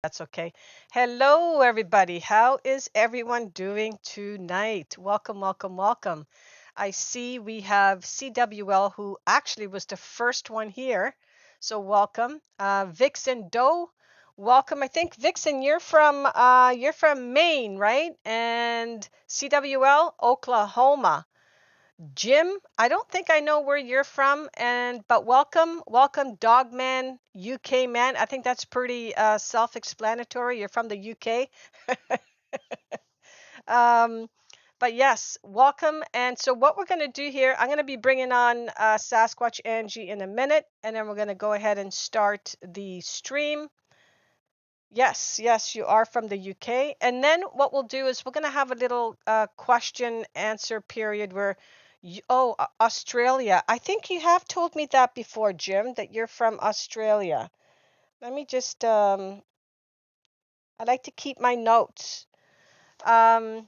That's okay. Hello, everybody. How is everyone doing tonight? Welcome, welcome, welcome. I see we have CWL, who actually was the first one here. So welcome. Vixen Doe, welcome. I think Vixen, you're from Maine, right? And CWL, Oklahoma. Jim, I don't think I know where you're from, but welcome, welcome, Dogman, UK man. I think that's pretty self-explanatory. You're from the UK. um, but yes, welcome. And so what we're going to do here, I'm going to be bringing on Sasquatch Angie in a minute, and then we're going to go ahead and start the stream. Yes, yes, you are from the UK. And then what we'll do is we're going to have a little question answer period where Australia. I think you have told me that before, Jim, that you're from Australia. Let me just, I like to keep my notes. Um,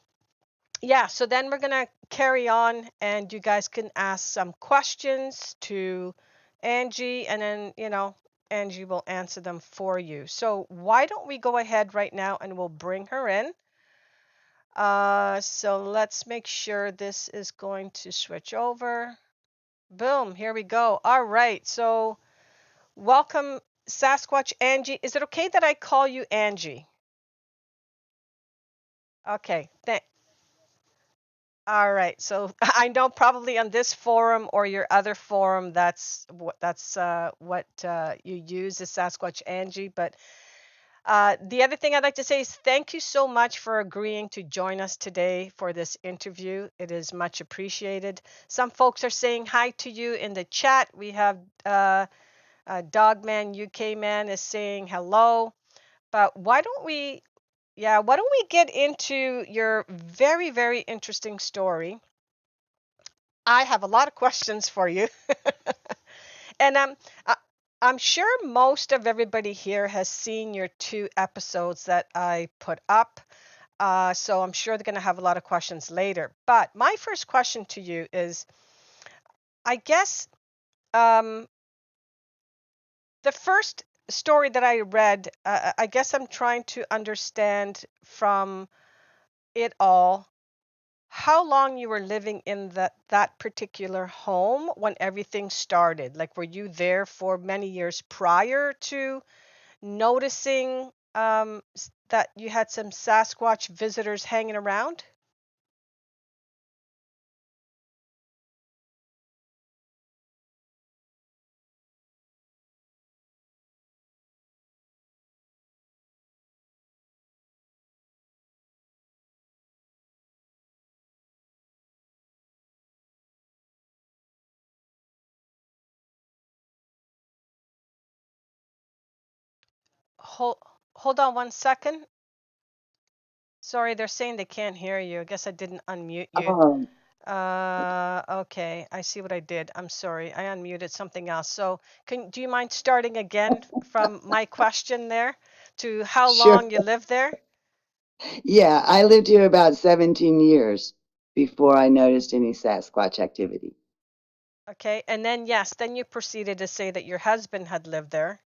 yeah, so then we're going to carry on and you guys can ask some questions to Angie and then, Angie will answer them for you. So why don't we go ahead right now and we'll bring her in. So let's make sure this is going to switch over. Boom, here we go. All right, so welcome, Sasquatch Angie. Is it okay that I call you Angie? Okay, all right. So I know probably on this forum or your other forum, that's what you use is Sasquatch Angie. But the other thing I'd like to say is thank you so much for agreeing to join us today for this interview. It is much appreciated. Some folks are saying hi to you in the chat. We have Dogman UK Man is saying hello. But why don't we get into your very, very interesting story? I have a lot of questions for you. And I, I'm sure most of everybody here has seen your two episodes that I put up. So I'm sure they're going to have a lot of questions later. But my first question to you is, I guess um, the first story that I read, I guess I'm trying to understand from it all how long you were living in that particular home when everything started. Like, were you there for many years prior to noticing that you had some Sasquatch visitors hanging around? Hold, hold on one second. Sorry, they're saying they can't hear you. I guess I didn't unmute you. Oh, Okay, I see what I did. I'm sorry, I unmuted something else. So, do you mind starting again from my question there to how sure. long you lived there? Yeah, I lived here about 17 years before I noticed any Sasquatch activity. Okay, and then yes, then you proceeded to say that your husband had lived there.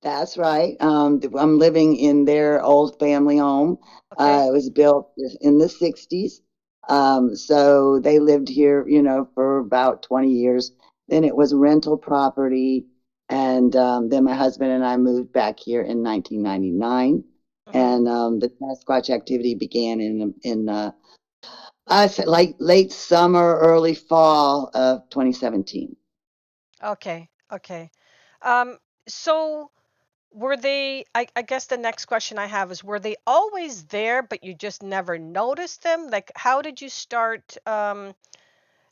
That's right. I'm living in their old family home. Okay, It was built in the 60s. So they lived here, for about 20 years. Then it was rental property. And then my husband and I moved back here in 1999. mm-hmm. And the Sasquatch activity began in I said like late summer, early fall of 2017. Okay, okay. Um, so were they, I guess the next question I have is, were they always there, but you just never noticed them? Like, how did you start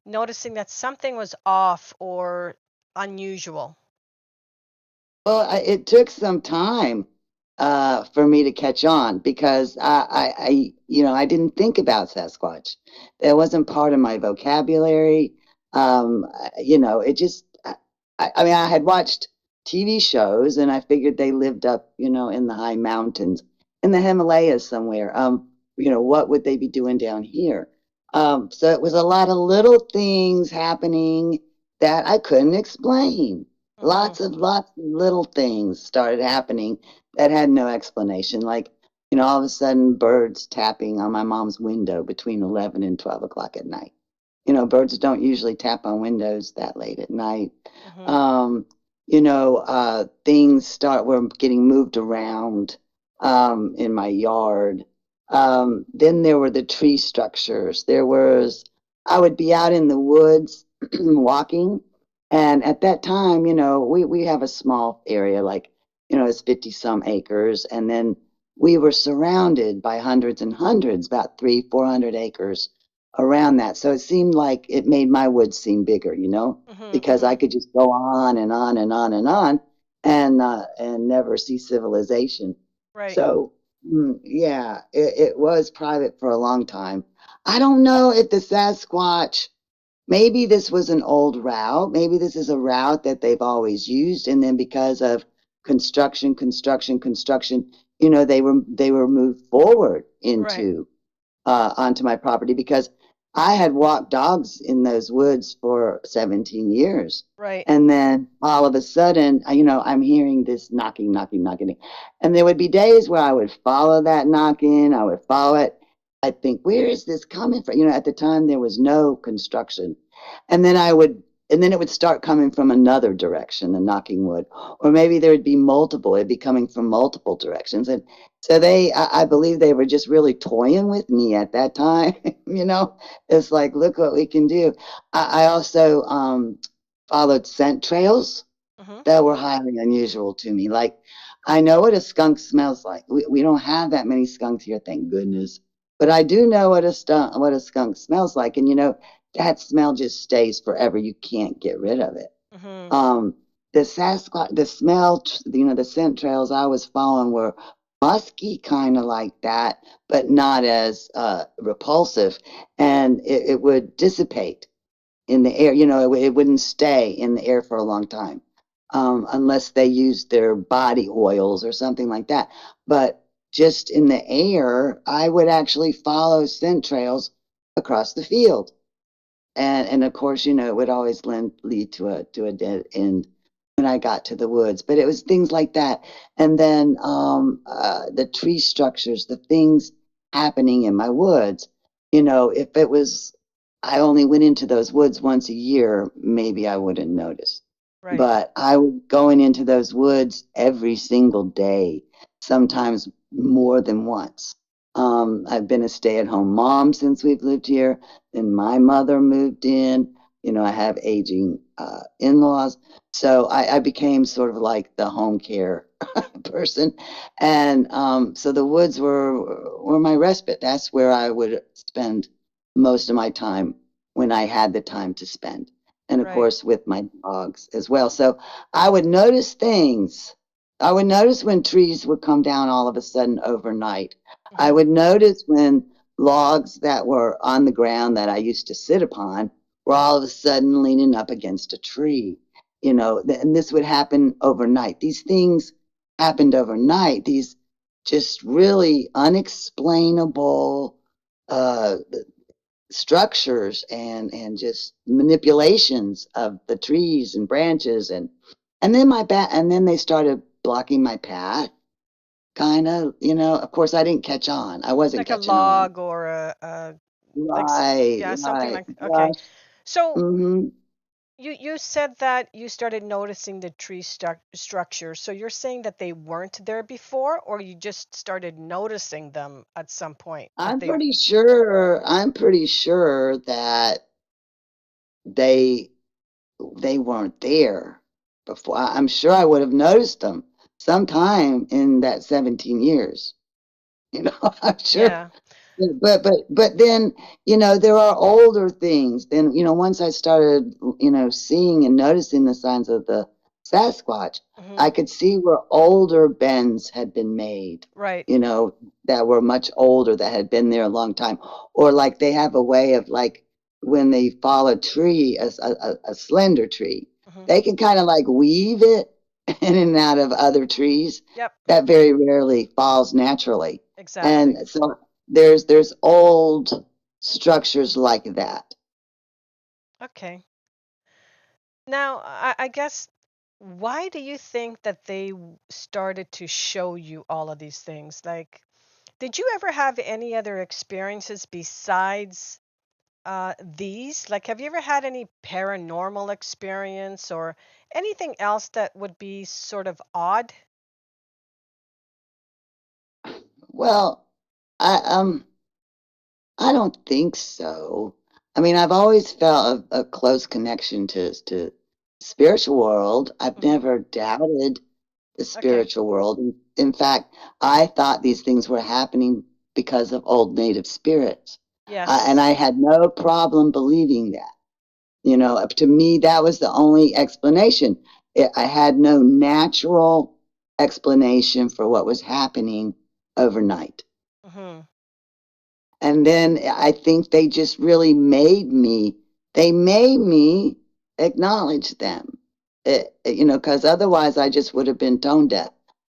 noticing that something was off or unusual? Well, it took some time for me to catch on because I didn't think about Sasquatch. That wasn't part of my vocabulary. It just, I mean, I had watched TV shows and I figured they lived up, in the high mountains in the Himalayas somewhere. What would they be doing down here? So it was a lot of little things happening that I couldn't explain. Mhm. Lots of little things started happening that had no explanation. Like, all of a sudden birds tapping on my mom's window between 11 and 12 o'clock at night. Birds don't usually tap on windows that late at night. Mhm. Um, things were getting moved around in my yard. Then there were the tree structures. I would be out in the woods walking, and at that time, we have a small area, like, it's 50 some acres, and then we were surrounded by hundreds and hundreds, about 400 acres around that. So it seemed like it made my woods seem bigger, Mhm. because I Mhm. could just go on and on and on and on and never see civilization. Right. So yeah, it was private for a long time. I don't know if the Sasquatch, maybe this was an old route. Maybe this is a route that they've always used, and then because of construction, they were moved forward Right. onto my property, because I had walked dogs in those woods for 17 years. Right. And then all of a sudden, I'm hearing this knocking, knocking, knocking. And there would be days where I would follow that knocking, I would follow it. I think, where is this coming from? At the time there was no construction. And then it would start coming from another direction, the knocking would. Or maybe there would be multiple, it'd be coming from multiple directions. And so I believe they were just really toying with me at that time. It's like, look what we can do. I also followed scent trails Mhm. that were highly unusual to me. Like, I know what a skunk smells like. We don't have that many skunks here, thank goodness. But I do know what a skunk smells like, and that smell just stays forever. You can't get rid of it. Mhm. Um, the Sasquatch, the smell, the scent trails I was following were musky, kind of like that, but not as repulsive, and it would dissipate in the air. It wouldn't stay in the air for a long time, unless they used their body oils or something like that. But just in the air, I would actually follow scent trails across the field, and of course, it would always lead to a dead end when I got to the woods. But it was things like that, and then the tree structures, the things happening in my woods. If it was, I only went into those woods once a year, maybe I wouldn't notice. Right. But I was going into those woods every single day, sometimes more than once. I've been a stay-at-home mom since we've lived here. Then my mother moved in. I have aging in-laws, so I became sort of like the home care person, and so the woods were my respite. That's where I would spend most of my time when I had the time to spend, and of Right. course with my dogs as well. So I would notice things. I would notice when trees would come down all of a sudden overnight. I Mhm. would notice when logs that were on the ground that I used to sit upon were all of a sudden leaning up against a tree. And this would happen overnight. These things happened overnight. These just really unexplainable uh, structures and just manipulations of the trees and branches, and then they started blocking my path, kind of. Of course, I didn't catch on. I wasn't Like a catching on. log or Right, yeah, something right. like okay. Gosh. So Hmm. you said that you started noticing the tree structure. So you're saying that they weren't there before, or you just started noticing them at some point that I'm they pretty sure. I'm pretty sure that they they weren't there before. I'm sure I would have noticed them sometime in that 17 years. I'm sure. yeah. But then, there are older things. Then, once I started, seeing and noticing the signs of the Sasquatch, Mhm. I could see where older bends had been made, Right. you know, that were much older, that had been there a long time. Or like they have a way of, like, when they fall a tree, a slender tree, Mhm. they can kind of like weave it in and out of other trees Yep. that very rarely falls naturally. Exactly. And so there's old structures like that. Okay. Now, I guess Why do you think that they started to show you all of these things? Like, did you ever have any other experiences besides these? Like, have you ever had any paranormal experience or anything else that would be sort of odd? Well, I I don't think so. I mean, I've always felt a close connection to spiritual world. I've Hmm. never doubted the Okay. spiritual world. In fact, I thought these things were happening because of old native spirits. Yes. And I had no problem believing that. You know, to me, that was the only explanation. I had no natural explanation for what was happening overnight. Hmm. And then I think they just really they made me acknowledge them. You know, because otherwise I just would have been tone deaf.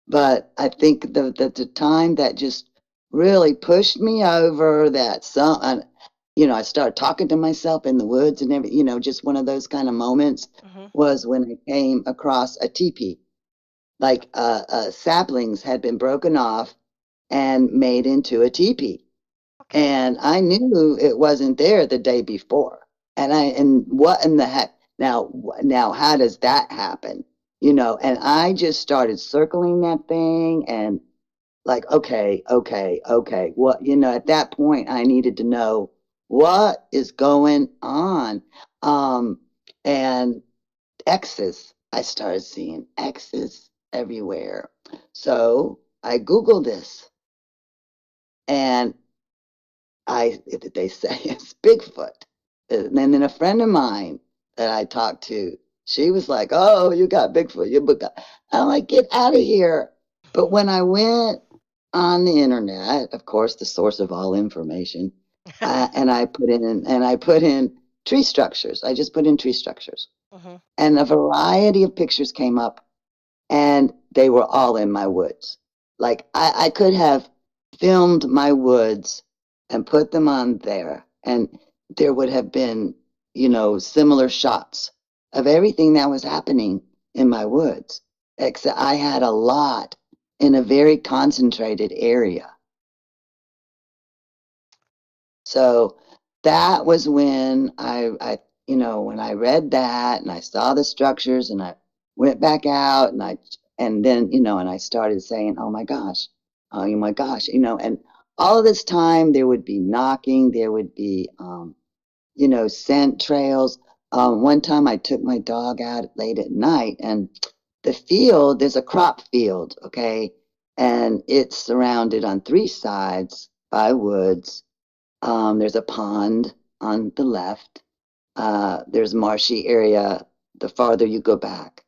But I think the time that just really pushed me over that you know, I started talking to myself in the woods and everything, you know, just one of those kind of moments Hmm. was when I came across a teepee. Like saplings had been broken off and made into a teepee, Okay. and I knew it wasn't there the day before. And what in the heck? Now, how does that happen? You know, and I just started circling that thing and like, okay. What, you know, at that point, I needed to know what is going on. Um, and X's, I started seeing X's everywhere. So I Googled this and they say it's Bigfoot. And then a friend of mine that I talked to, she was like, "Oh, you got Bigfoot." I'm like, "Get out of here!" But when I went on the internet, of course, the source of all information, and I put in tree structures. I just put in tree structures, Hmm. and a variety of pictures came up, and they were all in my woods. Like I could have filmed my woods and put them on there, and there would have been, you know, similar shots of everything that was happening in my woods. Except I had a lot in a very concentrated area. So that was when you know, when I read that and I saw the structures and I went back out and then, you know, and I started saying, oh my gosh, you know, and all of this time there would be knocking, there would be, you know, scent trails. One time I took my dog out late at night and there's a crop field, okay, and it's surrounded on three sides by woods. There's a pond on the left. There's marshy area the farther you go back.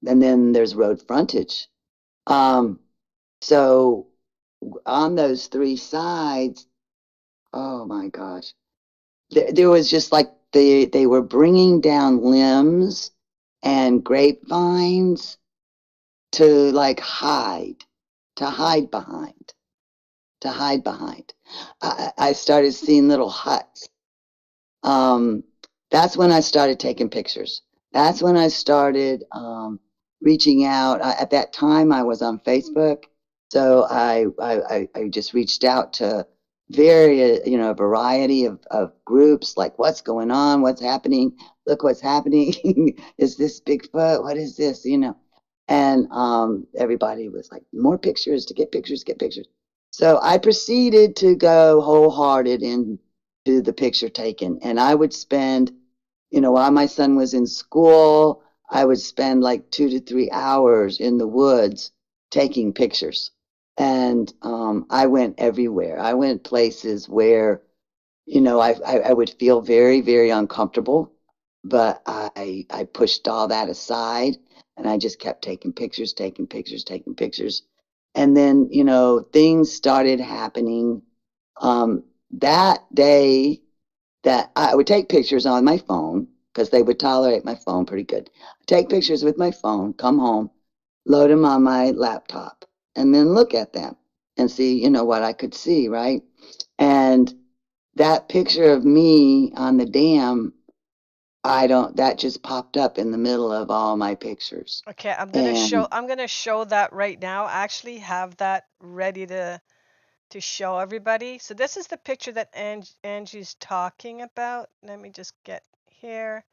And then there's road frontage. Um, so on those three sides, oh my gosh, there was just like they were bringing down limbs and grapevines to like to hide behind, to hide behind. I started seeing little huts. um, that's when I started taking pictures. That's when I started reaching out. At that time, I was on Facebook, so I just reached out to you know, a variety of groups, like what's going on, what's happening, look what's happening. Is this Bigfoot? What is this? You know, and everybody was like, more pictures, to get pictures, get pictures. So I proceeded to go wholehearted into the picture taken. And I would spend, you know, while my son was in school, I would spend like 2 to 3 hours in the woods taking pictures. And I went everywhere. I went places where, you know, I would feel very uncomfortable, but I pushed all that aside and I just kept taking pictures, taking pictures. And then, you know, things started happening. That day that I would take pictures on my phone because they would tolerate my phone pretty good. Take pictures with my phone, come home, load them on my laptop, and then look at them and see, you know, what I could see, right? And that picture of me on the dam, I don't, that just popped up in the middle of all my pictures. Okay, And I'm gonna show that right now. I actually have that ready to show everybody. So this is the picture that Angie's talking about. Let me just get here.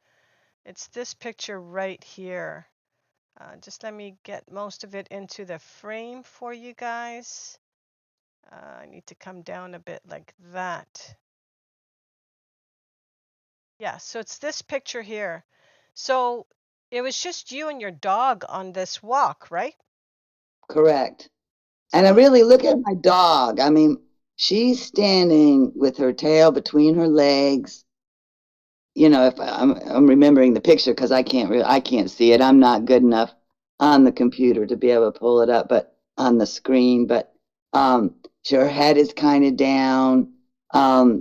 It's this picture right here. Just let me get most of it into the frame for you guys. I need to come down a bit like that. Yeah, so it's this picture here. So it was just you and your dog on this walk, right? correct. So And I who? really look at my dog. I mean, she's standing with her tail between her legs. You know, if I'm remembering the picture because I can't see it. I'm not good enough on the computer to be able to pull it up, but on the screen. But um, her head is kind of down.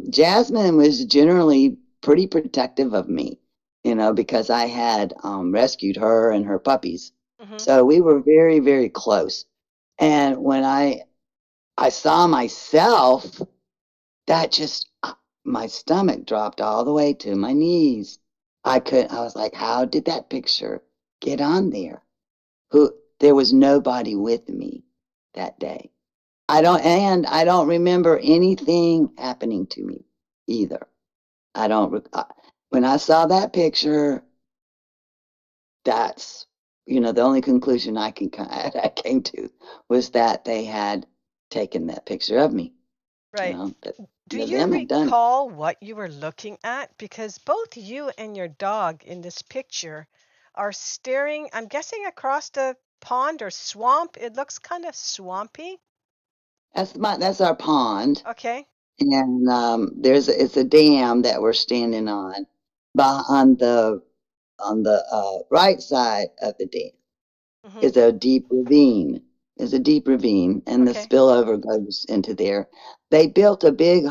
Jasmine was generally pretty protective of me, you know, because I had rescued her and her puppies, Hmm. so we were very, very close. And when I saw myself, that just my stomach dropped all the way to my knees. I was like, how did that picture get on there? Who There was nobody with me that day. I don't remember anything happening to me either. I don't when I saw that picture, that's the only conclusion I came to was that they had taken that picture of me. Right. That Do you them had done it. recall what you were looking at? Because both you and your dog in this picture are staring, I'm guessing across the pond or swamp. It looks kind of swampy. That's our pond, Okay. and it's a dam that we're standing on, on the right side of the dam Hmm. is a deep ravine. Is a deep ravine, and the Okay. spillover goes into there. They built a big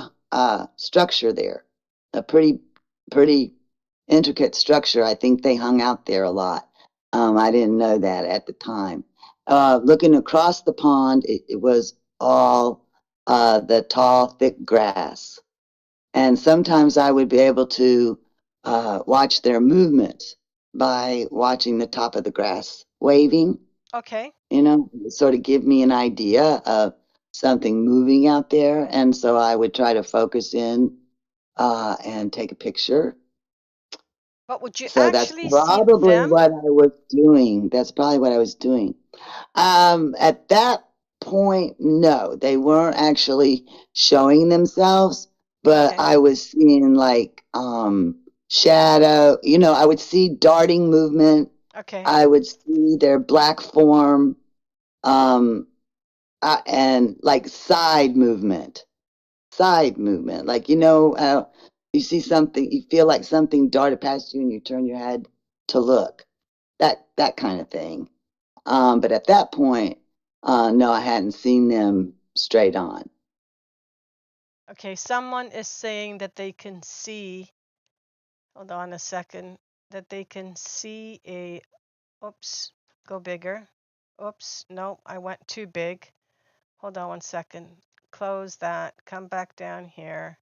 structure there, a pretty intricate structure. I think they hung out there a lot. I didn't know that at the time. Looking across the pond, it was all the tall, thick grass. And sometimes I would be able to watch their movements by watching the top of the grass waving, Okay. sort of give me an idea of something moving out there. And so I would try to focus in and take a picture. But would you So that's actually see probably them? what I was doing. That's probably what I was doing. At that point, no, they weren't actually showing themselves, but Okay. I was seeing like shadow. I would see darting movement. Okay. I would see their black form, um, and like side movement. Like you see something, you feel like something darted past you, and you turn your head to look. That kind of thing. But at that point, no, I hadn't seen them straight on. Okay. Someone is saying that they can see, hold on a second, that they can see a, oops, go bigger. Oops, no, I went too big. Hold on one second. Close that, come back down here.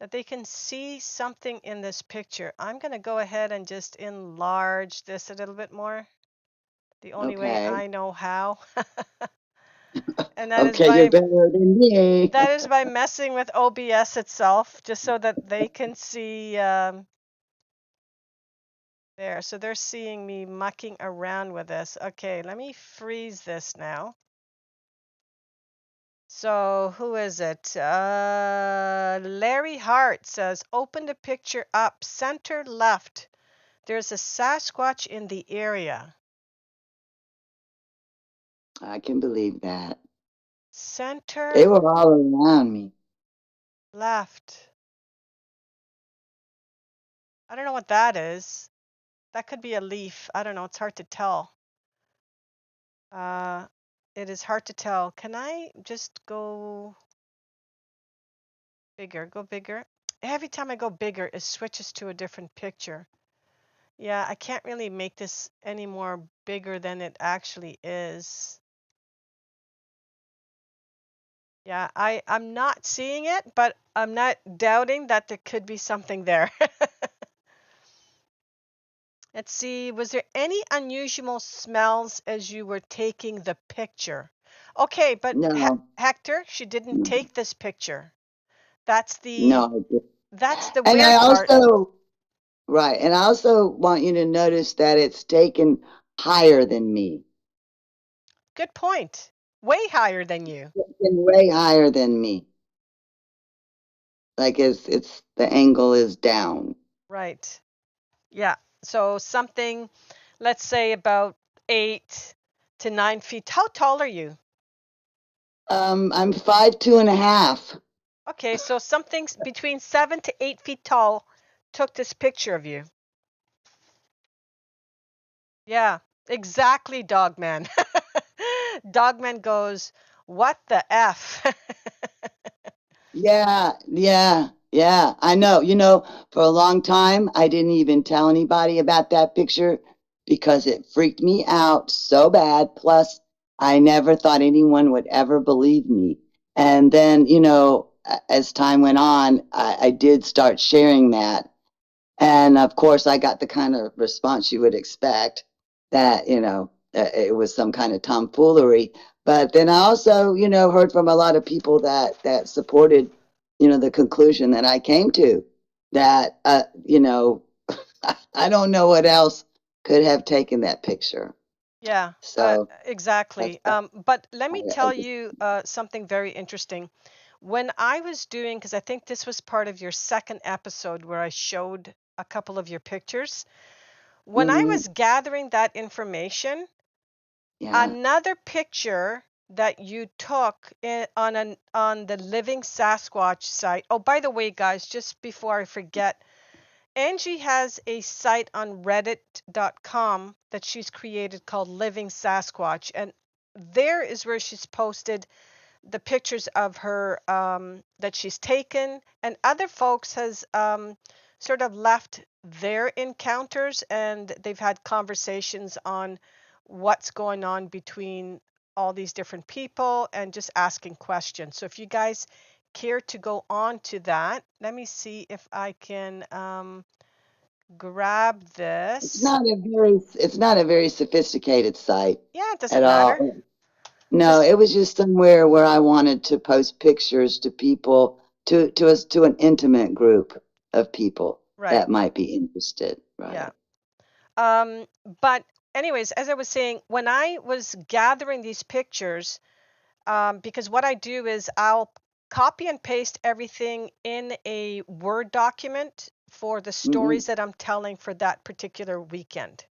That they can see something in this picture. I'm going to go ahead and just enlarge this a little bit more. The only way Okay. I know how. And Okay, you're better than me. that is by messing with OBS itself, just so that they can see there. So they're seeing me mucking around with this. Okay, let me freeze this now. So who is it? Larry Hart says, open the picture up, center left. There's a Sasquatch in the area. I can believe that. They Center were all around me. left. I don't know what that is. That could be a leaf. I don't know. It's hard to tell. Uh, it is hard to tell. Can I just go bigger? Go bigger. Every time I go bigger, it switches to a different picture. Yeah, I can't really make this any more bigger than it actually is. Yeah, I'm not seeing it, but I'm not doubting that there could be something there. Let's see, was there any unusual smells as you were taking the picture? Okay, but No, Hector, she didn't no, take this picture. That's no. the I didn't. that's the And I weird part. also, right, and I also want you to notice that it's taken higher than me. Good point. Way higher than you. Taken way higher than me. Like it's the angle is down. Right. Yeah. So something, let's say about 8 to 9 feet. How tall are you? I'm 5'2.5". Okay, so something between 7 to 8 feet tall took this picture of you. Yeah, exactly, Dogman. Dogman goes, "What the F?" Yeah, yeah, yeah. I know. For a long time, I didn't even tell anybody about that picture because it freaked me out so bad. Plus, I never thought anyone would ever believe me. And then, as time went on, I did start sharing that. And of course, I got the kind of response you would expect that, it was some kind of tomfoolery. But then I also, heard from a lot of people that supported, the conclusion that I came to that, I don't know what else could have taken that picture. Yeah, So that's exactly. why But let me I tell just, you something very interesting. When I was doing, because I think this was part of your second episode where I showed a couple of your pictures, when I mhm, was gathering that information, yeah. another picture that you took on the Living Sasquatch site. Oh, by the way, guys, just before I forget, Angie has a site on reddit.com that she's created called Living Sasquatch, and there is where she's posted the pictures of her that she's taken, and other folks has sort of left their encounters, and they've had conversations on what's going on between all these different people and just asking questions. So if you guys care to go on to that, let me see if I can grab this. It's not a very sophisticated site Yeah, it at doesn't matter. all. No, Just it was just somewhere where I wanted to post pictures to people, to an intimate group of people right. that might be interested. Yeah. Right. Um, but anyways, as I was saying, when I was gathering these pictures, because what I do is I'll copy and paste everything in a Word document for the Hmm. stories that I'm telling for that particular weekend.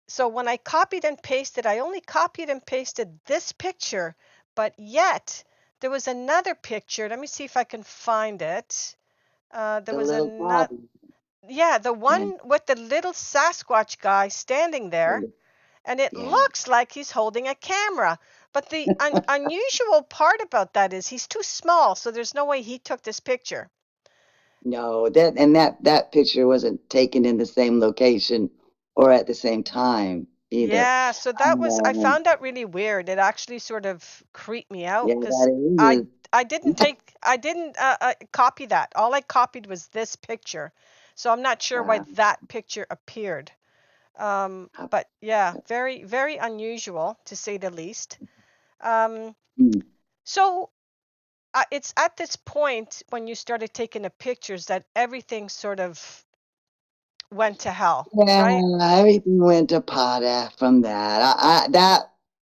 So when I copied and pasted, I only copied and pasted this picture, but yet there was another picture. Let me see if I can find it. There The was little another, body. yeah, the Yeah. one with the little Sasquatch guy standing there, and it Yeah. looks like he's holding a camera. But the unusual part about that is he's too small, so there's no way he took this picture. No, that picture wasn't taken in the same location or at the same time either. Yeah, so that was, I Um, found that really weird. It actually sort of creeped me out yeah, because that I is. I didn't take I didn't copy that. All I copied was this picture. So I'm not sure why Wow. that picture appeared. But yeah, very, very unusual to say the least. Um, Mm. so it's at this point when you started taking the pictures that everything sort of went to hell, Yeah, right? everything went to pot from that.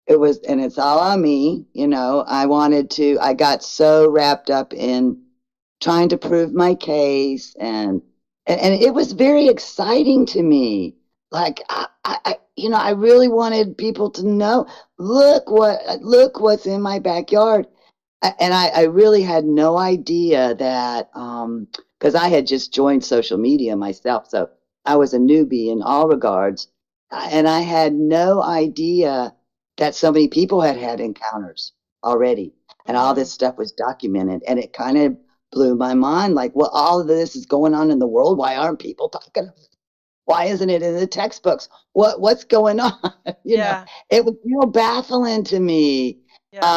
It was, and it's all on me. I got so wrapped up in trying to prove my case, and it was very exciting to me. Like I really wanted people to know, look what's in my backyard. And I really had no idea that, because I had just joined social media myself, so I was a newbie in all regards, and I had no idea that so many people had had encounters already, and all Mm-hmm. this stuff was documented, and it kind of blew my mind. Like, well, all of this is going on in the world. Why aren't people talking? Why isn't it in the textbooks? What's going on? you know, Yeah, it was real baffling to me. yeah.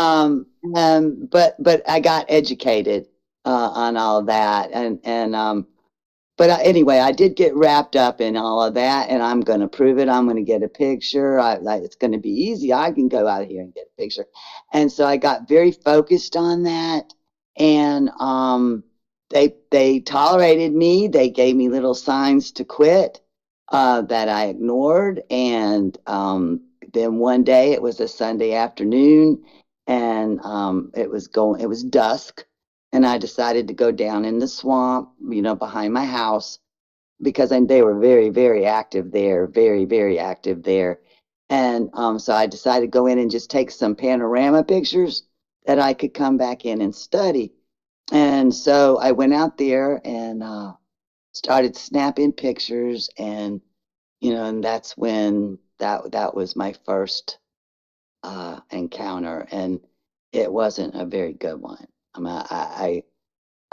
But I got educated on all of that, and but anyway, I did get wrapped up in all of that, and I'm going to prove it. I'm going to get a picture. It's going to be easy. I can go out here and get a picture. And so I got very focused on that, and they tolerated me. They gave me little signs to quit that I ignored, and then one day it was a Sunday afternoon, and it was dusk, and I decided to go down in the swamp, behind my house, because they were very, very active there, very, very active there. And so I decided to go in and just take some panorama pictures that I could come back in and study. And so I went out there and started snapping pictures, and and that's when that was my first encounter, and it wasn't a very good one. I mean,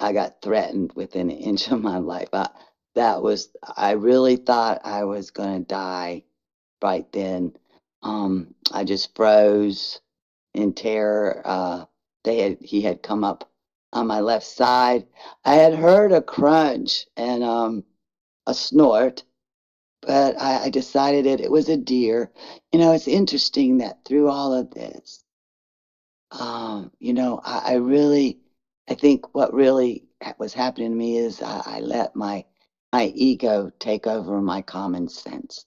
I got threatened within an inch of my life. I really thought I was going to die right then. I just froze in terror. He had come up on my left side. I had heard a crunch and a snort, but I decided it was a deer. It's interesting that through all of this, I really, I think what really was happening to me is I let my ego take over my common sense.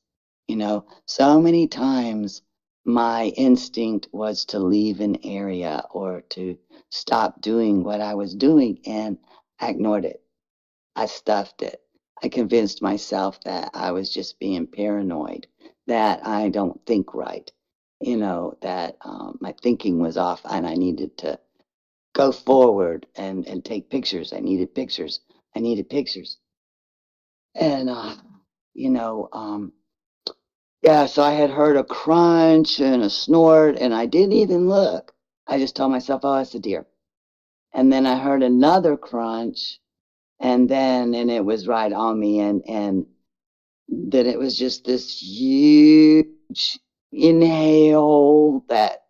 So many times my instinct was to leave an area or to stop doing what I was doing, and I ignored it. I stuffed it. I convinced myself that I was just being paranoid, that I don't think right, that my thinking was off, and I needed to go forward and take pictures. I needed pictures. I needed pictures. And, you know, um, yeah, so I had heard a crunch and a snort, and I didn't even look. I just told myself, oh, it's a deer. And then I heard another crunch, and it was right on me, and then it was just this huge inhale that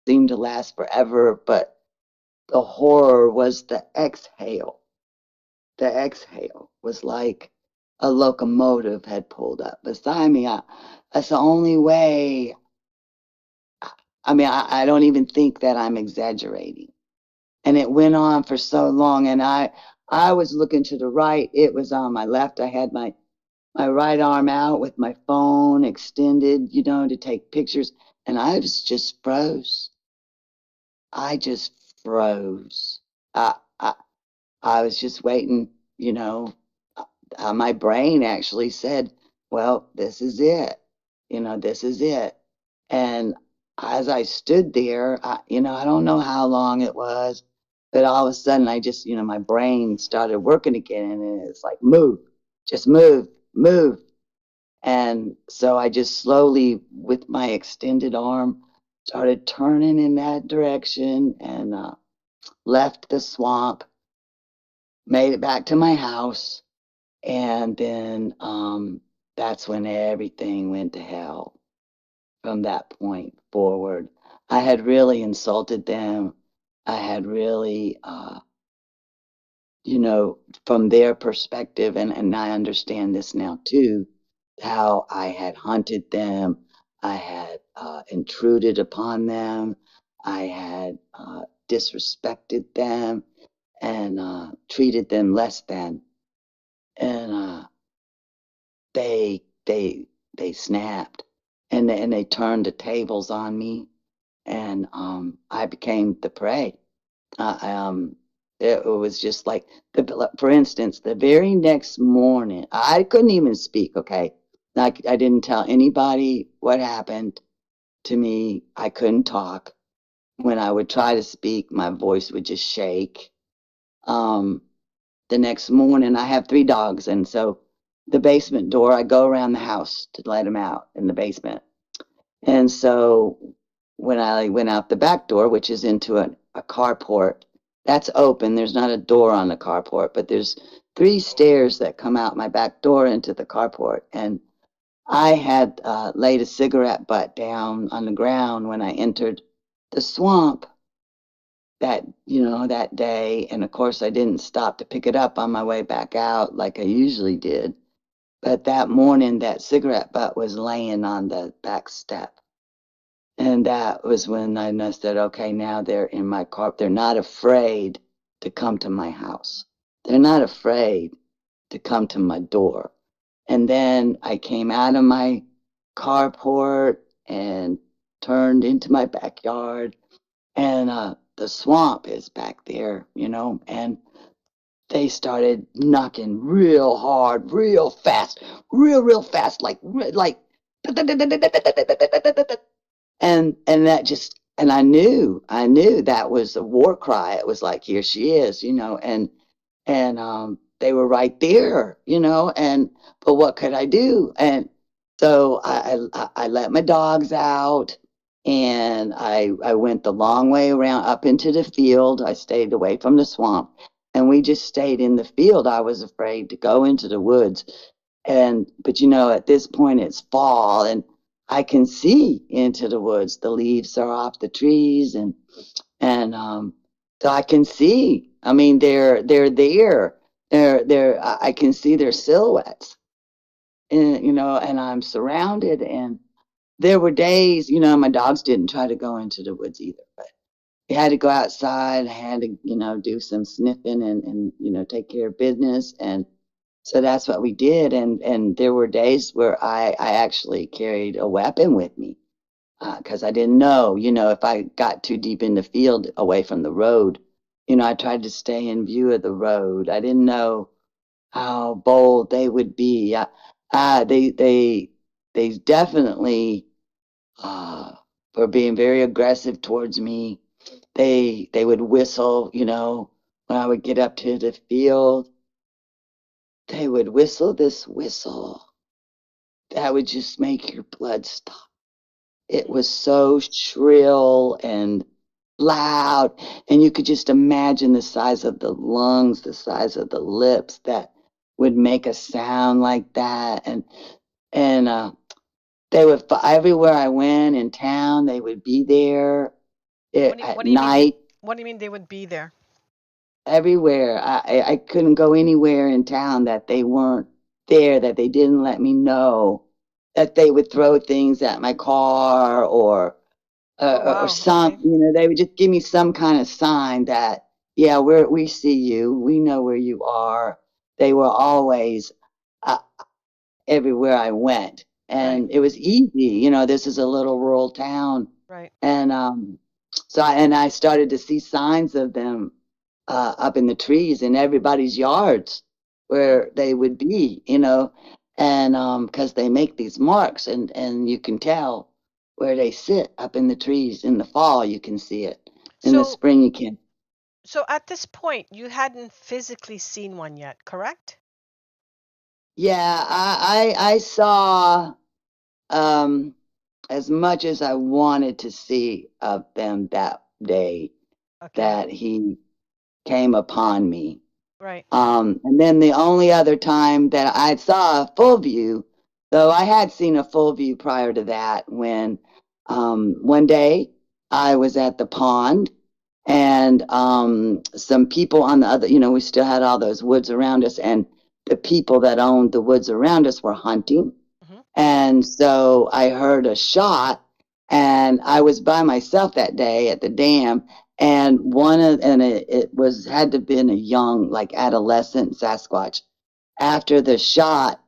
seemed to last forever, but the horror was the exhale. The exhale was like a locomotive had pulled up beside me. That's the only way. I mean, I don't even think that I'm exaggerating. And it went on for so long, and I was looking to the right. It was on my left. I had my right arm out with my phone extended, to take pictures, and I just froze. I just froze. I I was just waiting, you know. My brain actually said, well, this is it. This is it. And as I stood there, I don't know how long it was, but all of a sudden my brain started working again, and it's like, move, just move, move. And so I just slowly, with my extended arm, started turning in that direction, and left the swamp, made it back to my house, and then that's when everything went to hell from that point forward. I had really insulted them. I had really, from their perspective, and I understand this now too, how I had hunted them. I had intruded upon them. I had disrespected them, and treated them less than. And they they they snapped, and they turned the tables on me, and I became the prey. Um, it was just like for instance, the very next morning, I couldn't even speak. Okay, I didn't tell anybody what happened to me. I couldn't talk. When I would try to speak, my voice would just shake. Um, the next morning, I have three dogs, and so the basement door, I go around the house to let them out in the basement. And so when I went out the back door, which is into a carport, that's open. There's not a door on the carport, but there's three stairs that come out my back door into the carport. And I had laid a cigarette butt down on the ground when I entered the swamp, that day. And of course, I didn't stop to pick it up on my way back out like I usually did. But that morning, that cigarette butt was laying on the back step. And that was when I said, okay, now they're in my car. They're not afraid to come to my house. They're not afraid to come to my door. And then I came out of my carport and turned into my backyard. And the swamp is back there, and they started knocking real hard, real fast, real fast, like, and that just, and I knew that was a war cry. It was like, here she is, and they were right there, and but what could I do? And so I let my dogs out, and I went the long way around up into the field. I stayed away from the swamp, and we just stayed in the field. I was afraid to go into the woods, and but at this point it's fall, and I can see into the woods. The leaves are off the trees, and so I can see. I mean, they're there. They're. I can see their silhouettes, and I'm surrounded. And there were days, my dogs didn't try to go into the woods either, but we had to go outside. I had to, do some sniffing and take care of business. And so that's what we did. And there were days where I actually carried a weapon with me because I didn't know, if I got too deep in the field away from the road, I tried to stay in view of the road. I didn't know how bold they would be. They definitely were being very aggressive towards me. They would whistle, when I would get up to the field. They would whistle this whistle that would just make your blood stop. It was so shrill and loud, and you could just imagine the size of the lungs, the size of the lips that would make a sound like that. And they would everywhere I went in town. They would be there at What do you mean? night. What do you mean they would be there? Everywhere. I couldn't go anywhere in town that they weren't there, that they didn't let me know, that they would throw things at my car Oh or wow. some, Okay. they would just give me some kind of sign that, yeah, we see you, we know where you are. They were always uh, everywhere I went, Right. and it was easy. This is a little rural town, Right. and I started to see signs of them up in the trees in everybody's yards Hmm. where they would be, and because they make these marks, and you can tell where they sit up in the trees. In the fall, you can see it. In the So spring, you can. so at this point you hadn't physically seen one yet, correct? Yeah, I saw um, as much as I wanted to see of them that day Okay. that he came upon me. Right. And then the only other time that I saw a full view, though I had seen a full view prior to that, when one day I was at the pond, and some people on the other, we still had all those woods around us, and the people that owned the woods around us were hunting. Hmm. And so I heard a shot, and I was by myself that day at the dam. And it was had to have been a young, like adolescent Sasquatch. After the shot,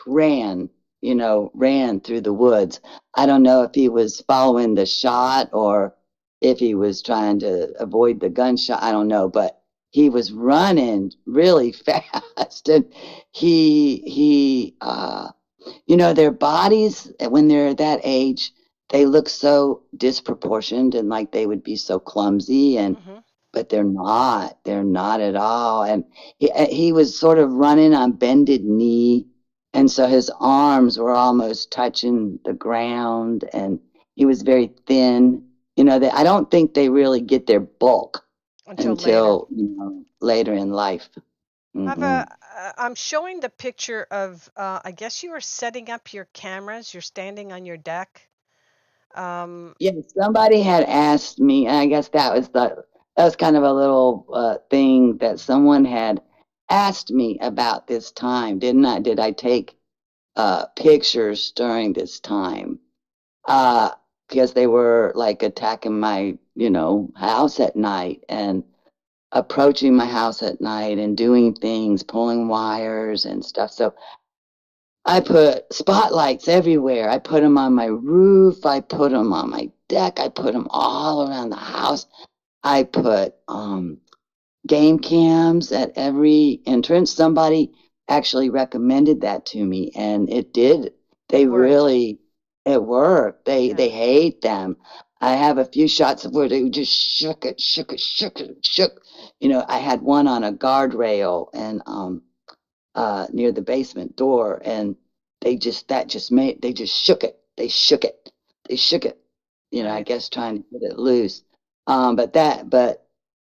ran, ran through the woods. I don't know if he was following the shot or if he was trying to avoid the gunshot. I don't know, but he was running really fast, and their bodies, when they're that age, they look so disproportioned and like they would be so clumsy, and Hmm. but they're not. They're not at all. And he was sort of running on bended knee, and so his arms were almost touching the ground, and he was very thin. I don't think they really get their bulk Until later. until later in life. I've Mm-mm. I'm showing the picture of I guess you were setting up your cameras. You're standing on your deck. Um, Yeah, somebody had asked me, and I guess that was that was kind of a little thing that someone had asked me about this time. Didn't I? Did I take pictures during this time? Uh, because they were like attacking my, house at night and approaching my house at night and doing things, pulling wires and stuff. So I put spotlights everywhere. I put them on my roof. I put them on my deck. I put them all around the house. I put game cams at every entrance. Somebody actually recommended that to me, and it did. It They worked. really, it worked. They Yeah. hate them. I have a few shots of where they just shook it, shook it, shook it, shook. I had one on a guardrail and near the basement door, and they just shook it. They shook it. They shook it. I Right. guess trying to get it loose. But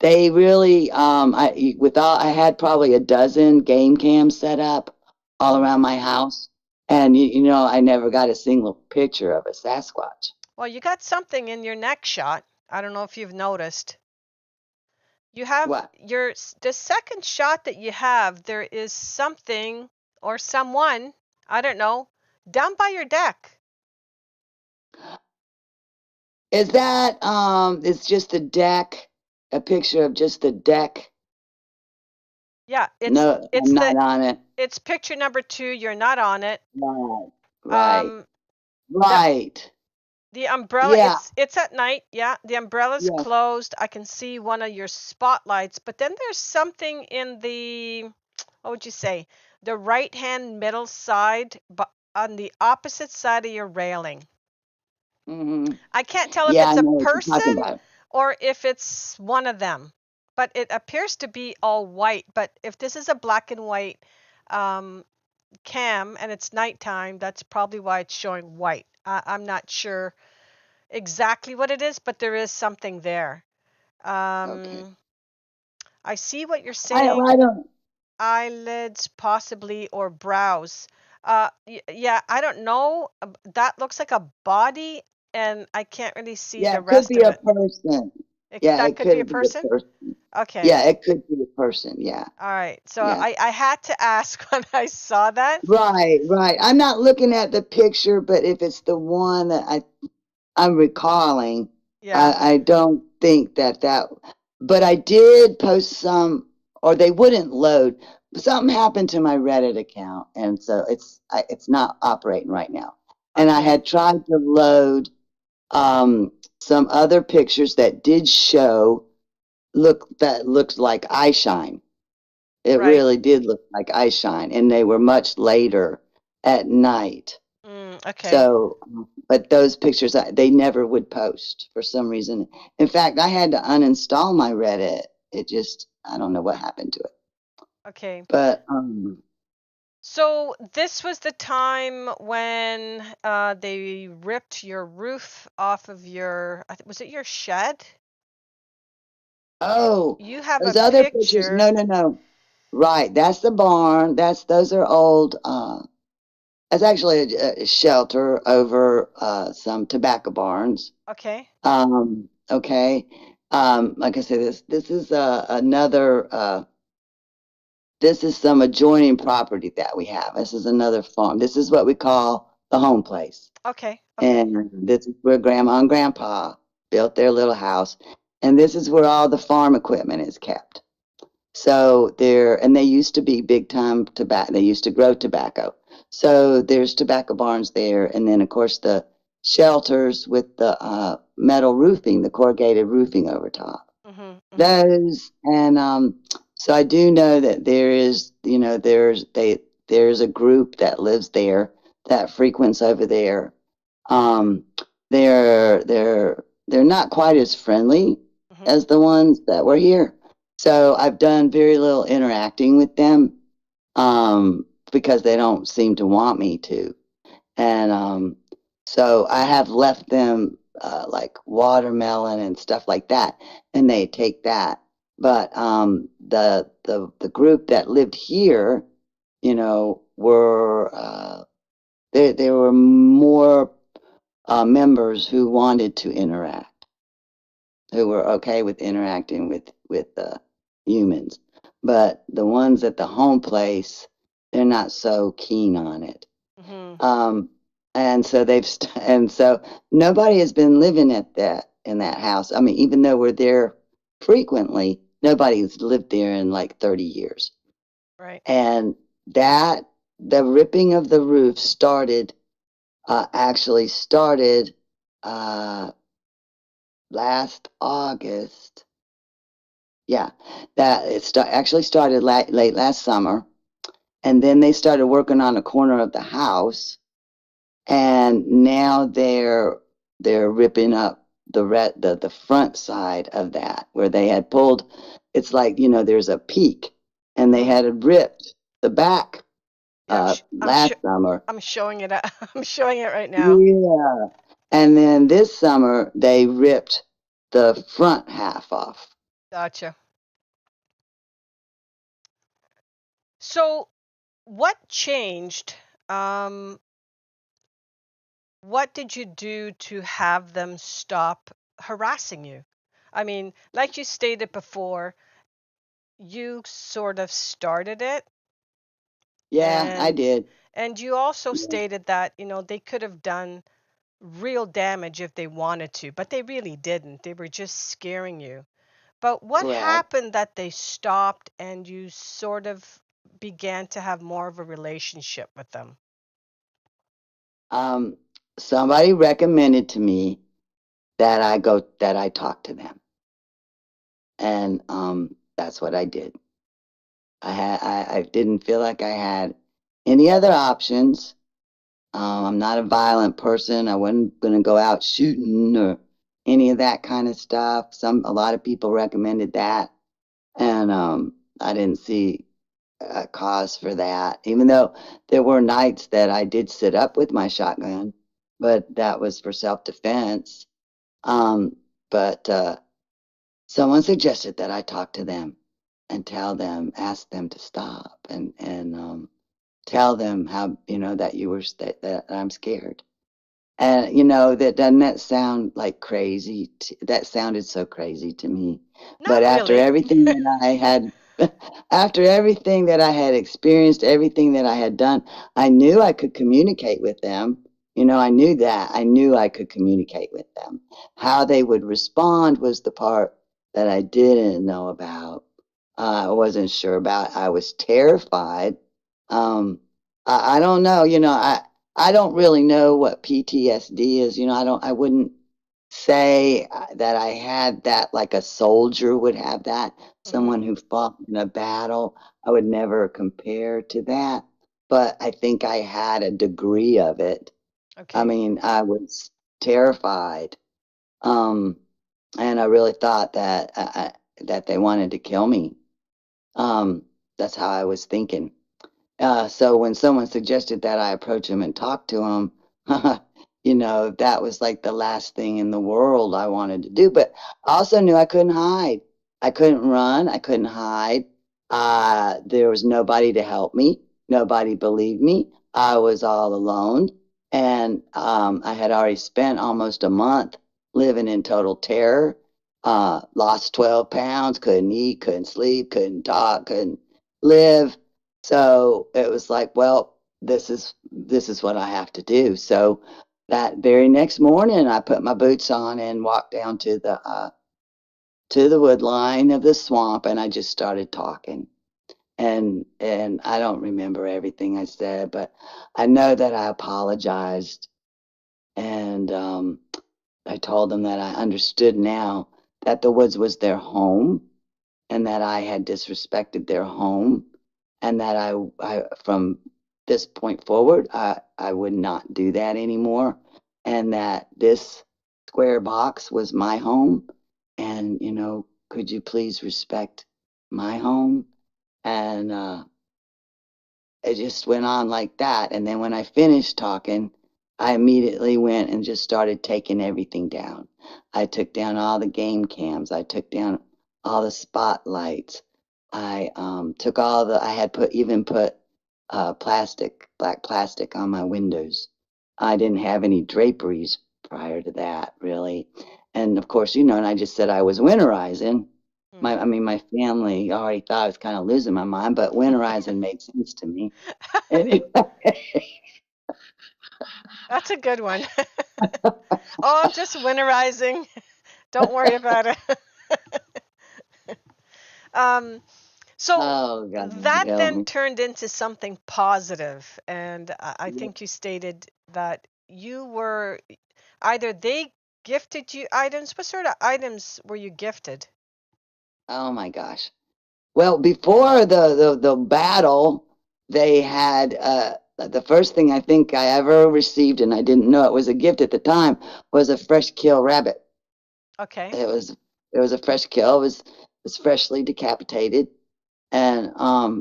they really, I had probably a dozen game cams set up all Hmm. around my house, and I never got a single picture of a Sasquatch. Well, you got something in your neck shot. I don't know if you've noticed. You have What? the second shot that you have, there is something or someone, I don't know, down by your deck. Is that it's just a deck, a picture of just the deck? Yeah, No, I'm not on it. it's picture number 2. You're not on it. Right, right, Um, the right. the umbrella, Yeah, it's at night. Yeah, the umbrella's yeah. closed. I can see one of your spotlights, but then there's something in the, what would you say, the right hand middle side, but on the opposite side of your railing. Hmm. I can't tell if Yeah, it's I a know what you're talking person about. or if it's one of them, but it appears to be all white. But if this is a black and white um, cam and it's nighttime, that's probably why it's showing white. I'm not sure exactly what it is, but there is something there. Okay. Um, I see what you're I, saying. I don't. Eyelids, possibly, or brows. Yeah, I don't know. That looks like a body, and I can't really see Yeah, the it could rest be of a it. person. Yeah, That it could be a could be a person? person. Okay. Yeah, it could be a person. Yeah, All right. So yeah. I had to ask when I saw that. Right, right. I'm not looking at the picture, but if it's the one that I'm recalling, Yeah. I don't think that. But I did post some, or they wouldn't load. Something happened to my Reddit account, and so it's not operating right now. And I Okay. had tried to load some other pictures that did show that looked like eye shine. It Right. really did look like eye shine, and they were much later at night. Okay. So, but those pictures, they never would post for some reason. In fact, I had to uninstall my Reddit. It just, I don't know what happened to it. Okay. But So this was the time when they ripped your roof off of your, was it your shed? oh, You have a those other pictures. No, picture. no, no. Right, that's the barn. Those are old. That's actually a shelter over some tobacco barns. Okay. Okay. Like I said, this is another. This is some adjoining property that we have. This is another farm. This is what we call the home place. Okay. Okay. And this is where Grandma and Grandpa built their little house. And this is where all the farm equipment is kept. So and they used to be big time tobacco. They used to grow tobacco. So there's tobacco barns there. And then, of course, the shelters with the metal roofing, the corrugated roofing over top. Mhm. Mhm. Those and so I do know that there's a group that lives there that frequents over there. Um, they're not quite as friendly Mhm. as the ones that were here. So I've done very little interacting with them because they don't seem to want me to. And so I have left them like watermelon and stuff like that, and they take that. But the group that lived here, were there were more members who wanted to interact. who were okay with interacting with humans, but the ones at the home place, they're not so keen on it. Hmm. Um, and so and so nobody has been living at that in that house. I mean, even though we're there frequently, nobody's lived there in like 30 years. Right. And that the ripping of the roof started actually started uh, last August. Yeah, that actually started late last summer, and then they started working on a corner of the house, and now they're ripping up the front side of that where they had pulled. It's like, there's a peak, and they Hmm. had ripped the back Yeah, last summer. I'm showing it. I'm showing it right now. Yeah, and then this summer they ripped the front half off. Gotcha. So, what changed? Um, what did you do to have them stop harassing you? I mean, like you stated before, you sort of started it, Yeah, I and did. you also Yeah. stated that, they could have done real damage if they wanted to, but they really didn't. They were just scaring you. But what Correct. happened that they stopped and you sort of began to have more of a relationship with them? Um, Somebody recommended to me that I talk to them, and that's what I did. I didn't feel like I had any other options. I'm not a violent person. I wasn't gonna go out shooting or any of that kind of stuff. A lot of people recommended that, and I didn't see a cause for that. Even though there were nights that I did sit up with my shotgun, but that was for self-defense. Um, but someone suggested that I talk to them and ask them to stop, and tell them how, that that I'm scared. And that doesn't that sound like crazy? That sounded so crazy to me. But Not really. after everything that I had experienced, everything that I had done, I knew I could communicate with them. I knew that. I knew I could communicate with them. How they would respond was the part that I didn't know about. I wasn't sure about. I was terrified. Um, I don't know. I don't really know what PTSD is. I wouldn't say that I had that like a soldier would have that, Hmm. someone who fought in a battle. I would never compare to that, but I think I had a degree of it. I Okay. mean, I was terrified, um, and I really thought that they wanted to kill me. Um, that's how I was thinking. So when someone suggested that I approach him and talk to him, that was like the last thing in the world I wanted to do. But I also knew I couldn't hide. I couldn't run. I couldn't hide. There was nobody to help me. Nobody believed me. I was all alone. And I had already spent almost a month living in total terror. Lost 12 pounds, couldn't eat, couldn't sleep, couldn't talk, couldn't live. So it was like, well, this is what I have to do. So that very next morning, I put my boots on and walked down to the wood line of the swamp, and I just started talking. And I don't remember everything I said, but I know that I apologized, and I told them that I understood now that the woods was their home, and that I had disrespected their home, and that I from this point forward, I would not do that anymore, and that this square box was my home, and could you please respect my home? And it just went on like that. And then when I finished talking, I immediately went and just started taking everything down. I took down all the game cams. I took down all the spotlights. I took all the. I had put black plastic on my windows. I didn't have any draperies prior to that, really. And of course, and I just said I was winterizing. I Hmm. mean, my family already thought I was kind of losing my mind, but winterizing made sense to me. Anyway, That's a good one. Oh, I'm just winterizing. Don't worry about it. Um, so oh God, that help then me. turned into something positive, and I think you stated that you were either they gifted you items. What sort of items were you gifted? Oh my gosh. Well, before the battle, they had the first thing I think I ever received, and I didn't know it was a gift at the time, was a fresh kill rabbit. Okay. It was a fresh kill. It was freshly decapitated and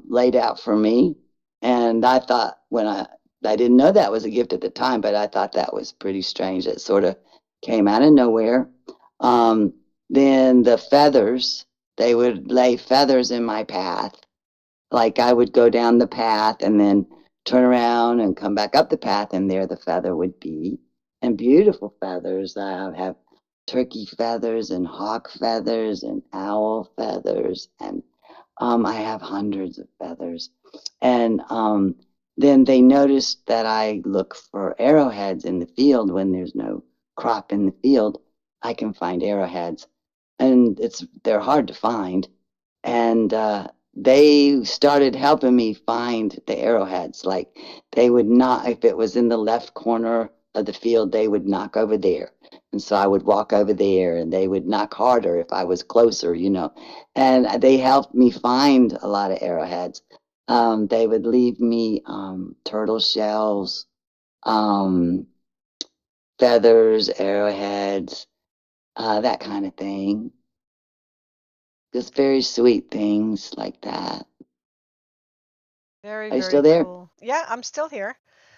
laid out for me. And I thought I didn't know that was a gift at the time, but I thought that was pretty strange. It sort of came out of nowhere. Um, then the feathers, they would lay feathers in my path. Like I would go down the path and then turn around and come back up the path, and there the feather would be. And beautiful feathers. I have turkey feathers and hawk feathers and owl feathers, and I have hundreds of feathers. And then they noticed that I look for arrowheads in the field when there's no crop in the field. I can find arrowheads, and they're hard to find. And they started helping me find the arrowheads. Like they would not, if it was in the left corner of the field, they would knock over there. And so I would walk over there, and they would knock harder if I was closer. And they helped me find a lot of arrowheads. They would leave me turtle shells, um, feathers, arrowheads, that kind of thing. Just very sweet things like that. Very, Are you still very there? cool. Yeah, I'm still here.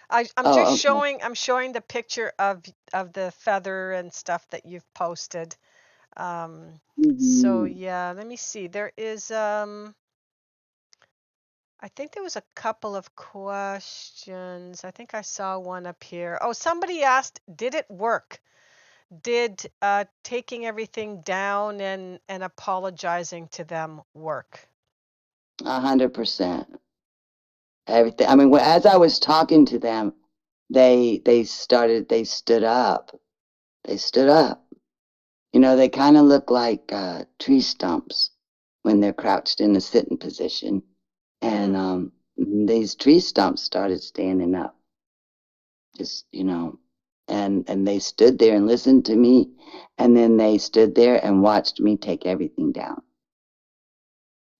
I'm just Oh, okay. showing the picture of the feather and stuff that you've posted. So Mhm. yeah, let me see. There is I think there was a couple of questions. I think I saw one up here. Oh, somebody asked, did it work? Did taking everything down and apologizing to them work? 100%. Everything. I mean, as I was talking to them, they stood up. They stood up. They kind of look like tree stumps when they're crouched in the sitting position. And Mm, these tree stumps started standing up, just, and they stood there and listened to me. And then they stood there and watched me take everything down.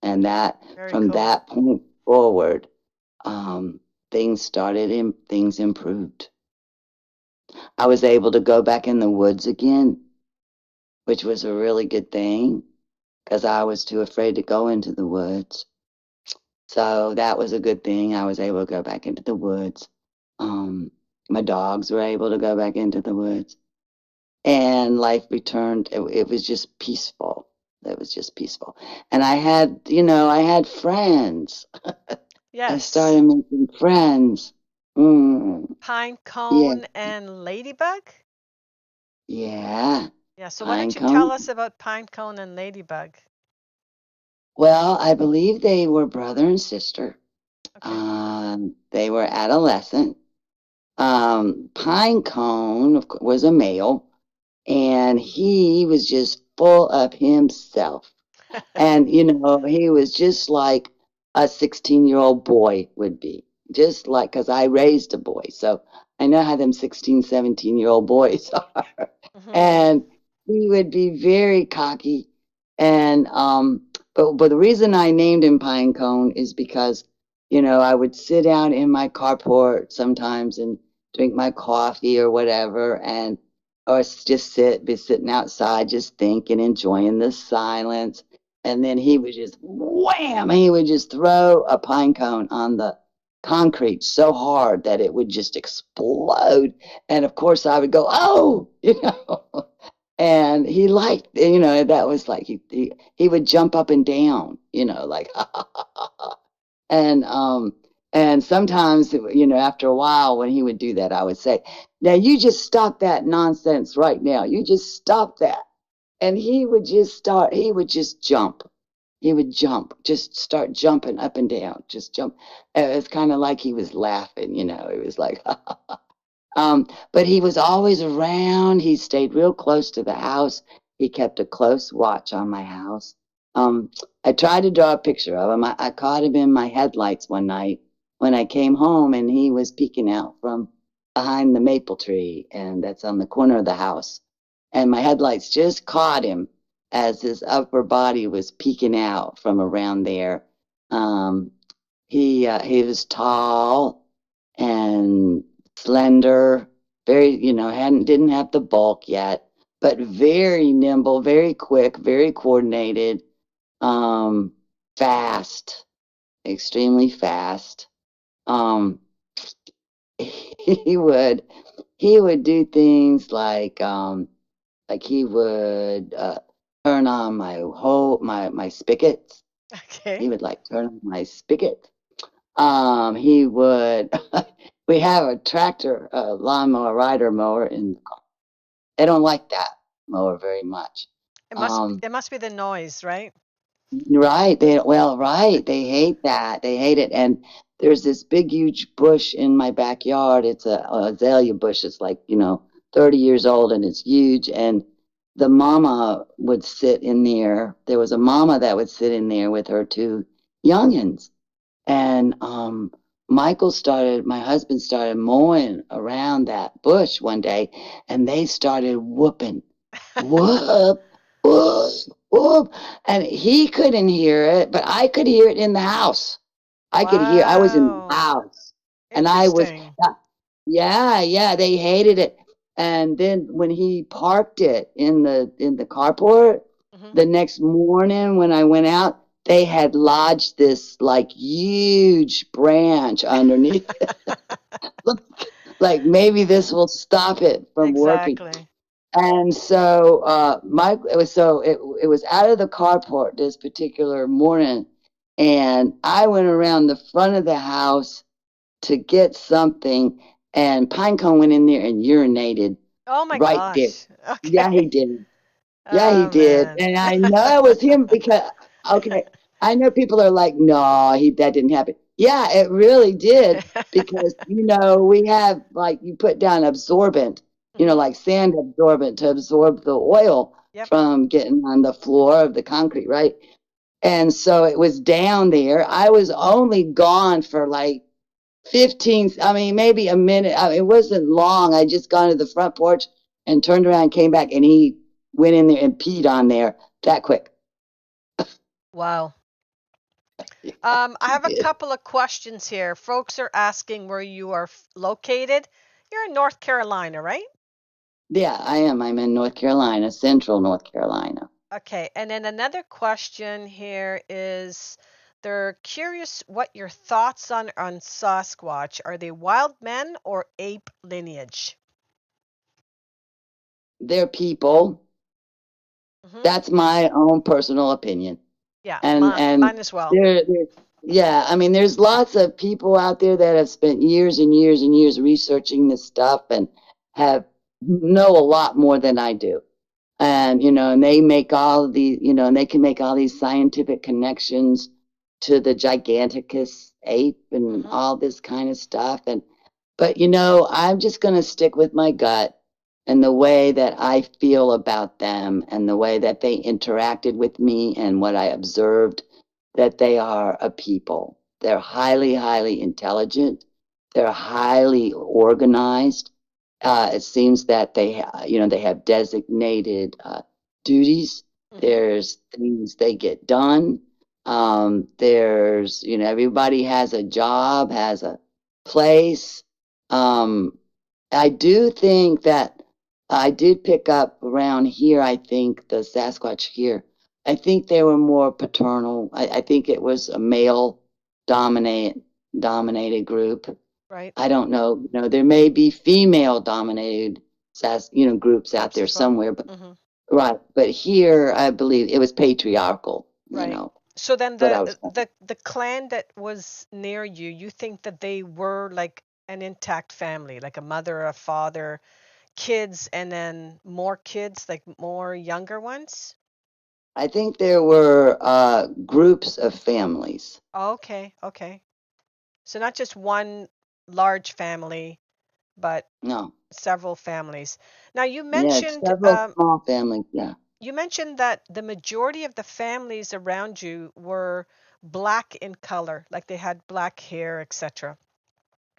And very from cool. that point forward, um, things improved. I was able to go back in the woods again, which was a really good thing because I was too afraid to go into the woods. So that was a good thing. I was able to go back into the woods. Um, my dogs were able to go back into the woods, and life returned. It was just peaceful. It was just peaceful. And I had friends. I Yes. started making friends. Mm, Pine yeah, cone and ladybug? yeah. Yeah, so why don't Pine you tell cone. us about pine cone and ladybug? Well, I believe they were brother and sister. Okay. They were adolescent. Pinecone was a male, and he was just full of himself. And, he was just like a 16-year-old boy would be, just like, because I raised a boy. So I know how them 16, 17-year-old boys are. Hmm. And he would be very cocky. And, but the reason I named him Pinecone is because, I would sit down in my carport sometimes and drink my coffee or whatever, or just be sitting outside, just thinking, enjoying the silence. And then he would just wham, he would just throw a pine cone on the concrete so hard that it would just explode. And of course, I would go, oh, And he liked, that was like he would jump up and down, like, and And sometimes, after a while, when he would do that, I would say, "Now you just stop that nonsense right now. You just stop that." And he would just jump. He would jump, just start jumping up and down, just jump. It's kind of like he was laughing, It was like, but he was always around. He stayed real close to the house. He kept a close watch on my house. Um, I tried to draw a picture of him. I caught him in my headlights one night when I came home, and he was peeking out from behind the maple tree, and that's on the corner of the house. And my headlights just caught him as his upper body was peeking out from around there. Um, he was tall and slender, very, hadn't didn't have the bulk yet, but very nimble, very quick, very coordinated, um, fast, extremely fast. Um, he would he would do things like he would turn on my spigots. Okay. He would like turn on my spigot. He would. We have a tractor, lawnmower, rider mower, and they don't like that mower very much. Um, It must be the noise, right? right? Right. They hate that. They hate it. And there's this big, huge bush in my backyard. It's a azalea bush. It's like 30 years old, and it's huge. And the mama would sit in there. There was a mama that would sit in there with her two youngins. And my husband started mowing around that bush one day, and they started whooping, whoop, whoop, whoop. And he couldn't hear it, but I could hear it in the house. I was in the Wow. house, and Interesting. yeah, yeah, they hated it. And then when he parked it in the carport, Hmm. the next morning when I went out, they had lodged this like huge branch underneath it. Like maybe this will stop it from working. Exactly. And so it was out of the carport this particular morning, and I went around the front of the house to get something, and Pinecone went in there and urinated Oh my right there. gosh. Okay. Yeah, he did. Yeah, he Oh did. man. And I know it was him because, okay, I know people are like, no, that didn't happen. Yeah, it really did because, we have like you put down absorbent, Hmm. like sand absorbent to absorb the oil Yep. from getting on the floor of the concrete, right? And so it was down there. I was only gone for like 15, I mean, maybe a minute. I mean, it wasn't long. I just gone to the front porch and turned around, came back, and he went in there and peed on there that quick. Wow. I He have a did. couple of questions here. Folks are asking where you are located. You're in North Carolina, right? Yeah, I am. I'm in North Carolina, central North Carolina. Okay. And then another question here is they're curious what your thoughts on Sasquatch. Are they wild men or ape lineage? They're people. Hmm. That's my own personal opinion. Yeah, And mine as well. there, yeah, I mean, there's lots of people out there that have spent years and years and years researching this stuff and have know a lot more than I do. And they make all of these, and they can make all these scientific connections to the giganticus ape and Hmm. all this kind of stuff. But I'm just going to stick with my gut and the way that I feel about them and the way that they interacted with me and what I observed, that they are a people. They're highly, highly intelligent. They're highly organized. It seems that they have designated duties. Hmm. There's things they get done. Everybody has a job, has a place. Um, I do think that I did pick up around here. I think the Sasquatch here. I think they were more paternal. I think it was a male dominated group. Right. I don't know. There may be female dominated groups out Groups there as well. somewhere, but Hmm. right. But here, I believe it was patriarchal. Right. So then But I was the clan that was near you, you think that they were like an intact family, like a mother, a father, kids, and then more kids, like more younger ones? I think there were groups of families. Okay, okay. So not just one large family, but No, several families. Now yeah, several small families. Yeah, you mentioned that the majority of the families around you were black in color, like they had black hair, etc.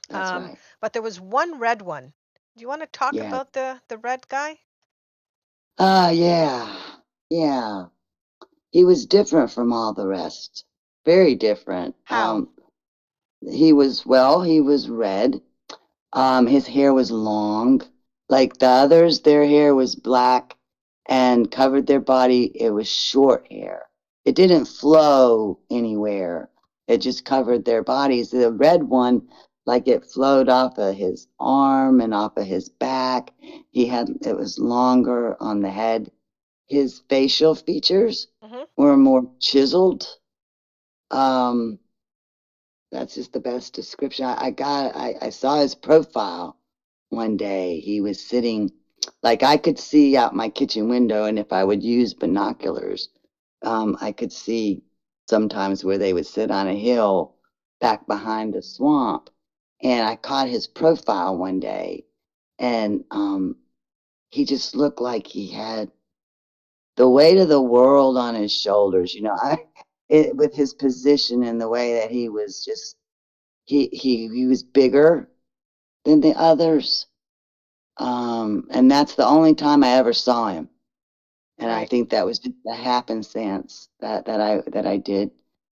that's right. But there was one red one. Do you want to talk Yeah. about the red guy? Yeah, yeah. He was different from all the rest. Very different. How? He was red. His hair was long. Like the others, their hair was black and covered their body. It was short hair. It didn't flow anywhere. It just covered their bodies. The red one, like it flowed off of his arm and off of his back. It was longer on the head. His facial features Hmm. were more chiseled. Um, that's just the best description. I saw his profile one day. He was sitting, like I could see out my kitchen window, and if I would use binoculars, I could see sometimes where they would sit on a hill back behind a swamp. And I caught his profile one day, and he just looked like he had the weight of the world on his shoulders. With his position and the way that he was just he was bigger than the others. And that's the only time I ever saw him. And I Right. think that was just a happenstance that I did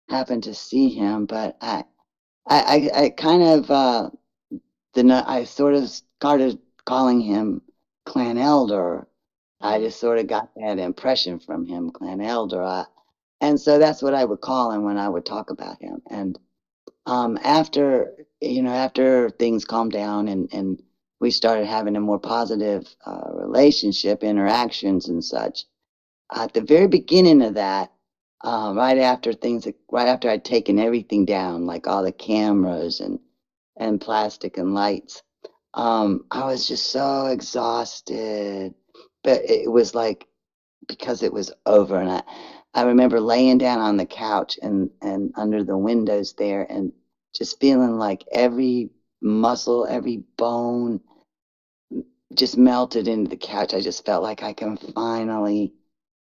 happen to see him. But I kind of I sort of started calling him Clan Elder. I Hmm. just sort of got that impression from him, Clan Elder. And so that's what I would call him when I would talk about him. And after after things calmed down and we started having a more positive relationship, interactions and such, at the very beginning of that, right after I'd taken everything down, like all the cameras and plastic and lights, I was just so exhausted. But it was like because it was over, and I remember laying down on the couch and under the windows there, and just feeling like every muscle, every bone just melted into the couch. I just felt like I can finally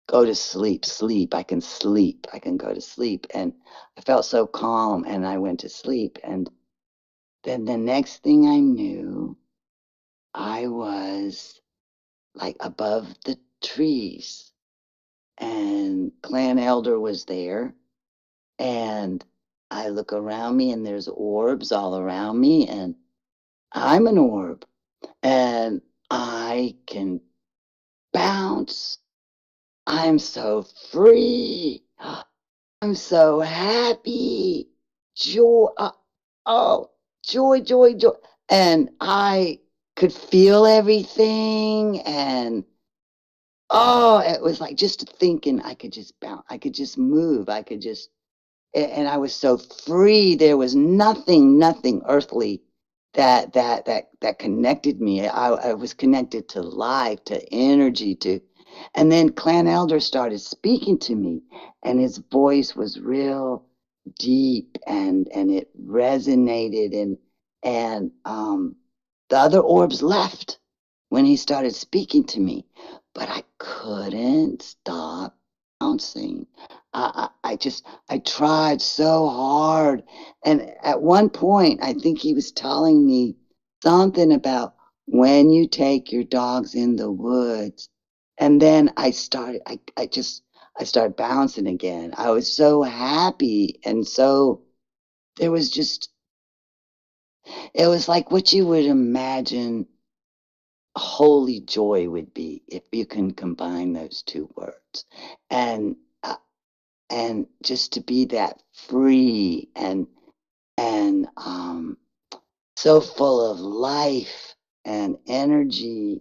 go to sleep. Sleep. I can sleep. I can go to sleep. And I felt so calm, and I went to sleep. And then the next thing I knew, I was like above the trees, and Clan Elder was there. And I look around me, and there's orbs all around me, and I'm an orb, and I can bounce. I'm so free. I'm so happy. Joy. Oh, joy, joy, joy. And I could feel everything. And oh, it was like just thinking I could just bounce. I could just move. And I was so free. There was nothing earthly that connected me. I was connected to life, to energy, and then Clan Elder started speaking to me, and his voice was real deep, and it resonated, and the other orbs left when he started speaking to me, but I couldn't stop bouncing. I tried so hard. And at one point, I think he was telling me something about when you take your dogs in the woods. And then I started bouncing again. I was so happy. And so there was just, it was like what you would imagine holy joy would be if you can combine those two words. And, uh, and just to be that free and so full of life and energy,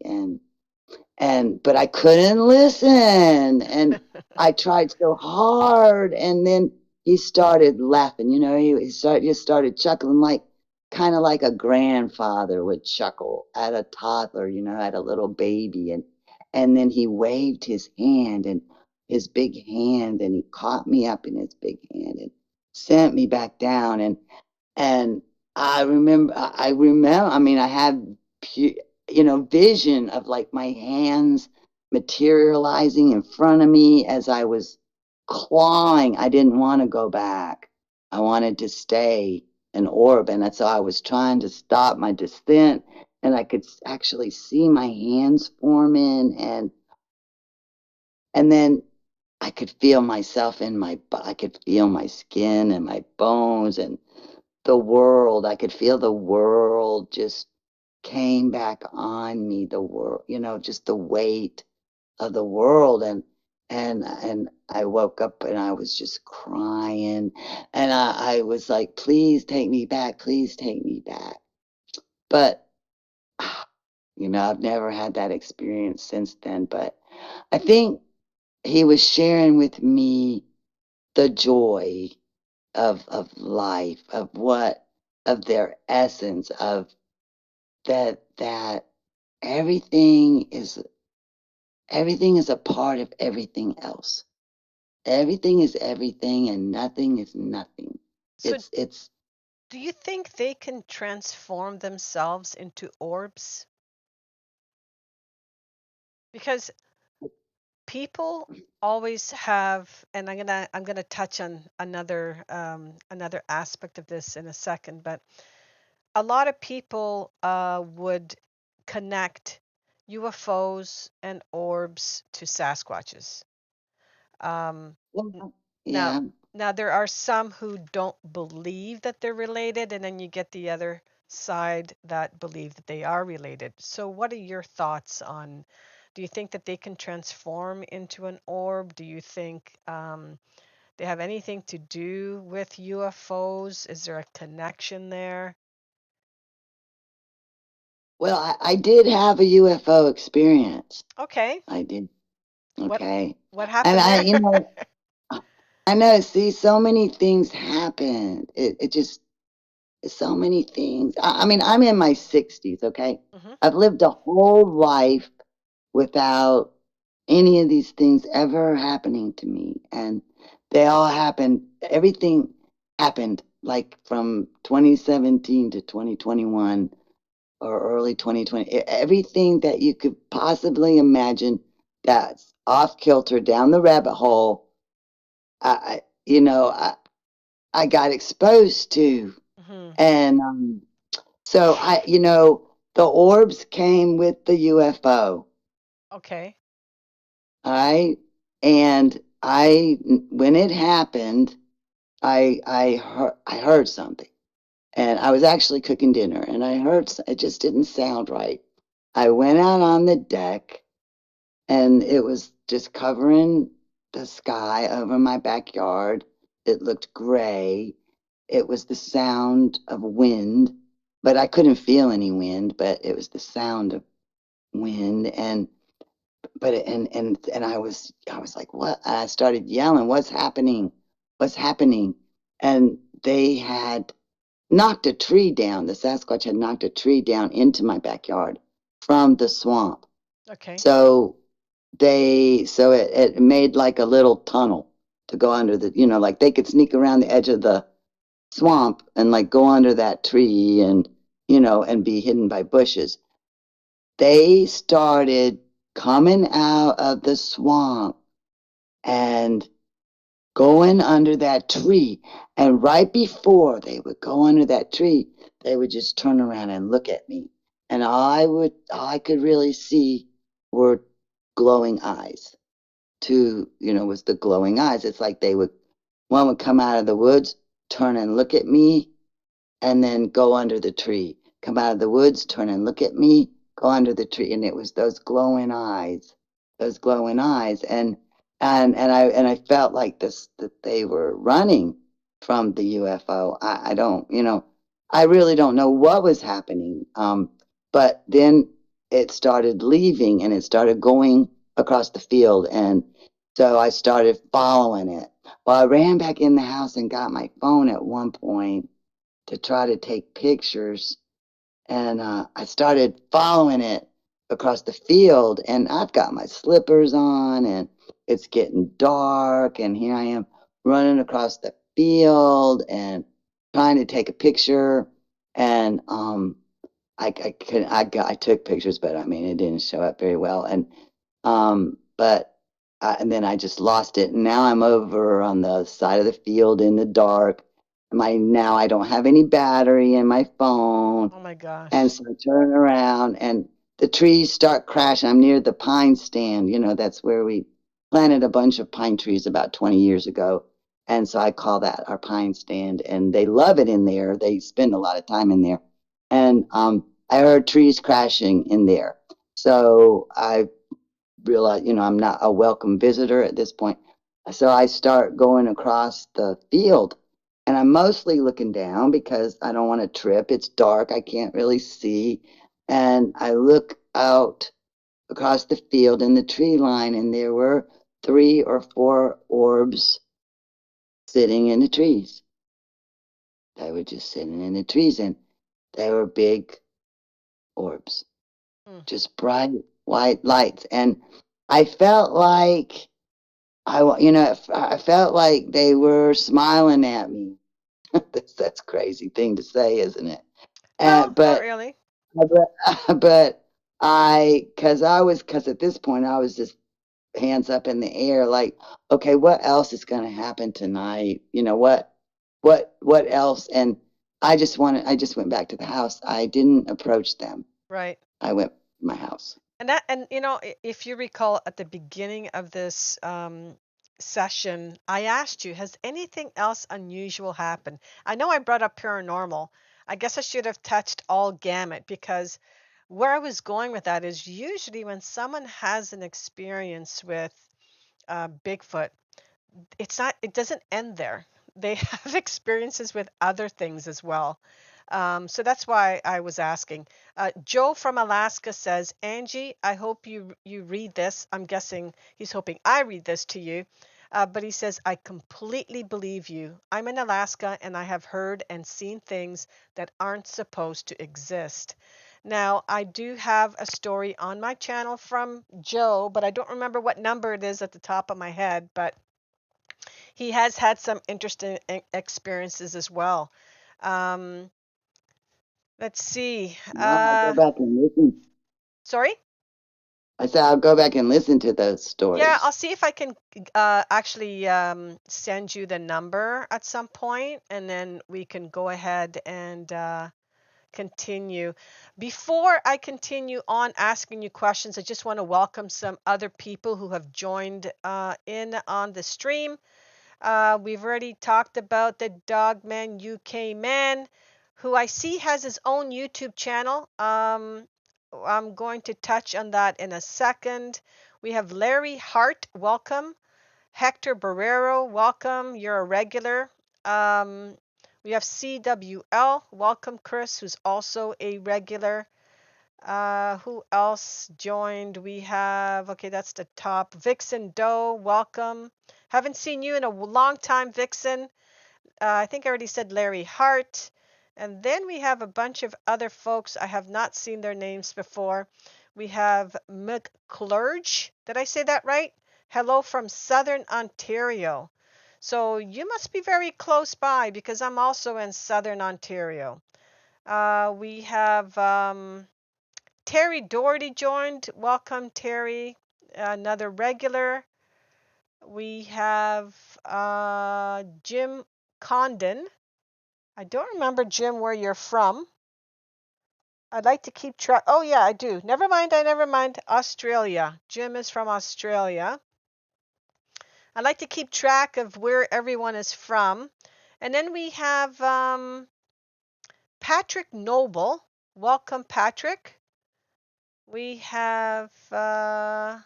but I couldn't listen, and I tried so hard, and then he started laughing. Just started chuckling, like kind of like a grandfather would chuckle at a toddler, at a little baby, and then he waved his big hand, and he caught me up in his big hand and sent me back down, and I mean, I had, vision of like my hands materializing in front of me as I was clawing. I didn't want to go back. I wanted to stay an orb. And so I was trying to stop my descent, and I could actually see my hands forming, and then I could feel myself I could feel my skin and my bones and the world. I could feel the world just came back on me, the world, just the weight of the world. And I woke up and I was just crying. And I was like, please take me back, please take me back. But, I've never had that experience since then. But I think he was sharing with me the joy of life, of their essence, of that everything is everything is a part of everything else. Everything is everything, and nothing is nothing. So, It's do you think they can transform themselves into orbs? Because people always have, and I'm gonna touch on another aspect of this in a second, but a lot of people would connect UFOs and orbs to Sasquatches. Um, n- well, now, yeah. now there are some who don't believe that they're related, and then you get the other side that believe that they are related. So, what are your thoughts on? Do you think that they can transform into an orb? Do you think they have anything to do with UFOs? Is there a connection there? Well, I did have a UFO experience. Okay, I did. what Okay. what And happened there? I know, see, so many things happened. It just, so many things. I mean, I'm in my 60s, okay? Hmm. I've lived a whole life without any of these things ever happening to me. And they all happened, everything happened like from 2017 to 2021 or early 2020. Everything that you could possibly imagine that's off kilter down the rabbit hole, I you know, I got exposed to. Hmm. And so the orbs came with the UFO. Okay. All right. And when it happened, I heard something, and I was actually cooking dinner, and I heard it just didn't sound right. I went out on the deck, and it was just covering the sky over my backyard. It looked gray. It was the sound of wind, but I couldn't feel any wind, but it was the sound of wind. And I was like, what? I started yelling, what's happening? What's happening? And they had knocked a tree down. The Sasquatch had knocked a tree down into my backyard from the swamp. Okay. So it made like a little tunnel to go under like they could sneak around the edge of the swamp and like go under that tree, and be hidden by bushes. They started coming out of the swamp and going under that tree. And right before they would go under that tree, they would just turn around and look at me. And all I could really see were glowing eyes. Was the glowing eyes. It's like one would come out of the woods, turn and look at me, and then go under the tree. Come out of the woods, turn and look at me, go under the tree. And it was those glowing eyes. And I felt like this, that they were running from the UFO. I don't, I really don't know what was happening. But then it started leaving and it started going across the field. And so I started following it. Well, I ran back in the house and got my phone at one point to try to take pictures. And I started following it across the field. And I've got my slippers on and it's getting dark. And here I am running across the field and trying to take a picture. And I took pictures, but I mean it didn't show up very well, and then I just lost it. And now I'm over on the side of the field in the dark. Now I don't have any battery in my phone, Oh my and gosh. so I turn around and the trees start crashing. I'm near the pine stand. That's where we planted a bunch of pine trees about 20 years ago. And so I call that our pine stand. And they love it in there. They spend a lot of time in there. And I heard trees crashing in there. So I realized, I'm not a welcome visitor at this point. So I start going across the field and I'm mostly looking down because I don't want to trip. It's dark. I can't really see. And I look out across the field in the tree line and there were 3 or 4 orbs sitting in the trees. They were just sitting in the trees and they were big orbs, Mm. just bright white lights. And I felt like I felt like they were smiling at me. That's a crazy thing to say, isn't it? No, not But really. but because at this point I was just hands up in the air, like, okay, what else is going to happen tonight? What else? And I just went back to the house. I didn't approach them. Right. I went to my house. And if you recall at the beginning of this session, I asked you, has anything else unusual happened? I know I brought up paranormal. I guess I should have touched all gamut because where I was going with that is usually when someone has an experience with Bigfoot, it doesn't end there. They have experiences with other things as well. So that's why I was asking. Joe from Alaska says, Angie, I hope you read this. I'm guessing he's hoping I read this to you. But he says, I completely believe you. I'm in Alaska and I have heard and seen things that aren't supposed to exist. Now, I do have a story on my channel from Joe, but I don't remember what number it is at the top of my head. But he has had some interesting experiences as well. Um, let's see. Well, I'll go back and listen. Sorry? I said I'll go back and listen to those Yeah, I'll stories. see if I can actually send you the number at some point, and then we can go ahead and continue. Before I continue on asking you questions, I just want to welcome some other people who have joined in on the stream. We've already talked about the Dogman UK man, who I see has his own YouTube channel. I'm going to touch on that in a second. We have Larry Hart, welcome. Hector Barrero, welcome. You're a regular. Um, we have CWL, welcome, Chris, who's also a regular. Who else joined? We have, okay, that's the top. Vixen Doe, welcome. Haven't seen you in a long time, Vixen. I think I already said Larry Hart. And then we have a bunch of other folks. I have not seen their names before. We have McClurge. Did I say that right? Hello from Southern Ontario. So you must be very close by because I'm also in Southern Ontario. We have Terry Doherty joined. Welcome, Terry. Another regular. We have Jim Condon. I don't remember, Jim, where you're from. I'd like to keep track. Oh, yeah, I do. Never mind. Never mind. Australia. Jim is from Australia. I like to keep track of where everyone is from. And then we have Patrick Noble. Welcome, Patrick. We have I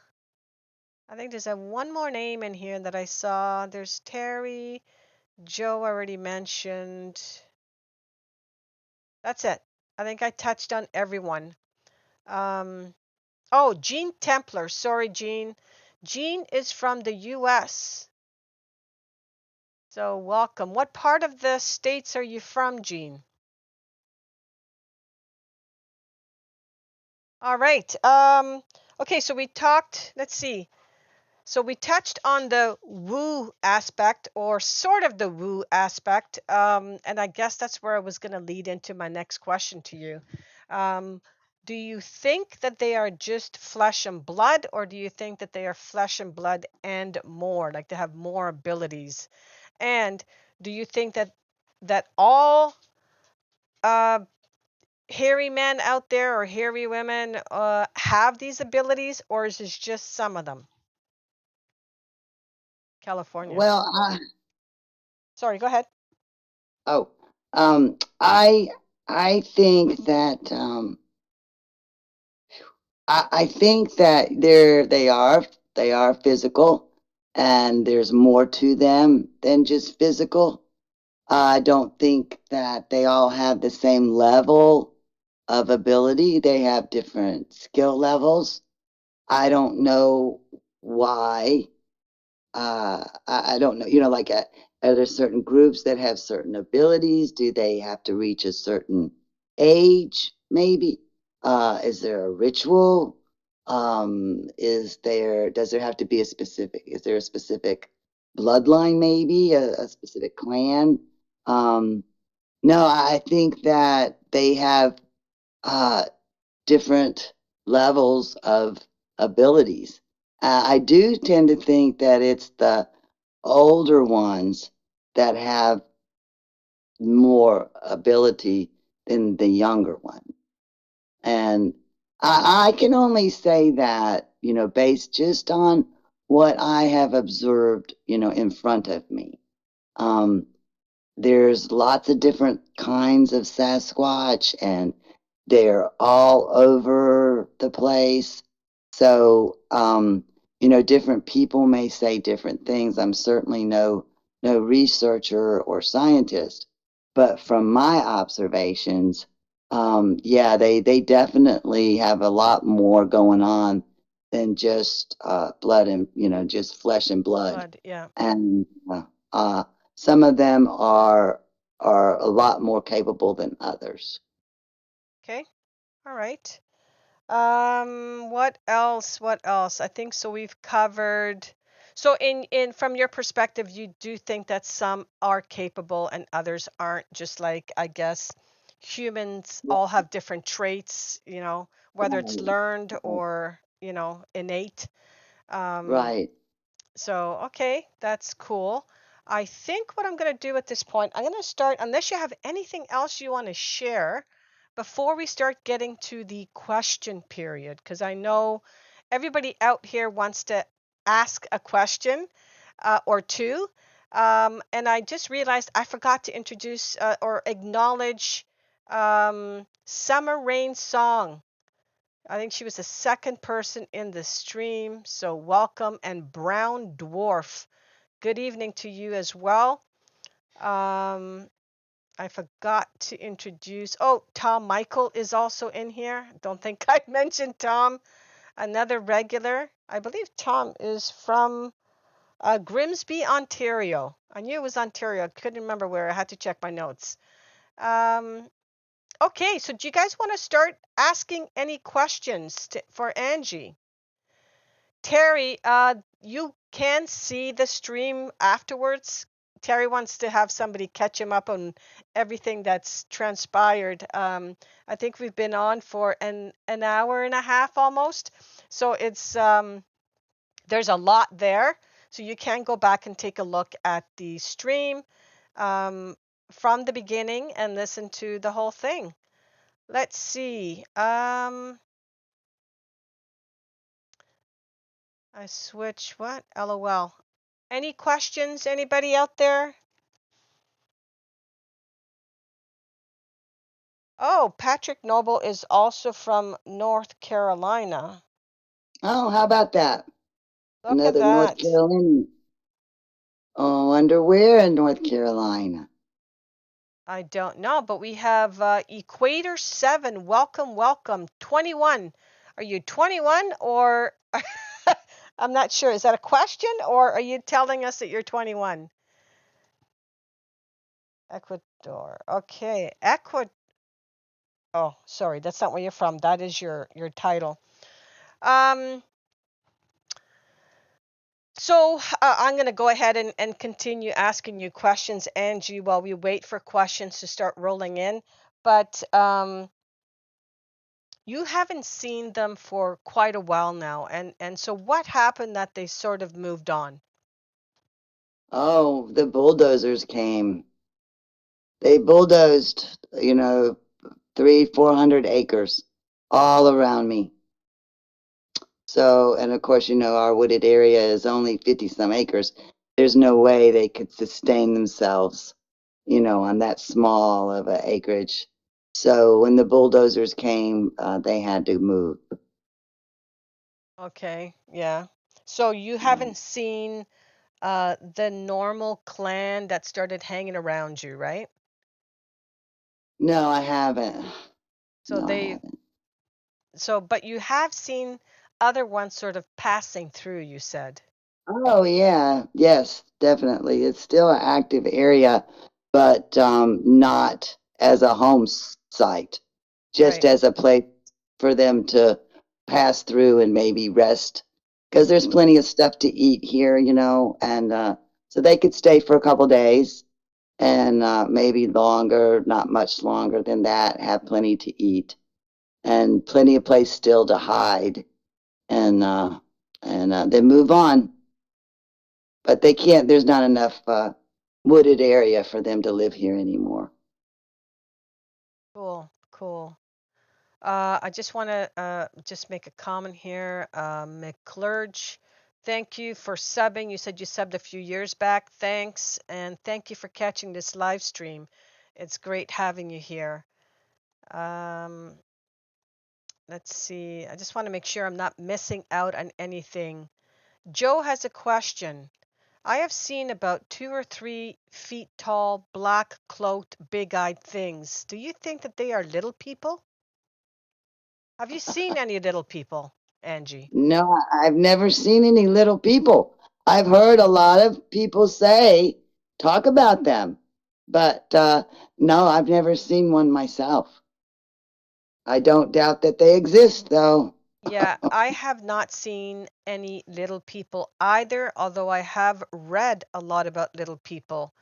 think there's one more name in here that I saw. There's Terry. Joe already mentioned. That's it. I think I touched on everyone. Um, oh, Jean Templar. Sorry, Jean. Jean is from the U.S. So welcome. What part of the States are you from, Jean? All right. Okay, so we talked, let's see. So we touched on the woo aspect, or sort of the woo aspect, and I guess that's where I was going to lead into my next question to you. Um, do you think that they are just flesh and blood, or do you think that they are flesh and blood and more, like they have more abilities? And do you think that all uh, hairy men out there or hairy women have these abilities, or is it just some of them? California. Well, Sorry, go ahead. oh, um, I I think that I think that they are physical, and there's more to them than just physical. I don't think that they all have the same level of ability. They have different skill levels. I don't know why. I don't know. Like, are there certain groups that have certain abilities? Do they have to reach a certain age? Maybe. Is there a ritual? Does there have to be is there a specific bloodline, maybe a specific clan? Um, no, I think that they have uh, different levels of abilities. I do tend to think that it's the older ones that have more ability than the younger one. And I can only say that, based just on what I have observed, in front of me. Um, there's lots of different kinds of Sasquatch, and they're all over the place. So, different people may say different things. I'm certainly no researcher or scientist, but from my observations, yeah, they definitely have a lot more going on than just blood and just flesh and blood. Blood, yeah. And uh, some of them are a lot more capable than others. Okay. All right. What else? What else? I think so we've covered. So in from your perspective, you do think that some are capable and others aren't, just like I guess humans all have different traits, whether it's Right, learned or, innate. Um, right. So, okay, that's cool. I think what I'm going to do at this point, I'm going to start, unless you have anything else you want to share before we start getting to the question period, because I know everybody out here wants to ask a question or two. And I just realized I forgot to introduce or acknowledge Summer Rain Song. I think she was the second person in the stream, so welcome. And Brown Dwarf, good evening to you as well. Um, I forgot to introduce. Oh, Tom Michael is also in here. Don't think I mentioned Tom, another regular. I believe Tom is from Grimsby, Ontario. I knew it was Ontario. I couldn't remember where. I had to check my notes. Um, okay, so do you guys want to start asking any questions for Angie? Terry, you can see the stream afterwards. Terry wants to have somebody catch him up on everything that's transpired. I think we've been on for an hour and a half almost, so it's there's a lot there. So you can go back and take a look at the stream um, from the beginning and listen to the whole thing. Let's see. I switch what? LOL. Any questions? Anybody out there? Oh, Patrick Noble is also from North Carolina. Oh, how about that? Look at Another North that. Carolina. Oh, wonder where in North Carolina. I don't know, but we have Equator 7. Welcome, welcome. 21. Are you 21 or I'm not sure. Is that a question or are you telling us that you're 21? Ecuador. Okay. Ecuador. Oh, sorry. That's not where you're from. That is your title. Um, I'm going to go ahead and continue asking you questions, Angie, while we wait for questions to start rolling in. But you haven't seen them for quite a while now. And so what happened that they sort of moved on? Oh, the bulldozers came. They bulldozed, 400 acres all around me. So, and of course, our wooded area is only 50 some acres. There's no way they could sustain themselves, on that small of an acreage. So when the bulldozers came, they had to move. Okay, yeah. So you Yeah. haven't seen the normal clan that started hanging around you, right? No, I haven't. So No, I they haven't. but you have seen other ones sort of passing through, you said. Oh, yeah. Yes, definitely. It's still an active area, but not as a site, just Right. as a place for them to pass through and maybe rest. Because there's plenty of stuff to eat here, and so they could stay for a couple days and maybe longer, not much longer than that, have plenty to eat and plenty of place still to hide and then move on. But they can't. There's not enough wooded area for them to live here anymore. Cool, cool. I just want to just make a comment here. McClurge, thank you for subbing. You said you subbed a few years back. Thanks. And thank you for catching this live stream. It's great having you here. Um, let's see. I just want to make sure I'm not missing out on anything. Joe has a question. I have seen about 2 or 3 feet tall, black cloaked, big eyed things. Do you think that they are little people? Have you seen any little people, Angie? No, I've never seen any little people. I've heard a lot of people talk about them, but no, I've never seen one myself. I don't doubt that they exist, though. Yeah, I have not seen any little people either, although I have read a lot about little people.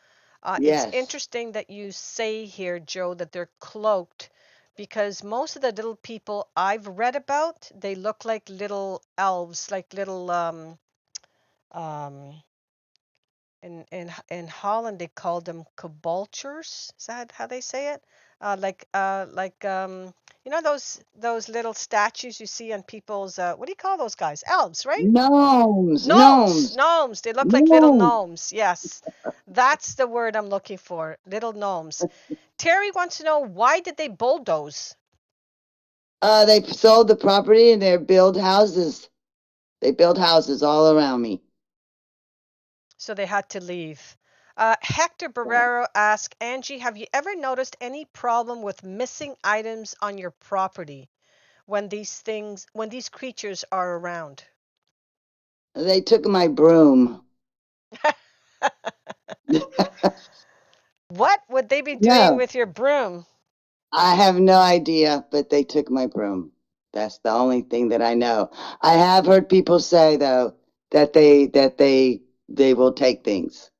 It's Yes. interesting that you say here, Joe, that they're cloaked because most of the little people I've read about, they look like little elves, like little um in Holland they call them kabultures. Is that how they say it? You know those little statues you see on people's what do you call those guys? Elves, right? Gnomes, Gnomes, gnomes, gnomes. They look like little gnomes. gnomes. Yes. That's the word I'm looking for. Little gnomes. Terry wants to know why did they bulldoze? They sold the property and they build houses. They build houses all around me. So they had to leave. Hector Barrero asked, Angie, have you ever noticed any problem with missing items on your property when these creatures are around? They took my broom. What would they be doing No, with your broom? I have no idea, but they took my broom. That's the only thing that I know. I have heard people say though that they will take things.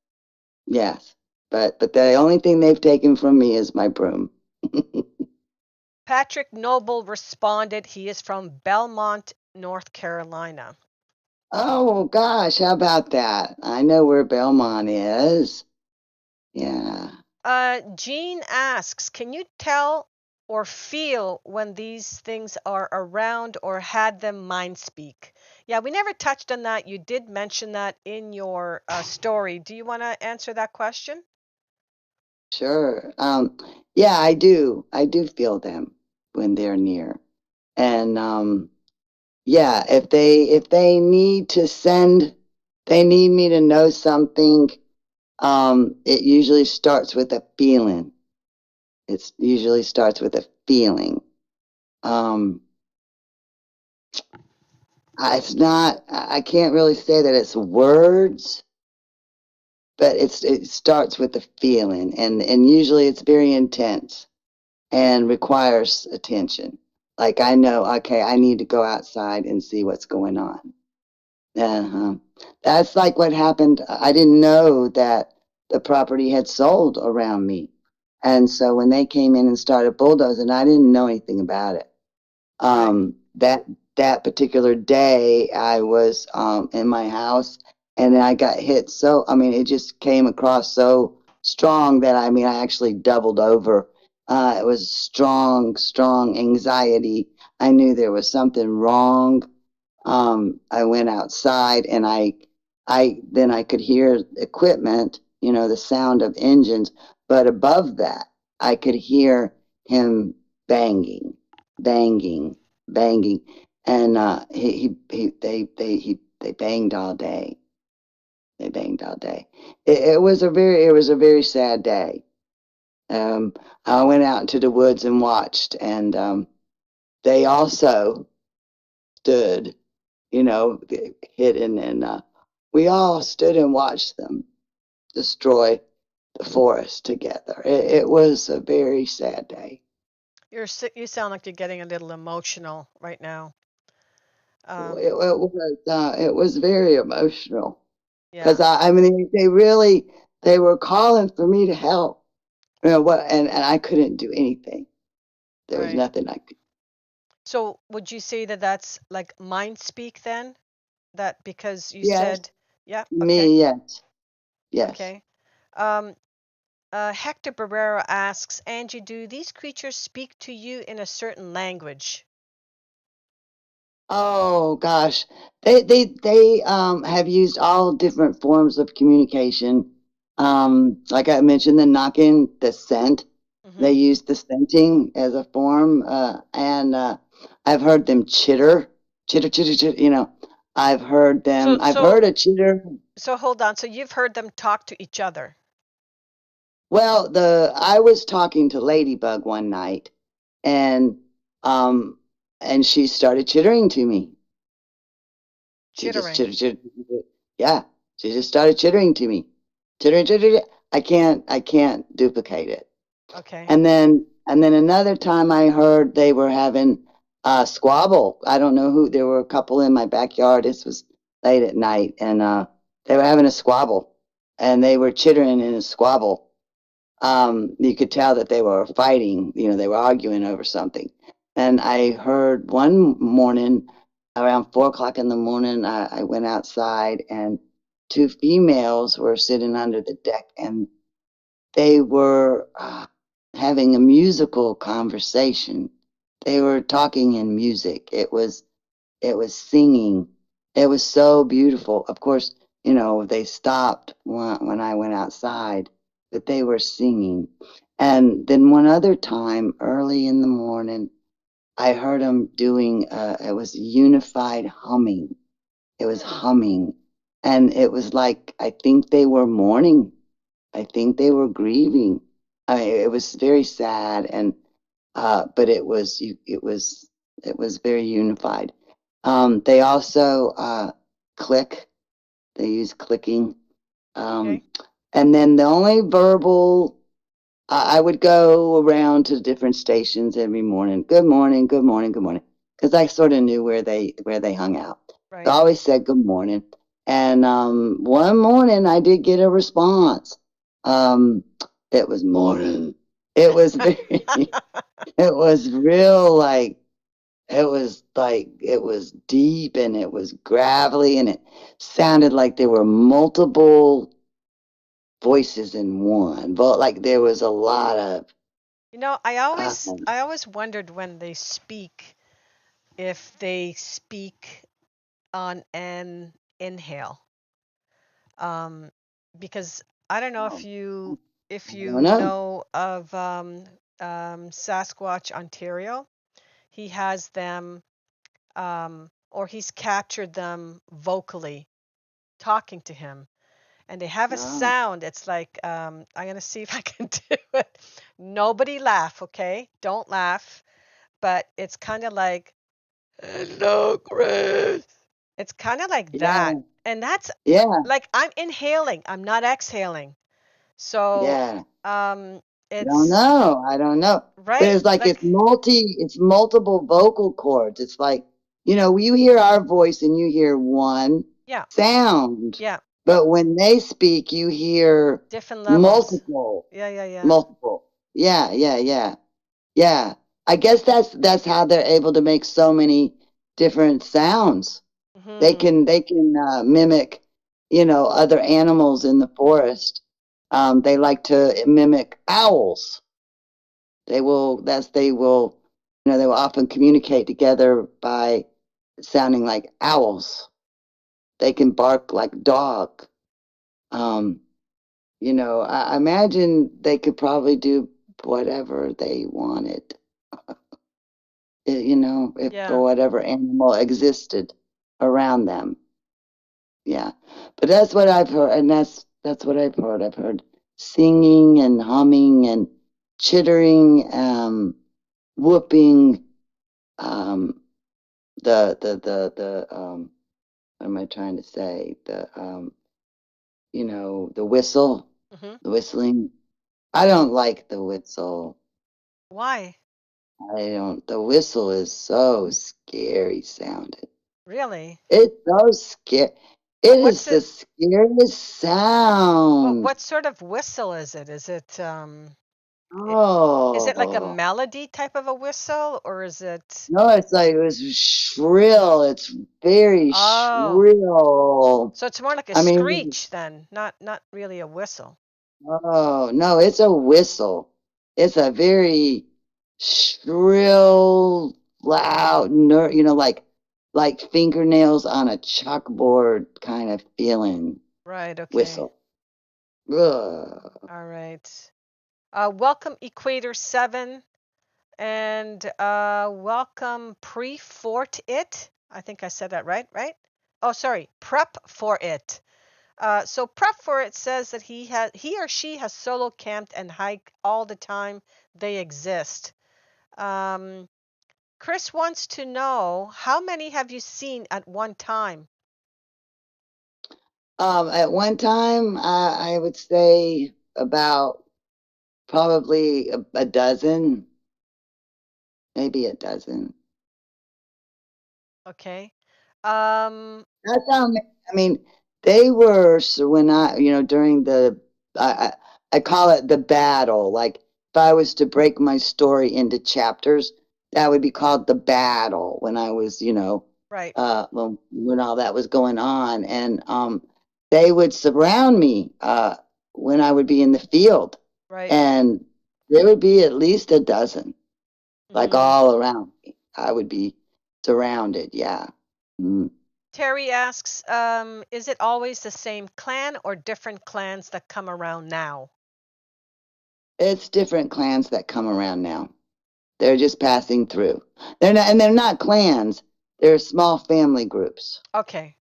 Yes. But the only thing they've taken from me is my broom. Patrick Noble responded, he is from Belmont, North Carolina. Oh gosh, how about that? I know where Belmont is. Yeah. Jean asks, can you tell or feel when these things are around or had them mind speak? Yeah, we never touched on that. You did mention that in your story. Do you want to answer that question? Sure. Yeah, I do. I do feel them when they're near. And yeah, if they need to send, they need me to know something. It usually starts with a feeling. It usually starts with a feeling. Um, it's not. I can't really say that it's words, but it starts with a feeling, and usually it's very intense and requires attention. Like I know, okay, I need to go outside and see what's going on. Uh-huh. That's like what happened. I didn't know that the property had sold around me. And so when they came in and started bulldozing, I didn't know anything about it. Right. That that particular day, I was in my house, and then I got hit. So I mean, it just came across so strong that I mean, I actually doubled over. It was strong, strong anxiety. I knew there was something wrong. I went outside, and I then I could hear equipment, you know, the sound of engines, but above that, I could hear him banging, banging, banging, and they banged all day. They banged all day. It was a very sad day. Um, I went out into the woods and watched, and they also stood, you know, hidden, and we all stood and watched them destroy the forest together. It was a very sad day. You sound like you're getting a little emotional right now. Um, It was very emotional because yeah. I mean they really they were calling for me to help, you know what, and I couldn't do anything. There was Right. nothing I could. So would you say that that's like mind speak then? That because you Yes, said, yeah, okay, me, yes, yes. okay. Um, Hector Barrera asks, Angie, do these creatures speak to you in a certain language? Oh gosh, they have used all different forms of communication. Like I mentioned, the knocking, the scent. Hmm. They use the scenting as a form, and I've heard them chitter, chitter, chitter, chitter. You know, I've heard them. So, I've so, heard a chitter. so hold on. So you've heard them talk to each other. Well, the I was talking to Ladybug one night, and um, and she started chittering to me. She just Chittering. chitter. Yeah, she just started chittering to me. Chitter, chitter, chitter. I can't duplicate it. Okay. And then another time I heard they were having a squabble. I don't know who. There were a couple in my backyard. This was late at night, and they were having a squabble, and they were chittering in a squabble. You could tell that they were fighting. You know, they were arguing over something. And I heard one morning around 4 o'clock in the morning, I went outside, and two females were sitting under the deck, and they were having a musical conversation. They were talking in music. It was singing. It was so beautiful. Of course, you know, they stopped when I went outside, but they were singing. And then one other time, early in the morning, I heard them doing, it was unified humming. It was Hmm. humming. And it was like, I think they were mourning. I think they were grieving. I mean, it was very sad, and but it was very unified. They also click. They use clicking. Um, Okay. and then the only verbal, I would go around to different stations every morning. Good morning, good morning, good morning, because I sort of knew where they hung out. So I Right. always said good morning. And one morning I did get a response. Um, it was morning. It was very. It was real it was deep, and it was gravelly, and it sounded like there were multiple voices in one, but like there was a lot of You know, I always um, I always wondered when they speak if they speak on an inhale. Um, because I don't know oh, if I don't you know. know of Sasquatch, Ontario. He has them, or he's captured them vocally talking to him. and they have a Oh, sound. It's like I'm gonna see if I can do it. Nobody laugh, okay? Don't laugh. But it's kind of like, hello, Chris. It's kind of like that, yeah, and that's yeah, like I'm inhaling. I'm not exhaling. So yeah. um, I don't it's know. I don't know. But right. it's like Like it's multiple vocal cords. It's like, you hear our voice and you hear one yeah, sound. yeah, But when they speak, you hear different levels. multiple, Yeah, yeah, yeah. multiple. Yeah, yeah, yeah. Yeah. I guess that's how they're able to make so many different sounds. Hmm. They can mimic, other animals in the forest. They like to mimic owls. They will, they will often communicate together by sounding like owls. They can bark like dog. Um, I imagine they could probably do whatever they wanted, if Yeah. or whatever animal existed around them. Yeah, but that's what I've heard, and that's what I've heard. I've heard singing and humming and chittering, whooping, um, the what am I trying to say? The whistle, Hmm. the whistling. I don't like the whistle. Why? I don't. The whistle is so scary sounding. Really? It's so scary. It is What's the it? scariest sound. What sort of whistle is it? I- is it like a Oh, melody type of a whistle, or is it? no, it's like it was shrill. It's very Oh, shrill. so it's more like a I mean, screech then, not really a whistle. oh, no, it's a whistle. It's a very shrill, loud, like fingernails on a chalkboard kind of feeling Right. Okay. whistle. Ugh. All right. Welcome Equator 7 and welcome Pre-Fort It. I think I said that right, right? Oh, sorry. Prep for It. So Prep for It says that he or she has solo camped and hiked all the time they exist. Um, Chris wants to know how many have you seen at one time? At one time, I would say about probably a dozen, maybe a dozen. Okay. Um, That's how many. I mean, they were so when during I call it the battle. Like if I was to break my story into chapters, that would be called the battle when I was, right, when all that was going on, and they would surround me when I would be in the field, right. and there would be at least a dozen, like Hmm. all around me. I would be surrounded. Yeah. Mm. Terry asks, is it always the same clan or different clans that come around now? It's different clans that come around now. They're just passing through. They're not clans. They're small family groups. Okay.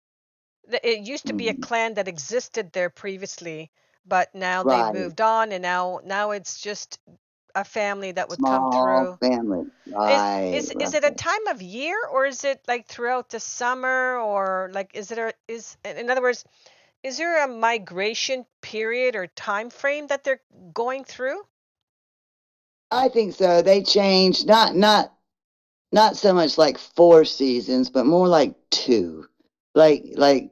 It used to be a Mm, clan that existed there previously, but now they've right. moved on, and now it's just a family that would come Small through. family. Is Right. is is Right. it a time of year, or is it like throughout the summer, or like is it a is in other words, is there a migration period or time frame that they're going through? I think so. They changed not so much like 4 seasons, but more like two. Like like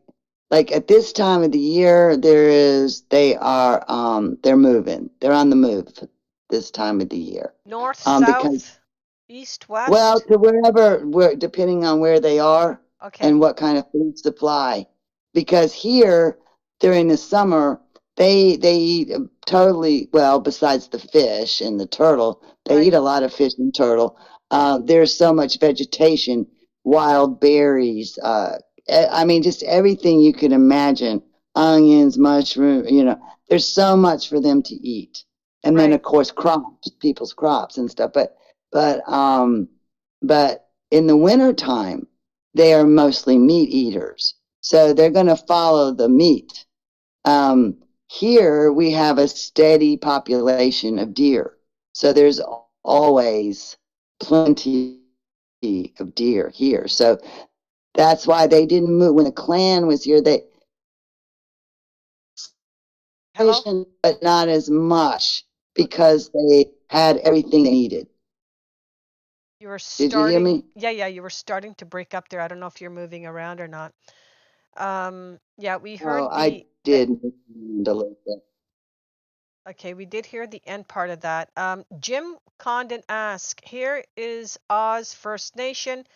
like at this time of the year, they're moving. They're on the move this time of the year. North, Because south, east, Well, west? to where depending on where they are and Okay. what kind of food supply. Because here during the summer, they eat totally well. Besides the fish and the turtle, they Right. eat a lot of fish and turtle. There's so much vegetation, wild berries. I mean, just everything you could imagine. Onions, mushroom. There's so much for them to eat. And then Right. of course crops, people's crops and stuff. But but in the wintertime, they are mostly meat eaters. So they're going to follow the meat. Here we have a steady population of deer. So there's always plenty of deer here. So that's why they didn't move. When the clan was here, they Hello? but not as much because they had everything they needed. You were Did you hear starting, me? yeah, you were starting to break up there. I don't know if you're moving around or not. Yeah, we Oh, heard I the did move around a little bit. okay, we did hear the end part of that. Jim Condon asked, here is Oz First Nation.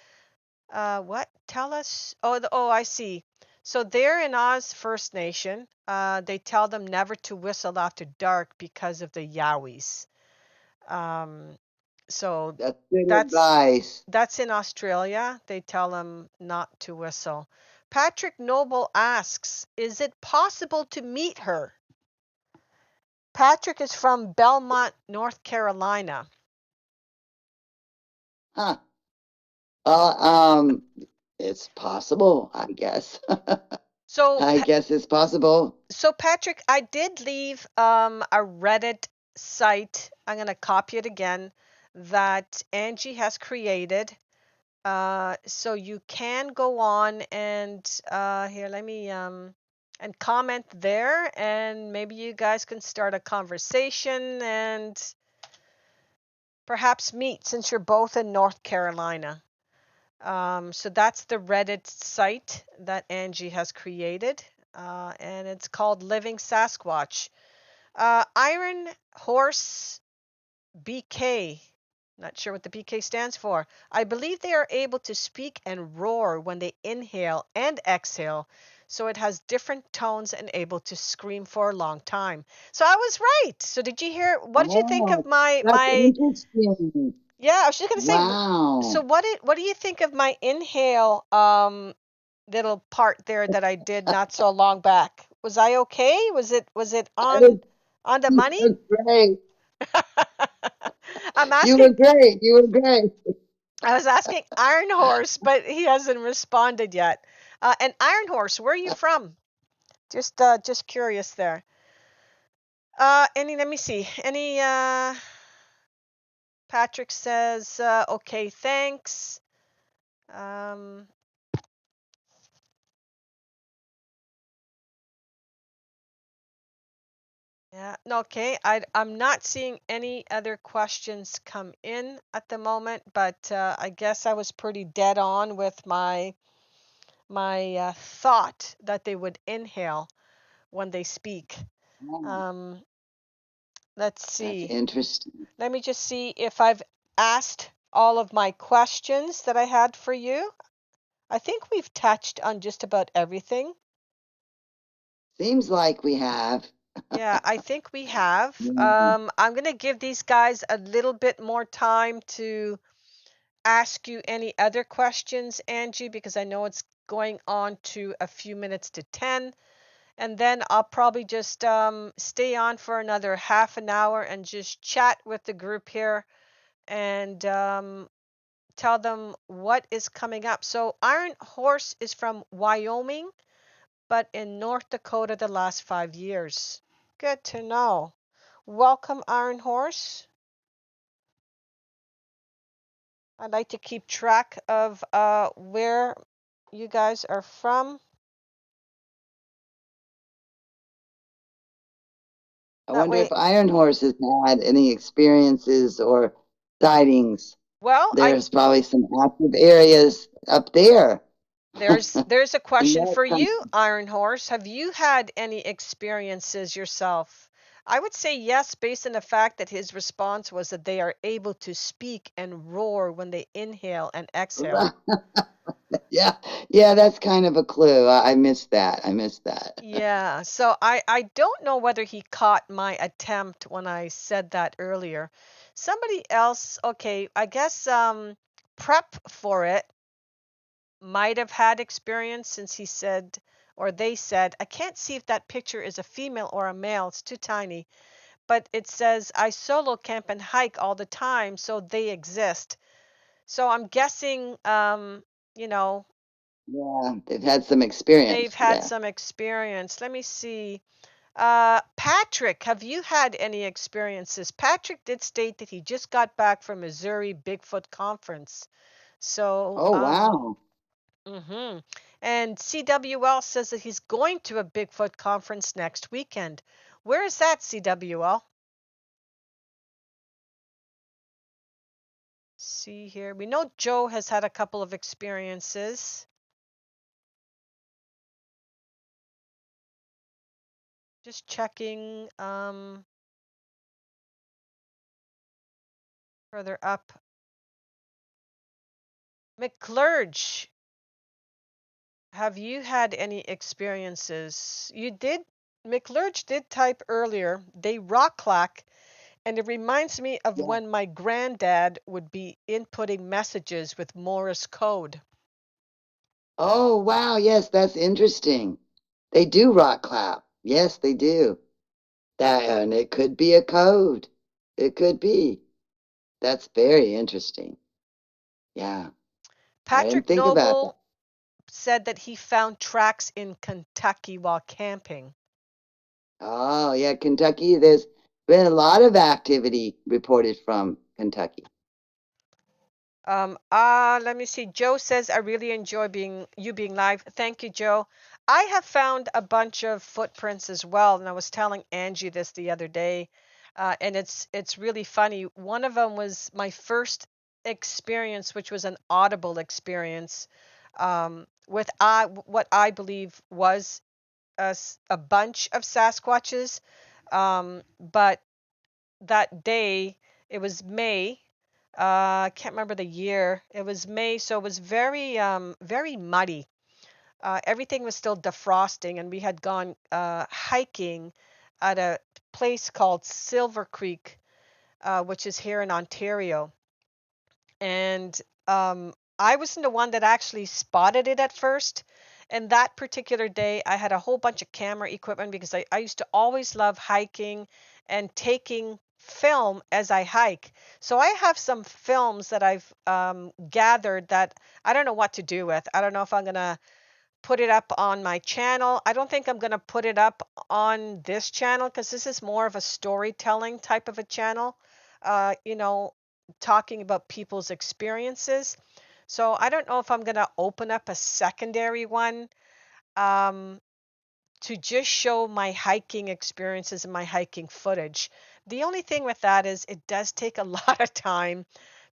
What? Tell us. Oh, I see. So they're in Oz First Nation. They tell them never to whistle after dark because of the Yowies. Um, so That's good that's advice. that's in Australia. They tell them not to whistle. Patrick Noble asks, is it possible to meet her? Patrick is from Belmont, North Carolina. Huh. Well, it's possible, I guess. So, I guess it's possible. so Patrick, I did leave a Reddit site. I'm gonna copy it again that Angie has created. So you can go on and here, let me and comment there, and maybe you guys can start a conversation and perhaps meet since you're both in North Carolina. So that's the Reddit site that Angie has created, and it's called Living Sasquatch. Iron Horse BK. Not sure what the BK stands for. I believe they are able to speak and roar when they inhale and exhale, so it has different tones and able to scream for a long time. So I was right. So did you hear? What did you think of Oh, my that's interesting. Yeah, I was just gonna say. So Wow. what do you think of my inhale little part there that I did not so long back? Was I okay? Was it That was, on the you money? were great. I'm You were asking. great. You were great. I was asking Iron Horse, but he hasn't responded yet. And Iron Horse, where are you from? Just curious there. Let me see. Patrick says, okay, thanks. Um, yeah, no, okay. I'm not seeing any other questions come in at the moment, but I guess I was pretty dead on with my thought that they would inhale when they speak. Wow, Um, let's that's see. interesting. Let me just see if I've asked all of my questions that I had for you. I think we've touched on just about everything. Seems like we have. Yeah, I think we have. Yeah. I'm going to give these guys a little bit more time to ask you any other questions, Angie, because I know it's going on to a few minutes to 10. And then I'll probably just stay on for another half an hour and just chat with the group here and tell them what is coming up. So, Iron Horse is from Wyoming, but in North Dakota the last 5 years. Good to know. Welcome, Iron Horse. I'd like to keep track of where you guys are from. I That wonder way, if Iron Horse has had any experiences or sightings. well, I There's probably some active areas up there. there's a In question that for you, country. Iron Horse. Have you had any experiences yourself? I would say yes, based on the fact that his response was that they are able to speak and roar when they inhale and exhale. Yeah, yeah, that's kind of a clue. I missed that. I missed that. Yeah, so I don't know whether he caught my attempt when I said that earlier. Somebody else, okay, I guess prep for it might have had experience since he said or they said, I can't see if that picture is a female or a male. It's too tiny, but it says I solo camp and hike all the time, so they exist. So I'm guessing you know, Yeah, they've had some They've experience. had Yeah. some experience. Let me see. Patrick, have you had any experiences? Patrick did state that he just got back from Missouri Bigfoot conference. So, Oh, wow. mhm. And CWL says that he's going to a Bigfoot conference next weekend. Where is that, CWL? See here. We know Joe has had a couple of experiences. Just checking further up. McClurge, have you had any experiences? You did, McClurge did type earlier, they rock clack, and it reminds me of Yeah. when my granddad would be inputting messages with Morse code. Oh, wow. Yes, that's interesting. They do rock clap. Yes, they do. That, and it could be a code. It could be. That's very interesting. Yeah, I didn't Patrick think about that. Noble said that he found tracks in Kentucky while camping. Oh, yeah, Kentucky. There's been a lot of activity reported from Kentucky. Let me see. Joe says, I really enjoy being live. Thank you, Joe. I have found a bunch of footprints as well, and I was telling Angie this the other day, and it's really funny. One of them was my first experience, which was an audible experience, with what I believe was a bunch of Sasquatches. But that day, it was May. I can't remember the year. It was May, so it was very muddy. Everything was still defrosting, and we had gone hiking at a place called Silver Creek, which is here in Ontario. And I wasn't the one that actually spotted it at first. And that particular day, I had a whole bunch of camera equipment because I used to always love hiking and taking film as I hike. So I have some films that I've gathered that I don't know what to do with. I don't know if I'm going to put it up on my channel. I don't think I'm going to put it up on this channel because this is more of a storytelling type of a channel, you know, talking about people's experiences. So I don't know if I'm going to open up a secondary one um, to just show my hiking experiences and my hiking footage. The only thing with that is it does take a lot of time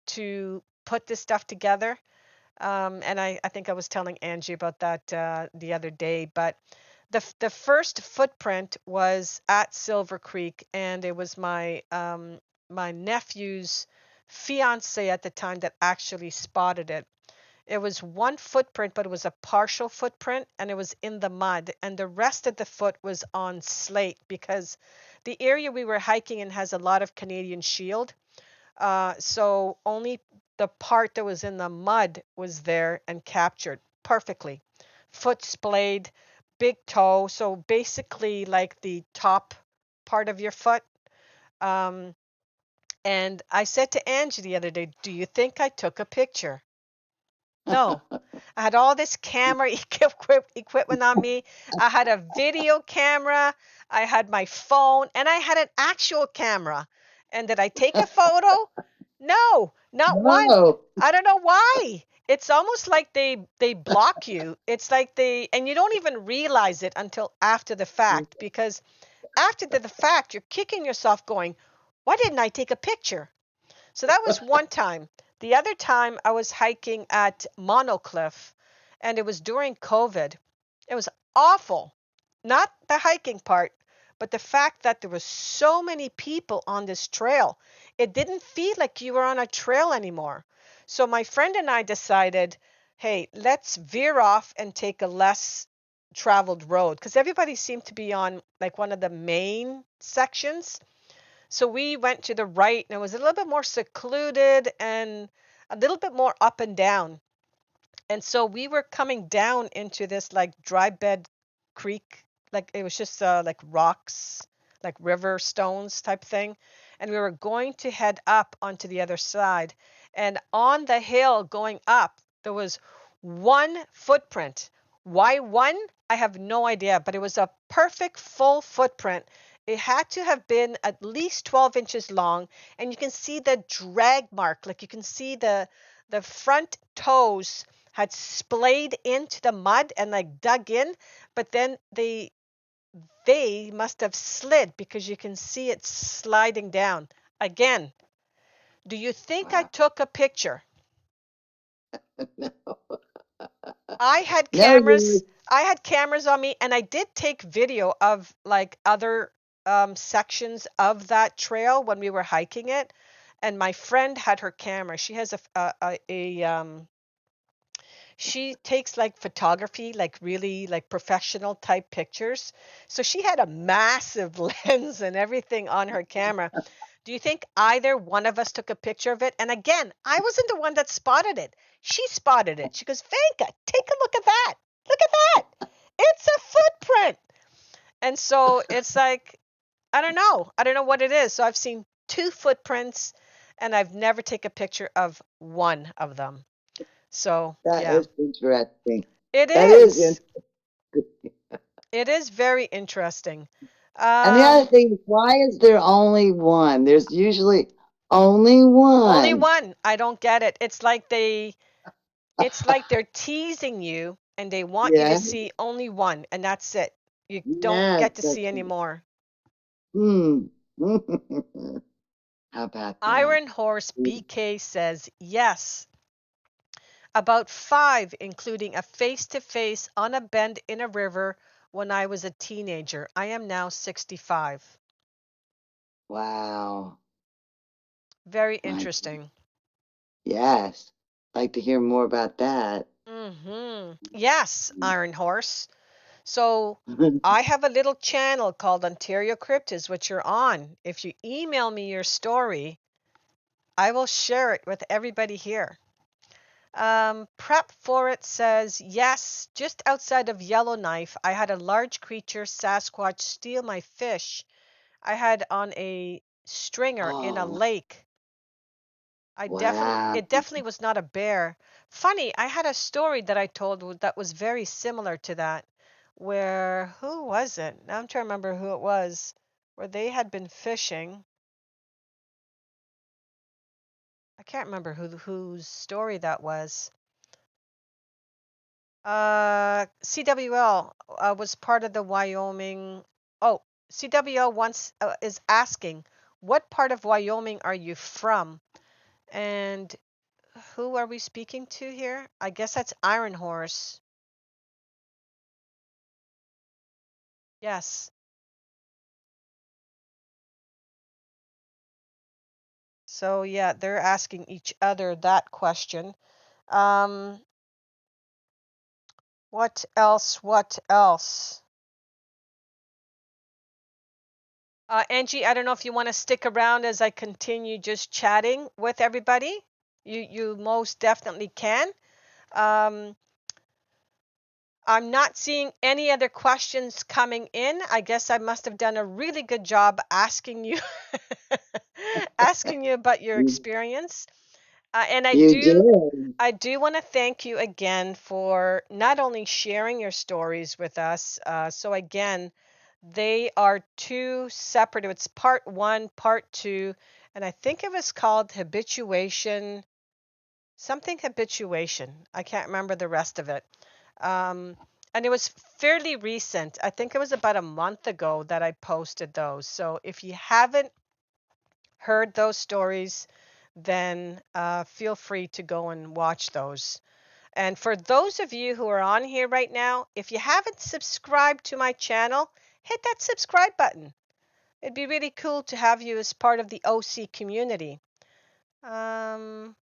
to put this stuff together. And I think I was telling Angie about that the other day. But the first footprint was at Silver Creek, and it was my nephew's fiance at the time that actually spotted it. It was one footprint, but it was a partial footprint, and it was in the mud, and the rest of the foot was on slate because the area we were hiking in has a lot of Canadian shield. So only the part that was in the mud was there and captured perfectly. Foot splayed, big toe. So basically, like the top part of your foot. Um, and I said to Angie the other day, do you think I took a picture? No. I had all this camera equipment on me. I had a video camera. I had my phone, and I had an actual camera. And did I take a photo? No, not one. No. I don't know why. It's almost like they block you. It's like they and you don't even realize it until after the fact because after the fact you're kicking yourself going, "Why didn't I take a picture?" So that was one time. The other time I was hiking at Monocliff and it was during COVID. It was awful. Not the hiking part, but the fact that there was so many people on this trail. It didn't feel like you were on a trail anymore. So my friend and I decided, hey, let's veer off and take a less traveled road because everybody seemed to be on like one of the main sections. So we went to the right and it was a little bit more secluded and a little bit more up and down. And so we were coming down into this like dry bed creek, like it was just like rocks, like river stones type thing. And we were going to head up onto the other side. And on the hill going up, there was one footprint. Why one? I have no idea, but it was a perfect full footprint. It had to have been at least 12 inches long, and you can see the drag mark. Like you can see the front toes had splayed into the mud and like dug in, but then they must have slid because you can see it sliding down. Again, do you think I Wow. took a picture? No. I had No, cameras. I had cameras on me, and I did take video of like other sections of that trail when we were hiking it. And my friend had her camera. She has she takes like photography, like really like professional type pictures. So she had a massive lens and everything on her camera. Do you think either one of us took a picture of it? And again, I wasn't the one that spotted it. She spotted it. She goes, Vanka, take a look at that. Look at that. It's a footprint. And so it's like, I don't know. I don't know what it is. So I've seen two footprints and I've never taken a picture of one of them. So that yeah, is interesting. it That is is. interesting. It is very interesting. And the other Um, thing is, why is there only one? There's usually only only one. one. I don't get it. It's like they're teasing you and they want you to Yeah. see only one, and that's it. You don't Yes. get to see any more. Hmm. How about that? Iron Horse BK says yes. About five, including a face to face on a bend in a river when I was a teenager. I am now 65. Wow. Very My, interesting. yes. Like to hear more about that. Yes, Iron Horse. So I have a little channel called Ontario Cryptids, which you're on. If you email me your story, I will share it with everybody here. Prep for it says, yes, just outside of Yellowknife, I had a large creature, Sasquatch, steal my fish. I had on a stringer in a Oh, lake. wow. It definitely was not a bear. Funny, I had a story that I told that was very similar to that, where, who was it? Now I'm trying to remember who it was, where they had been fishing. I can't remember whose story that was. CWL was part of the Wyoming. Oh, CWL once is asking, what part of Wyoming are you from? And who are we speaking to here? I guess that's Iron Horse. Yes. So yeah, they're asking each other that question. Um, what else? What else? Angie, I don't know if you want to stick around as I continue just chatting with everybody. You most definitely can. Um, I'm not seeing any other questions coming in. I guess I must have done a really good job asking you asking you about your You, experience. And you did. I do want to thank you again for not only sharing your stories with us. So again, they are two separate. It's part one, part two, and I think it was called habituation, something habituation. I can't remember the rest of it. Um, and it was fairly recent. I think it was about a month ago that I posted those. So if you haven't heard those stories, then feel free to go and watch those. And for those of you who are on here right now, if you haven't subscribed to my channel, hit that subscribe button. It'd be really cool to have you as part of the OC community. Um,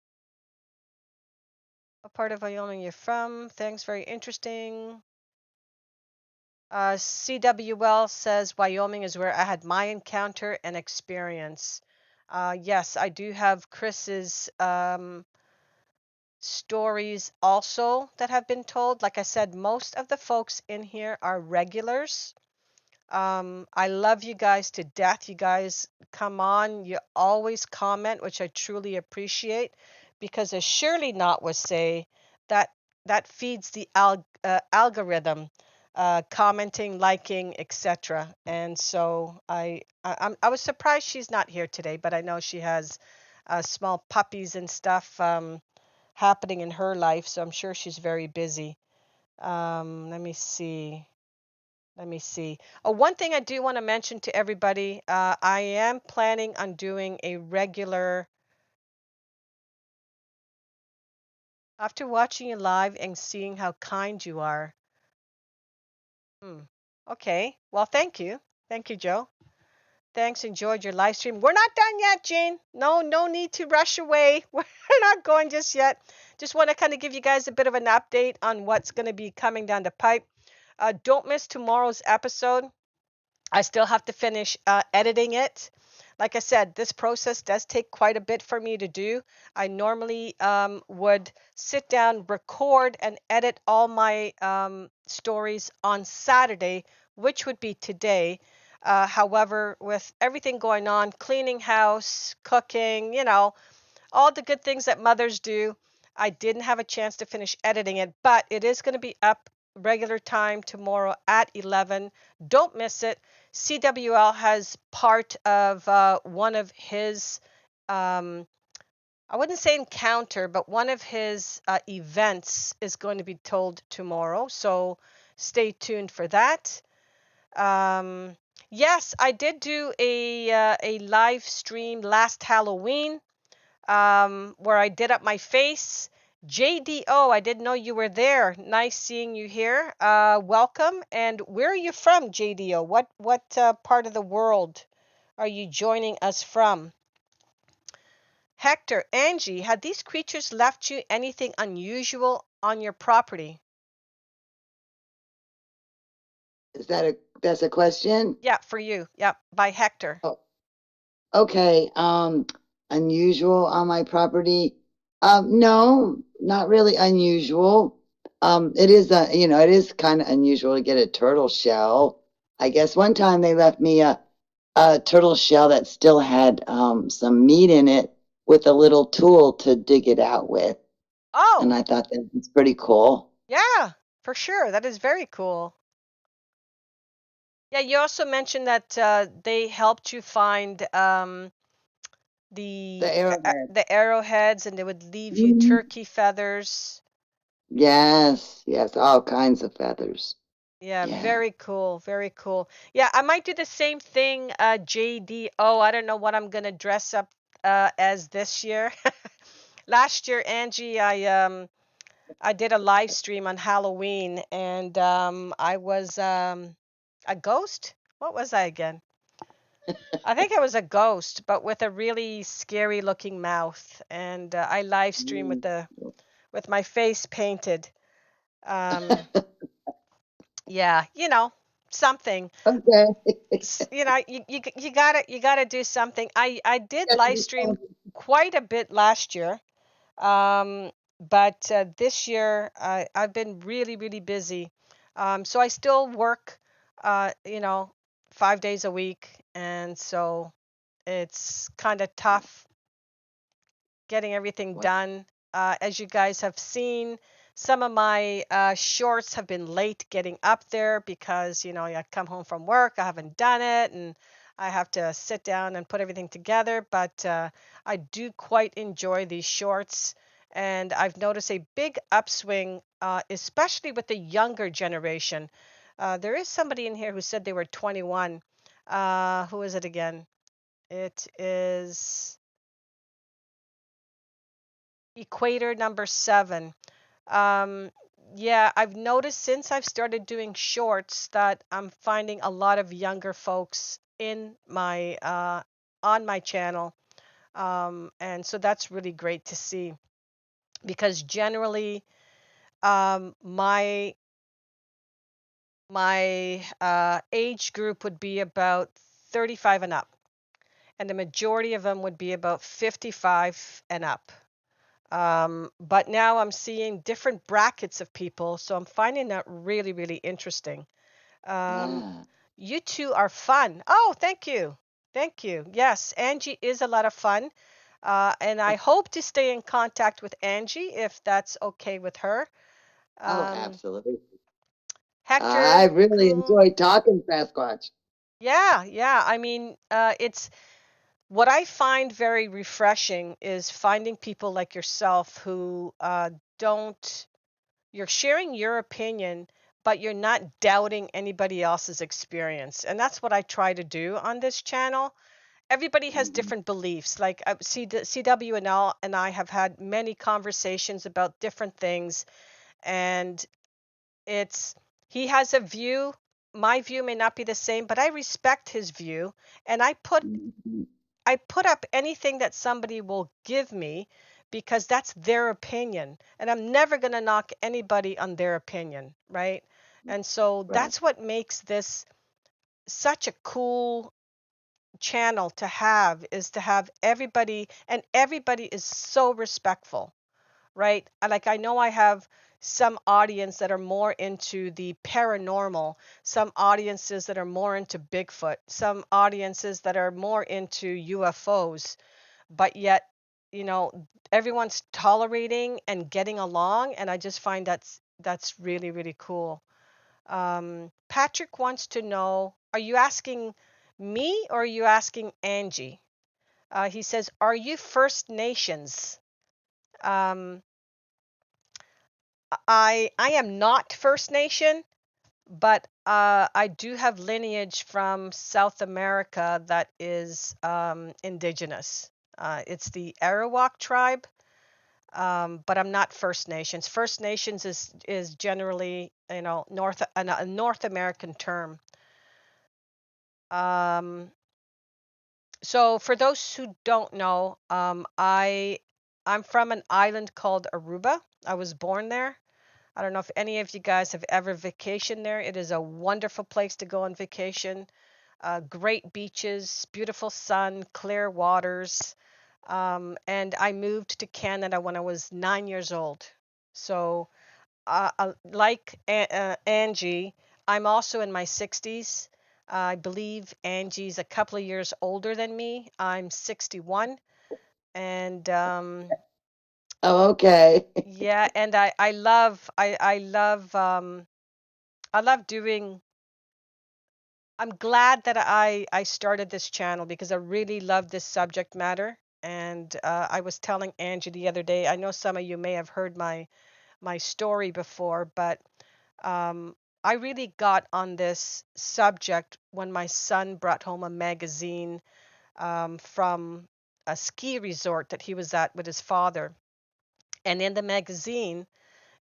what part of Wyoming you're from? Thanks, very interesting. CWL says Wyoming is where I had my encounter and experience. Yes, I do have Chris's stories also that have been told. Like I said, most of the folks in here are regulars. I love you guys to death. You guys come on. You always comment, which I truly appreciate, because as Shirley Knott would say, that that feeds the algorithm, commenting, liking, etc. And so I was surprised she's not here today, but I know she has small puppies and stuff happening in her life, so I'm sure she's very busy. Let me see. Let me see. Oh, one thing I do want to mention to everybody, I am planning on doing a regular, after watching you live and seeing how kind you are. Hmm. Okay. Well, thank you. Thank you, Joe. Thanks. Enjoyed your live stream. We're not done yet, Jane. No, no need to rush away. We're not going just yet. Just want to kind of give you guys a bit of an update on what's going to be coming down the pipe. Don't miss tomorrow's episode. I still have to finish editing it. Like I said, this process does take quite a bit for me to do. I normally would sit down, record, and edit all my stories on Saturday, which would be today. However, with everything going on, cleaning house, cooking, all the good things that mothers do. I didn't have a chance to finish editing it, but it is going to be up regular time tomorrow at 11. Don't miss it. CWL has part of one of his, I wouldn't say encounter, but one of his events is going to be told tomorrow. So stay tuned for that. Um, yes, I did do a live stream last Halloween where I did up my face. JDO, I didn't know you were there. Nice seeing you here. Welcome. And where are you from, JDO? What part of the world are you joining us from? Hector, Angie, had these creatures left you anything unusual on your property? That's a question? Yeah, for you. Yeah, by Hector. Oh, okay. Unusual on my property? No, not really unusual. It is it is kind of unusual to get a turtle shell. I guess one time they left me a turtle shell that still had some meat in it with a little tool to dig it out with. And Oh, I thought that was pretty cool. yeah, for sure. That is very cool. Yeah, you also mentioned that they helped you find The arrowhead. the arrowheads, and they would leave you Mhm. turkey feathers. Yes, yes, all kinds of feathers. Yeah, Yeah. very cool, very cool. Yeah, I might do the same thing, JDO. I don't know what I'm gonna dress up as this year. Last year, Angie, I did a live stream on Halloween, and I was a ghost. What was I again? I think I was a ghost, but with a really scary looking mouth, and I live stream with Mm. the with my face painted. Um, yeah, something. Okay. You gotta do something. I did live stream quite a bit last year, but this year I've been really really busy. So I still work, uh, you know, 5 days a week, and so it's kind of tough getting everything done. As you guys have seen, some of my shorts have been late getting up there because, I come home from work, I haven't done it, and I have to sit down and put everything together. But I do quite enjoy these shorts, and I've noticed a big upswing, especially with the younger generation. There is somebody in here who said they were 21. Who is it again? It is Equator number 7. Um, yeah, I've noticed since I've started doing shorts that I'm finding a lot of younger folks in my on my channel. And so that's really great to see because generally my age group would be about 35 and up, and the majority of them would be about 55 and up. But now I'm seeing different brackets of people, so I'm finding that really, really interesting. Um, Ah, you two are fun. Oh, thank you. Thank you. Yes, Angie is a lot of fun. And I hope to stay in contact with Angie if that's okay with her. Oh, Um, absolutely. I Hector, really cool. enjoyed talking Sasquatch. Yeah, yeah. I mean, it's what I find very refreshing is finding people like yourself who don't, you're sharing your opinion, but you're not doubting anybody else's experience. And that's what I try to do on this channel. Everybody has Mhm. different beliefs. Like CWNL and I have had many conversations about different things, and it's he has a view. My view may not be the same, but I respect his view, and Mhm. I put up anything that somebody will give me because that's their opinion, and I'm never going to knock anybody on their opinion, right? And so Right. that's what makes this such a cool channel to have, is to have everybody, and everybody is so respectful, right? Like I know I have some audience that are more into the paranormal, some audiences that are more into Bigfoot, some audiences that are more into UFOs, but yet, you know, everyone's tolerating and getting along, and I just find that's really really cool. Patrick wants to know, are you asking me or are you asking Angie? He says, are you First Nations? Um, I am not First Nation, but I do have lineage from South America that is indigenous. It's the Arawak tribe, but I'm not First Nations. First Nations is generally, you know, a North American term. Um, so for those who don't know, I'm from an island called Aruba. I was born there. I don't know if any of you guys have ever vacationed there. It is a wonderful place to go on vacation. Great beaches, beautiful sun, clear waters. And I moved to Canada when I was 9 years old. So, like Angie, I'm also in my 60s. I believe Angie's a couple of years older than me. I'm 61. And Oh, okay. yeah, and I love doing. I'm glad that I started this channel because I really love this subject matter. And I was telling Angie the other day, I know some of you may have heard my story before, but um, I really got on this subject when my son brought home a magazine from a ski resort that he was at with his father. And in the magazine,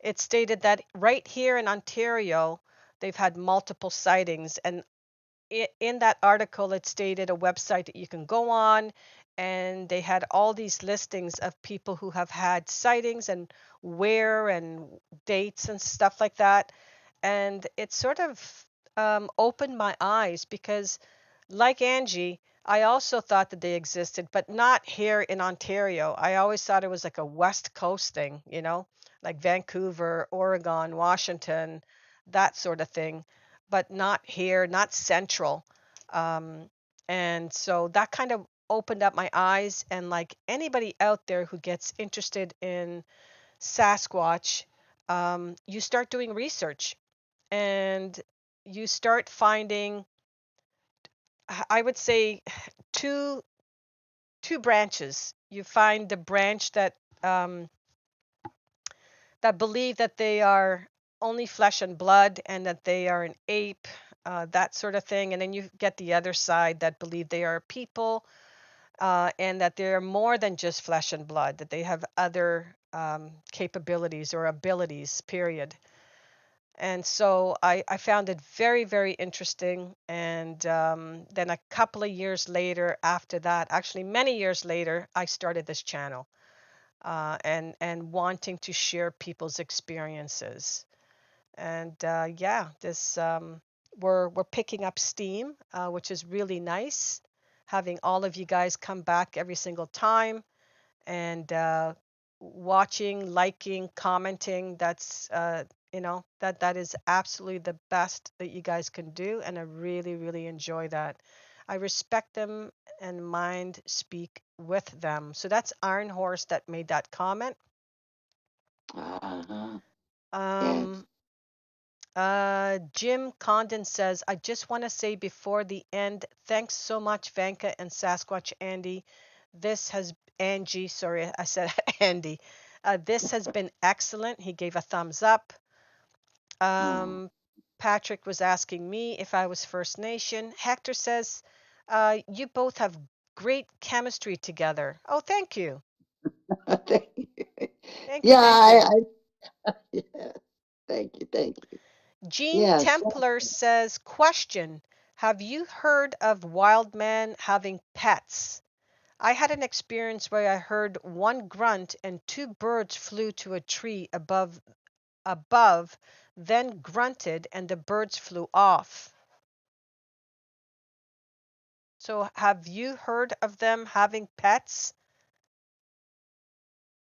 it stated that right here in Ontario, they've had multiple sightings. And in that article, it stated a website that you can go on, and they had all these listings of people who have had sightings and where and dates and stuff like that. And it sort of opened my eyes because, like Angie, I also thought that they existed, but not here in Ontario. I always thought it was like a West Coast thing, you know, like Vancouver, Oregon, Washington, that sort of thing, but not here, not central. Um, and so that kind of opened up my eyes. And like anybody out there who gets interested in Sasquatch, you start doing research and you start finding, I would say, two two branches. You find the branch um, that believe that they are only flesh and blood and that they are an ape, that sort of thing. And then you get the other side that believe they are people, and that they're more than just flesh and blood, that they have other capabilities or abilities, period. And so I found it very, very interesting. And then a couple of years later, after that, actually many years later, I started this channel, and wanting to share people's experiences. And yeah, this we're picking up steam, which is really nice. Having all of you guys come back every single time and watching, liking, commenting. That's that is absolutely the best that you guys can do, and I really really enjoy that. I respect them and mind speak with them. So that's Iron Horse that made that comment. Uh-huh. Yes. Um, Jim Condon says, I just want to say before the end, thanks so much, Vanka and Sasquatch Andy. This has Angie, sorry, I said Andy. This has been excellent. He gave a thumbs up. Oh, Um, Patrick was asking me if I was First Nation. Hector says, you both have great chemistry together. Oh, thank you. thank you. Thank you. Yeah, Thank you. yeah. Thank you. Thank you. Jean Yes. Templar says, question, have you heard of wild men having pets? I had an experience where I heard one grunt and two birds flew to a tree above, then grunted and the birds flew off. So have you heard of them having pets?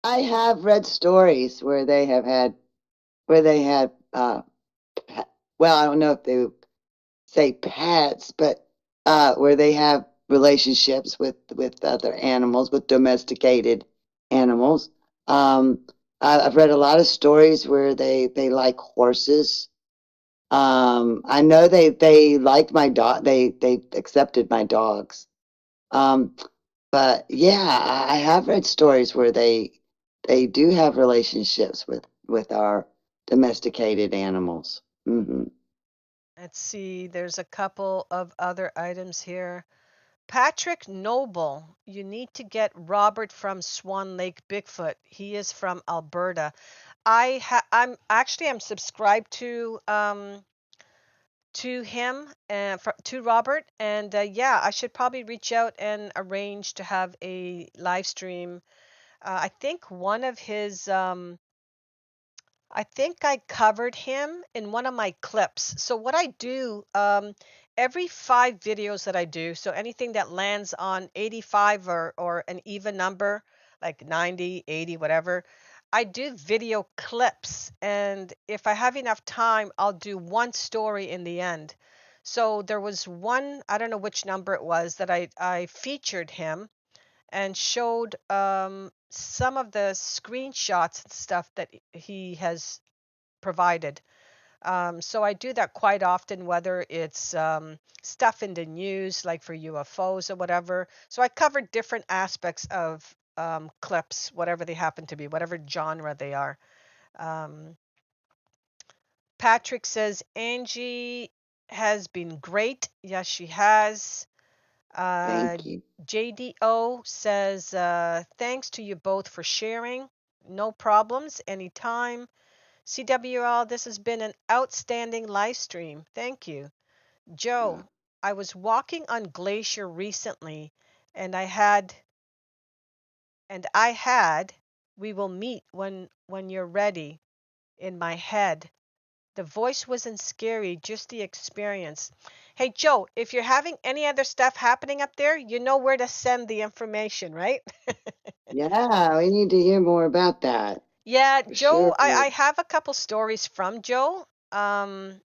I have read stories where they had well, I don't know if they say pets, but where they have relationships with other animals, with domesticated animals. Um, I've read a lot of stories where they like horses. I know they liked my dog. They accepted my dogs. Um, but yeah, I have read stories where they do have relationships with our domesticated animals. Let's see, there's a couple of other items here. Patrick Noble, you need to get Robert from Swan Lake Bigfoot. He is from Alberta. I'm subscribed to him and to Robert, and yeah, I should probably reach out and arrange to have a live stream. I think one of his I think I covered him in one of my clips. So what I do, every 5 videos that I do, so anything that lands on 85 or an even number, like 90, 80, whatever, I do video clips. And if I have enough time, I'll do one story in the end. So there was one, I don't know which number it was, that I featured him and showed some of the screenshots and stuff that he has provided. So I do that quite often, whether it's stuff in the news, like for UFOs or whatever. So I cover different aspects of clips, whatever they happen to be, whatever genre they are. Um, Patrick says Angie has been great. Yes, she has. Uh, Thank you. JDO says, thanks to you both for sharing. No problems, anytime. CWL, this has been an outstanding live stream. Thank you. Uh, Joe, I was walking on Glacier recently and I had we will meet when you're ready in my head. The voice wasn't scary, just the experience. Hey Joe, if you're having any other stuff happening up there, you know where to send the information, right? yeah, we need to hear more about that Yeah, for Joe, sure. I have a couple stories from Joe.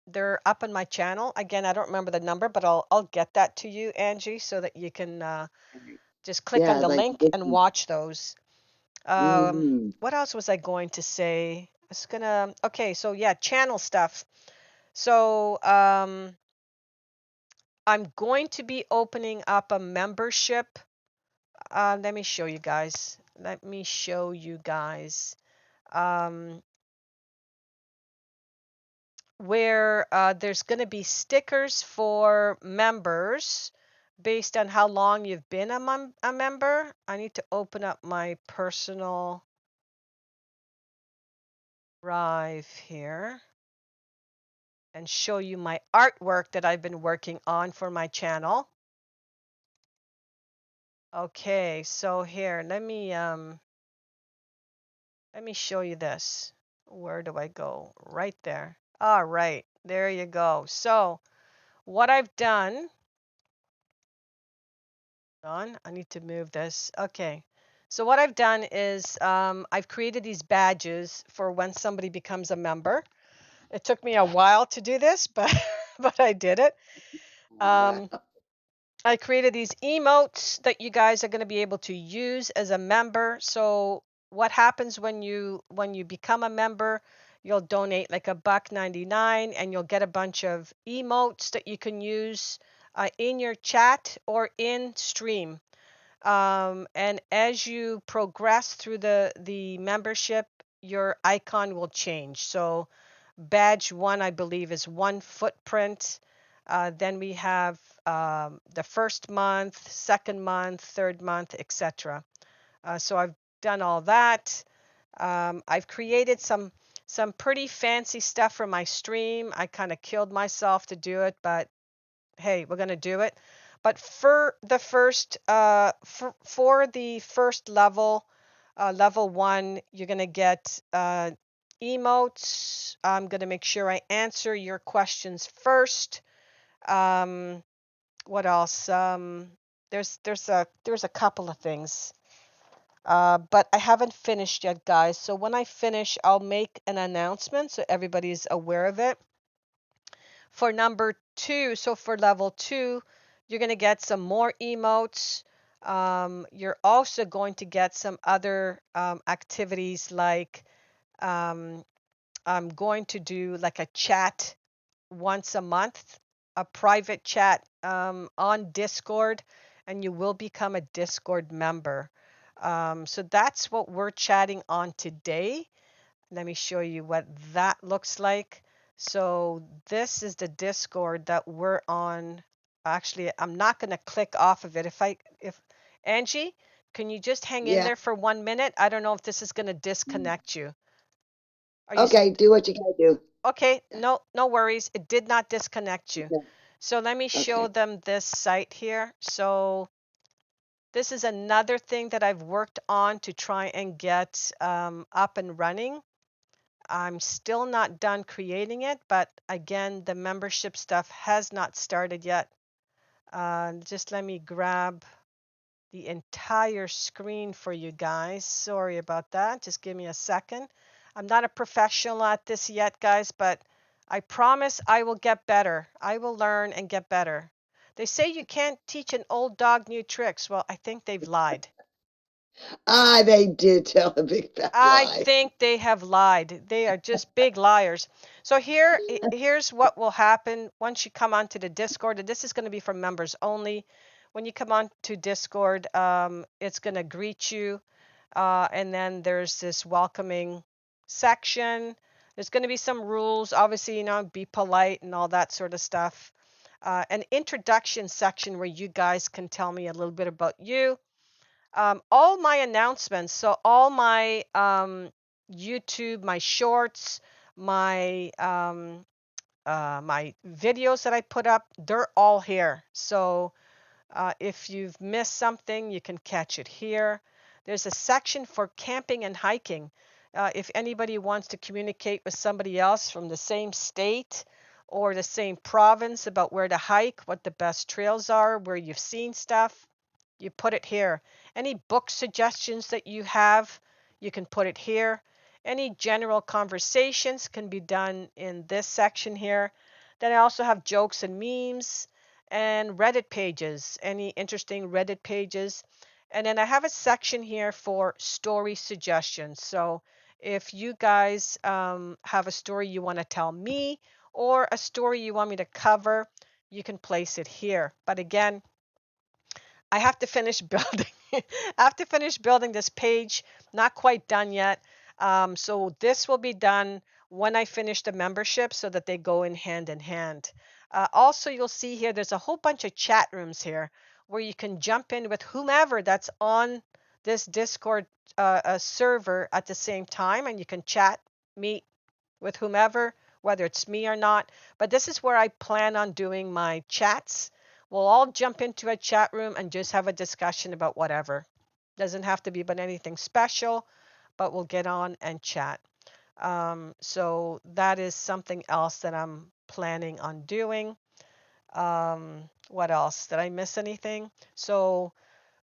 They're up on my channel. Again, I don't remember the number, but I'll get that to you, Angie, so that you can just click Yeah, on I'd the like to link and listen. watch those. Hmm. What else was I going to say? I was gonna, okay, so yeah, channel stuff. So I'm going to be opening up a membership. Let me show you guys. Let me show you guys. Um, where there's going to be stickers for members based on how long you've been a member. I need to open up my personal drive here and show you my artwork that I've been working on for my channel. Okay, so here, let me show you this. Where do I go? Right there. All right, there you go. So what I've done, I need to move this. Okay. So what I've done is I've created these badges for when somebody becomes a member. It took me a while to do this, but but I did it. Wow. I created these emotes that you guys are going to be able to use as a member. So what happens when you become a member? You'll donate like a buck 99 and you'll get a bunch of emotes that you can use in your chat or in stream. And as you progress through the membership, your icon will change. So badge one, I believe, is one footprint. Then we have the first month, second month, third month, etc. So I've done all that. I've created some pretty fancy stuff for my stream. I kind of killed myself to do it, but hey, we're gonna do it. But for the first level, level one, you're gonna get emotes. I'm gonna make sure I answer your questions first. Um, what else? There's a couple of things. But I haven't finished yet, guys. So when I finish, I'll make an announcement so everybody's aware of it. For number two, so for level two, you're going to get some more emotes. You're also going to get some other activities like um, I'm going to do like a chat once a month, a private chat on Discord, and you will become a Discord member. So that's what we're chatting on today. Let me show you what that looks like. So this is the Discord that we're on. Actually, I'm not going to click off of it. If Angie, can you just hang in Yeah. there for 1 minute? I don't know if this is going to disconnect you. Are you Okay, do what you gotta do. okay? No, no worries. It did not disconnect you. Okay. So let me show Okay. them this site here. So this is another thing that I've worked on to try and get up and running. I'm still not done creating it, but again, the membership stuff has not started yet. Just let me grab the entire screen for you guys. Sorry about that. Just give me a second. I'm not a professional at this yet, guys, but I promise I will get better. I will learn and get better. They say you can't teach an old dog new tricks. Well, I think they've lied. Ah, they did tell a big fat I lie. think they have lied. They are just big liars. So here's what will happen once you come onto the Discord, and this is going to be for members only. When you come on to Discord, it's going to greet you, and then there's this welcoming section. There's going to be some rules, obviously, be polite and all that sort of stuff. An introduction section where you guys can tell me a little bit about you. All my announcements, so all my YouTube, my shorts, my videos that I put up, they're all here. So if you've missed something, you can catch it here. There's a section for camping and hiking. If anybody wants to communicate with somebody else from the same state or the same province about where to hike, what the best trails are, where you've seen stuff, you put it here. Any book suggestions that you have, you can put it here. Any general conversations can be done in this section here. Then I also have jokes and memes and Reddit pages, any interesting Reddit pages. And then I have a section here for story suggestions. So if you guys have a story you want to tell me or a story you want me to cover, you can place it here. But again, I have to finish building. I have to finish building this page. Not quite done yet. So this will be done when I finish the membership so that they go in hand. Also, you'll see here there's a whole bunch of chat rooms here where you can jump in with whomever that's on this Discord server at the same time, and you can chat, meet with whomever, whether it's me or not. But this is where I plan on doing my chats. We'll all jump into a chat room and just have a discussion about whatever. Doesn't have to be about anything special, but we'll get on and chat. So that is something else that I'm planning on doing. What else? Did I miss anything? So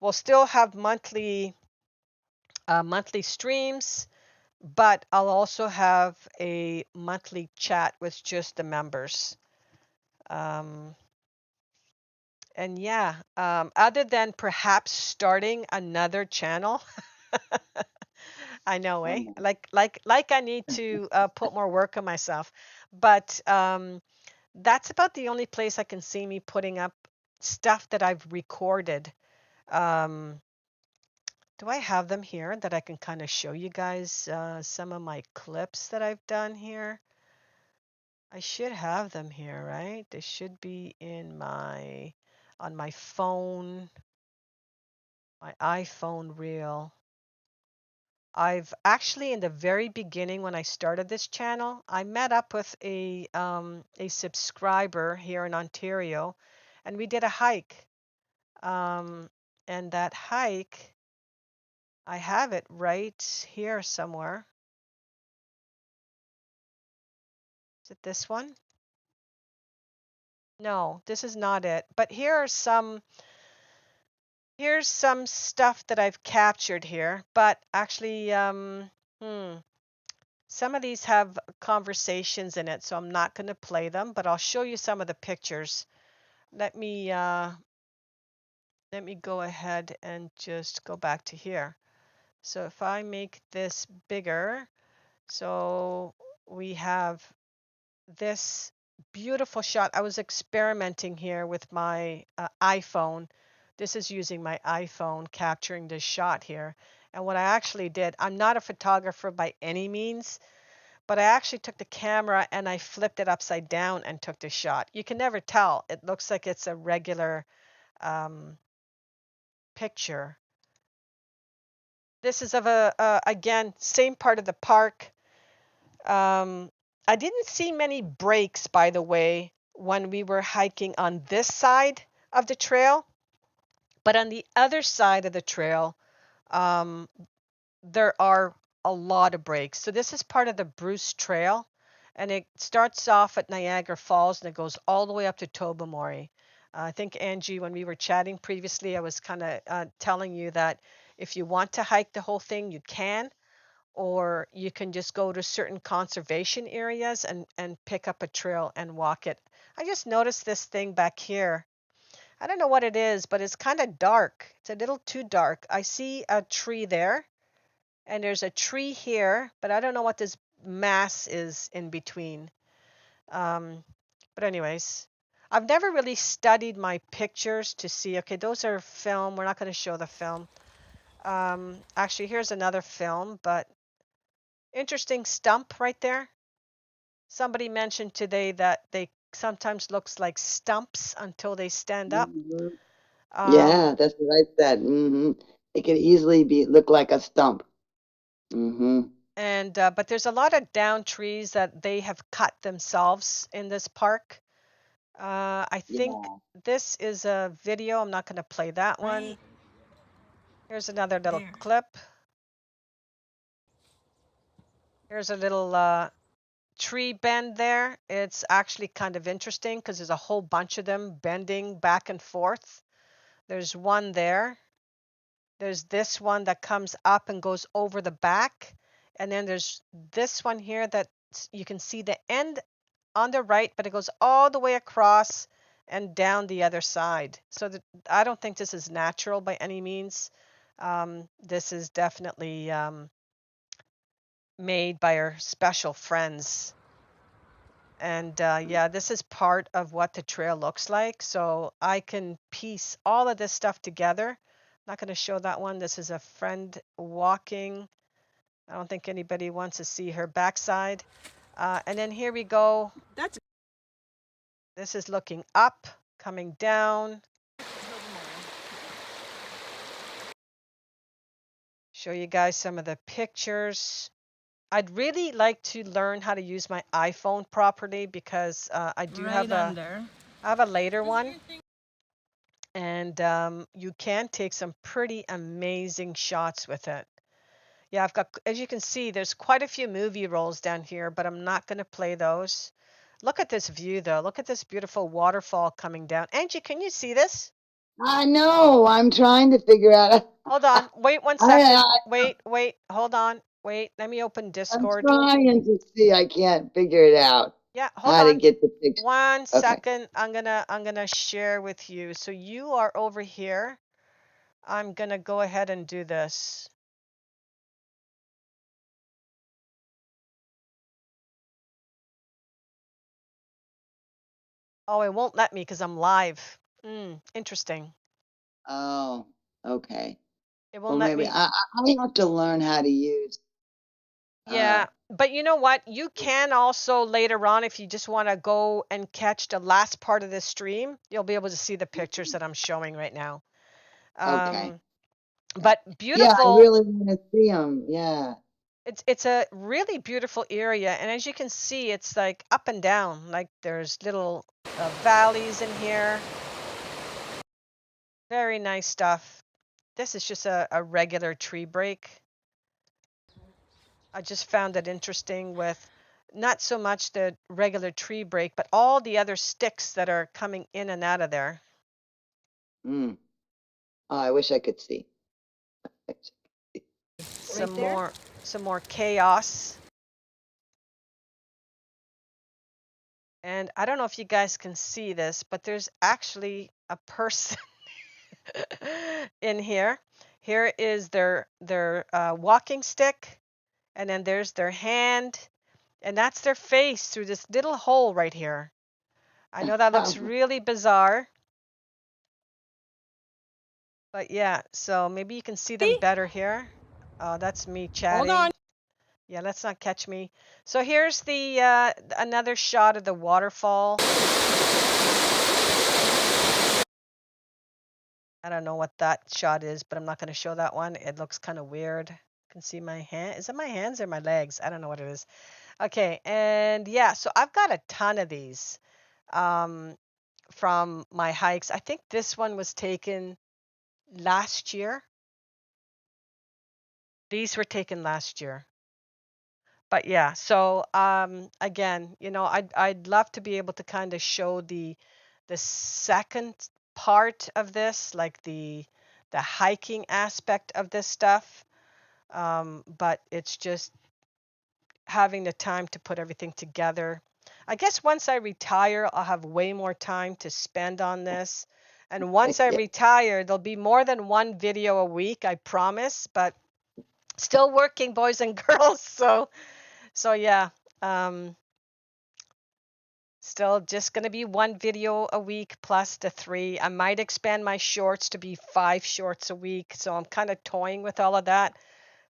we'll still have monthly streams, but I'll also have a monthly chat with just the members. Um, and yeah, other than perhaps starting another channel, I know, eh? Oh, Like I need to put more work on myself. But that's about the only place I can see me putting up stuff that I've recorded. Um, do I have them here that I can kind of show you guys some of my clips that I've done here? I should have them here, right? They should be in on my phone, my iPhone reel. I've actually, in the very beginning when I started this channel, I met up with a subscriber here in Ontario, and we did a hike. Um, and that hike, I have it right here somewhere. Is it this one? No, this is not it. But here's some stuff that I've captured here. But actually, some of these have conversations in it, so I'm not going to play them, but I'll show you some of the pictures. Let me go ahead and just go back to here. So if I make this bigger, so we have this beautiful shot. I was experimenting here with my iPhone. This is using my iPhone capturing this shot here. And what I actually did, I'm not a photographer by any means, but I actually took the camera and I flipped it upside down and took the shot. You can never tell. It looks like it's a regular um, picture. This is of again, same part of the park. Um, I didn't see many breaks, by the way, when we were hiking on this side of the trail, but on the other side of the trail, um, there are a lot of breaks. So this is part of the Bruce Trail, and it starts off at Niagara Falls and it goes all the way up to Tobermory. I think, Angie, when we were chatting previously, I was kind of telling you that if you want to hike the whole thing, you can, or you can just go to certain conservation areas and pick up a trail and walk it. I just noticed this thing back here. I don't know what it is, but it's kind of dark. It's a little too dark. I see a tree there, and there's a tree here, but I don't know what this mass is in between. Um, but anyways, I've never really studied my pictures to see, okay, those are film. We're not going to show the film. Actually, here's another film, but interesting stump right there. Somebody mentioned today that they sometimes looks like stumps until they stand up. mhm. Um, Yeah, that's what I said. It could easily be look like a stump. Hmm. and but there's a lot of down trees that they have cut themselves in this park. I think Yeah. this is a video. I'm not going to play that one. Right Here's another little there. clip. Here's a little tree bend there. It's actually kind of interesting because there's a whole bunch of them bending back and forth. There's one there. There's this one that comes up and goes over the back. And then there's this one here that you can see the end on the right, but it goes all the way across and down the other side. So I don't think this is natural by any means. This is definitely made by our special friends. And yeah, this is part of what the trail looks like. So I can piece all of this stuff together. I'm not going to show that one. This is a friend walking. I don't think anybody wants to see her backside. And then here we go. That's This is looking up, coming down. Show you guys some of the pictures. I'd really like to learn how to use my iPhone properly because I do right under. have a later one, and you can take some pretty amazing shots with it. Yeah, I've got, as you can see, there's quite a few movie rolls down here, but I'm not going to play those. Look at this view, though. Look at this beautiful waterfall coming down. Angie, can you see this? I know. I'm trying to figure out. Hold on. Wait one I, second. Wait. Hold on. Wait. Let me open I'm Discord. trying to see. I can't figure it out Yeah, hold how to on. get the picture. One Okay. second. I'm gonna share with you. So you are over here. I'm gonna go ahead and do this. Oh, it won't let me because I'm live. Interesting. Oh, okay. It Well, won't let maybe me. I have to learn how to use. Uh, Yeah, but you know what? You can also later on, if you just want to go and catch the last part of this stream, you'll be able to see the pictures that I'm showing right now. okay. Um, Okay. but Yeah, I beautiful. really want to see them. Yeah. It's a really beautiful area, and as you can see, it's like up and down. Like there's little valleys in here. Very nice stuff. This is just a regular tree break. I just found it interesting with not so much the regular tree break, but all the other sticks that are coming in and out of there. Mm. Oh, I wish I could see. Some more chaos. And I don't know if you guys can see this, but there's actually a person in here. Here is their walking stick, and then there's their hand, and that's their face through this little hole right here. I know that looks really bizarre, but yeah, so maybe you can see them better here. Oh, that's me chatting. Hold on. Yeah, let's not catch me. So here's the another shot of the waterfall. I don't know what that shot is, but I'm not going to show that one. It looks kind of weird. You can see my hand. Is it my hands or my legs? I don't know what it is. Okay, and yeah, so I've got a ton of these from my hikes. I think this one was taken last year. These were taken last year. But yeah, so again, you know, I'd love to be able to kind of show the second part of this, like the hiking aspect of this stuff. But it's just having the time to put everything together. I guess once I retire, I'll have way more time to spend on this. And once I Yeah. retire, there'll be more than one video a week, I promise, but still working, boys and girls. So yeah, um, still just going to be one video a week plus the 3. I might expand my shorts to be 5 shorts a week. So I'm kind of toying with all of that,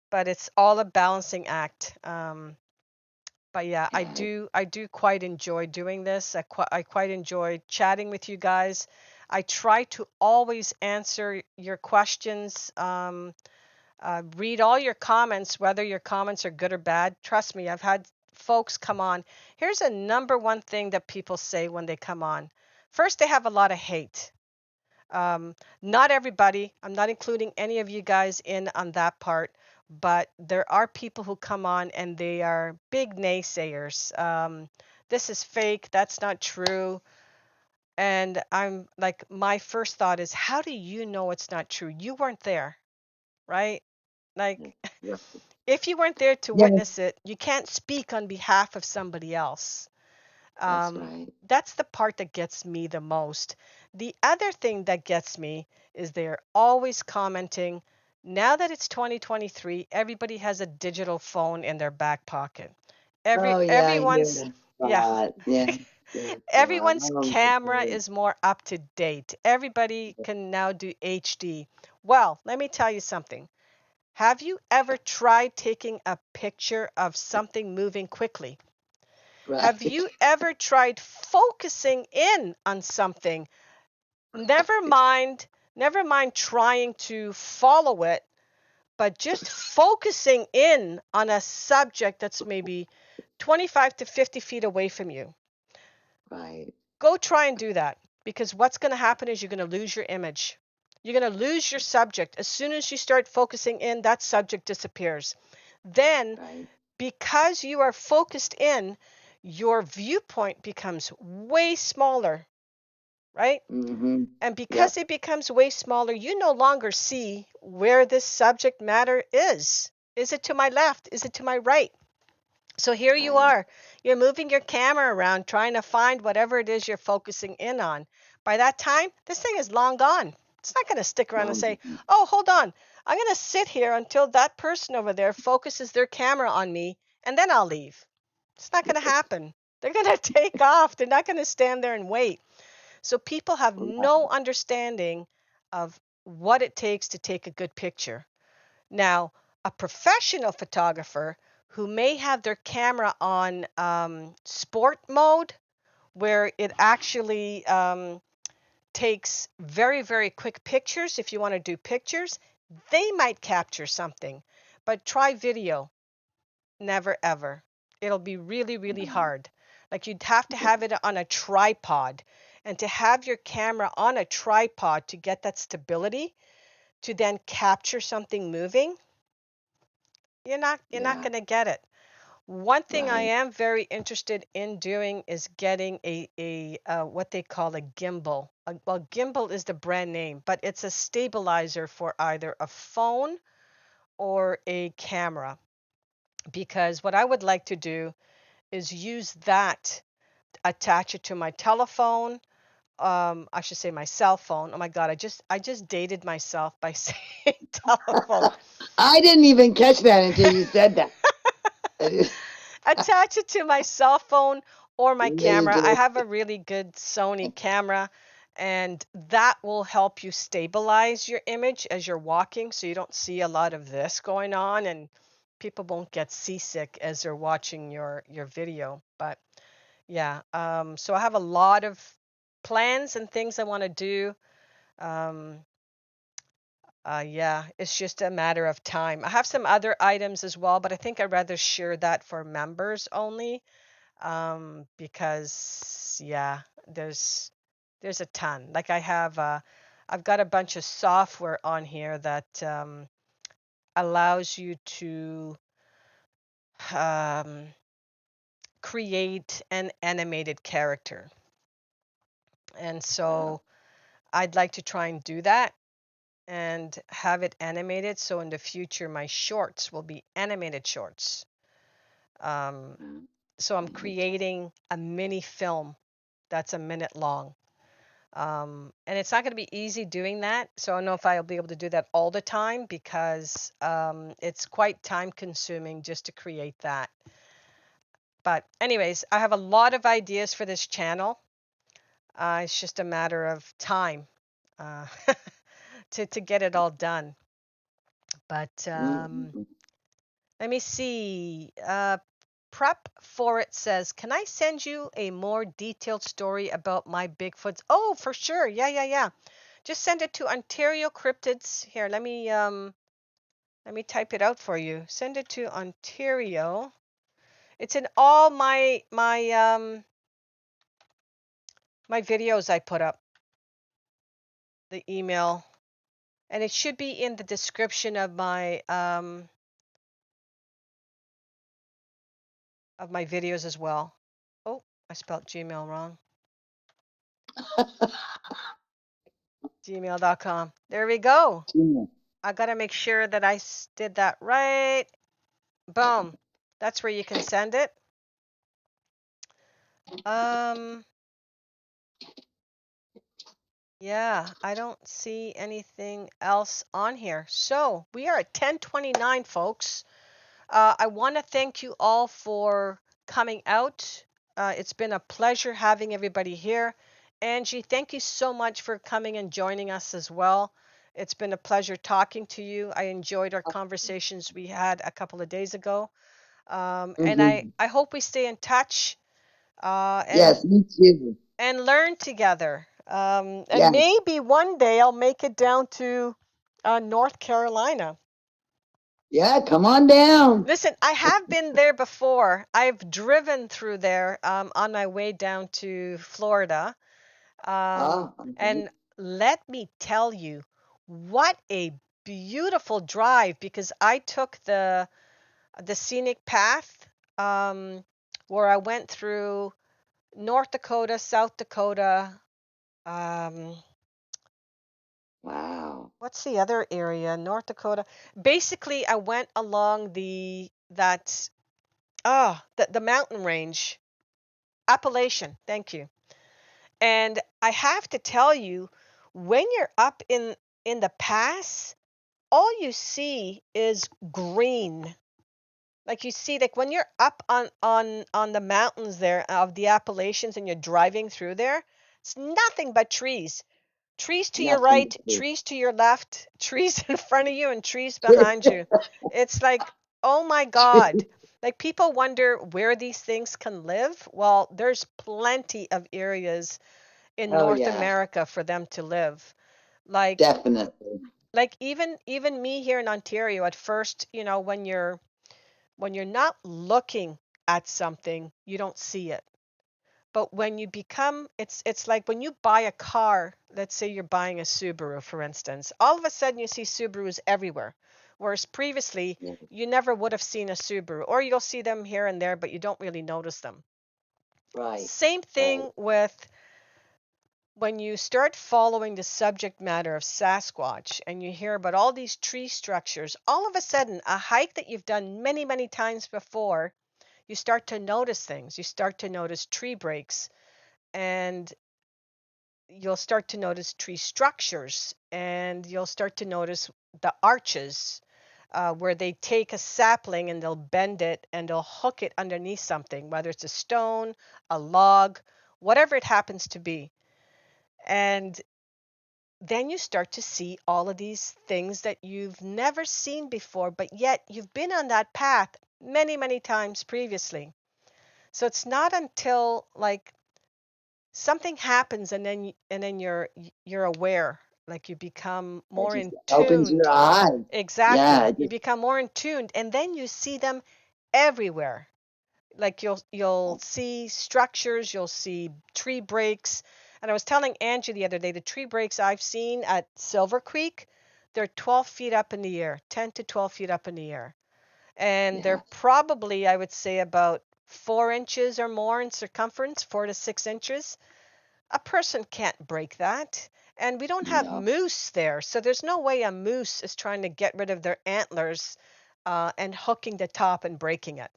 but it's all a balancing act. But yeah, I do quite enjoy doing this. I quite enjoy chatting with you guys. I try to always answer your questions. Read all your comments, whether your comments are good or bad. Trust me, I've had folks come on. Here's a number one thing that people say when they come on. First, they have a lot of hate. Not everybody, I'm not including any of you guys in on that part, but there are people who come on and they are big naysayers. This is fake, that's not true. And I'm like, my first thought is, how do you know it's not true? You weren't there, right? Like, Yeah. if you weren't there to Yeah, witness it, you can't speak on behalf of somebody else. that's right. That's the part that gets me the most. The other thing that gets me is they're always commenting. Now that it's 2023, everybody has a digital phone in their back pocket. Oh, yeah, I hear Everyone's that a yeah. lot. Yeah, yes, God. Everyone's Oh, my camera God. is more up to date. Everybody can now do HD. Well, let me tell you something. Have you ever tried taking a picture of something moving quickly? Have Right, you ever tried focusing in on something? Never mind, never mind trying to follow it, but just focusing in on a subject that's maybe 25 to 50 feet away from you. right, Go try and do that, because what's going to happen is you're going to lose your image. You're going to lose your subject. As soon as you start focusing in, that subject disappears. Then, right. because you are focused in, your viewpoint becomes way smaller, right? Mm-hmm. And because Yep. it becomes way smaller, you no longer see where this subject matter is. Is it to my left? Is it to my right? So here you Right. are. You're moving your camera around trying to find whatever it is you're focusing in on. By that time, this thing is long gone. It's not going to stick around and Long say, oh, hold on. I'm going to sit here until that person over there focuses their camera on me, and then I'll leave. It's not going to happen. They're going to take off. They're not going to stand there and wait. So people have no understanding of what it takes to take a good picture. Now, a professional photographer who may have their camera on sport mode, where it actually takes very, very quick pictures, if you want to do pictures, they might capture something. But try video. Never, ever. It'll be really, really hard. Like you'd have to have it on a tripod. And to have your camera on a tripod to get that stability, to then capture something moving, you're not Yeah. going to get it. One thing I Right. am very interested in doing is getting a what they call a gimbal. Well, gimbal is the brand name, but it's a stabilizer for either a phone or a camera. Because what I would like to do is use that, attach it to my telephone. I should say my cell phone. Oh my God, I just dated myself by saying telephone. I didn't even catch that until you said that. Attach it to my cell phone or my Yeah, you camera. I did. have a really good Sony camera, and that will help you stabilize your image as you're walking so you don't see a lot of this going on and people won't get seasick as they're watching your video. But yeah, so I have a lot of plans and things I want to do. Um, yeah, it's just a matter of time. I have some other items as well, but I think I'd rather share that for members only, because yeah, there's a ton. Like I've got a bunch of software on here that allows you to um, create an animated character, and Wow. so I'd like to try and do that and have it animated. So in the future, my shorts will be animated shorts. Um, so I'm creating a mini film that's a minute long. And it's not going to be easy doing that. So I don't know if I'll be able to do that all the time because it's quite time consuming just to create that. But, anyways, I have a lot of ideas for this channel. It's just a matter of time uh, to get it all done. But Mhm. let me see. Prep for it says, "Can I send you a more detailed story about my Bigfoots?" Oh, for sure. Yeah, yeah, yeah. Just send it to Ontario Cryptids. Here, let me type it out for you. Send it to Ontario. It's in all my videos I put up, the email, and it should be in the description of my videos as well. Oh, I spelled Gmail wrong. Gmail.com. There we go. Yeah. I gotta make sure that I did that right. Boom. That's where you can send it. Um, yeah, I don't see anything else on here. So we are at 10:29, folks. I want to thank you all for coming out. It's been a pleasure having everybody here. Angie, thank you so much for coming and joining us as well. It's been a pleasure talking to you. I enjoyed our conversations we had a couple of days ago. And I, Mhm. I hope we stay in touch uh, and Yes, me too. and learn together. And Yes. maybe one day I'll make it down to North Carolina. Yeah, come on down. Listen, I have been there before. I've driven through there on my way down to Florida. Okay. And let me tell you, what a beautiful drive because I took the scenic path where I went through North Dakota, South Dakota. Um, Wow. what's the other area? North Dakota. Basically, I went along the mountain range, Appalachian. Thank you. And I have to tell you, when you're up in the pass, all you see is green. Like you see, like when you're up on the mountains there of the Appalachians and you're driving through there, it's nothing but trees. Trees to your Nothing right, to do. trees to your left, trees in front of you, and trees behind you. It's like, oh my God. Like people wonder where these things can live. Well, there's plenty of areas in Oh North yeah, America for them to live. Like definitely. even me here in Ontario at first, when you're not looking at something, you don't see it. But when you become, it's like when you buy a car, let's say you're buying a Subaru, for instance, all of a sudden you see Subarus everywhere. Whereas previously, Yeah, you never would have seen a Subaru, or you'll see them here and there, but you don't really notice them. right, Same right. thing with when you start following the subject matter of Sasquatch and you hear about all these tree structures, all of a sudden, a hike that you've done many, many times before, you start to notice things. You start to notice tree breaks, and you'll start to notice tree structures, and you'll start to notice the arches where they take a sapling and they'll bend it and they'll hook it underneath something, whether it's a stone, a log, whatever it happens to be. And then you start to see all of these things that you've never seen before, but yet you've been on that path many, many times previously. So it's not until like something happens and then you're aware, like you become It more just in opens your tuned. eyes. Yeah, Exactly. it You just become more in tuned and then you see them everywhere. Like you'll see structures, you'll see tree breaks. And I was telling Angie the other day, the tree breaks I've seen at Silver Creek, they're 12 feet up in the air, 10 to 12 feet up in the air. And they're yeah, probably, I would say, about 4 inches or more in circumference, 4 to 6 inches. A person can't break that. And we don't have no, moose there. So there's no way a moose is trying to get rid of their antlers and hooking the top and breaking it.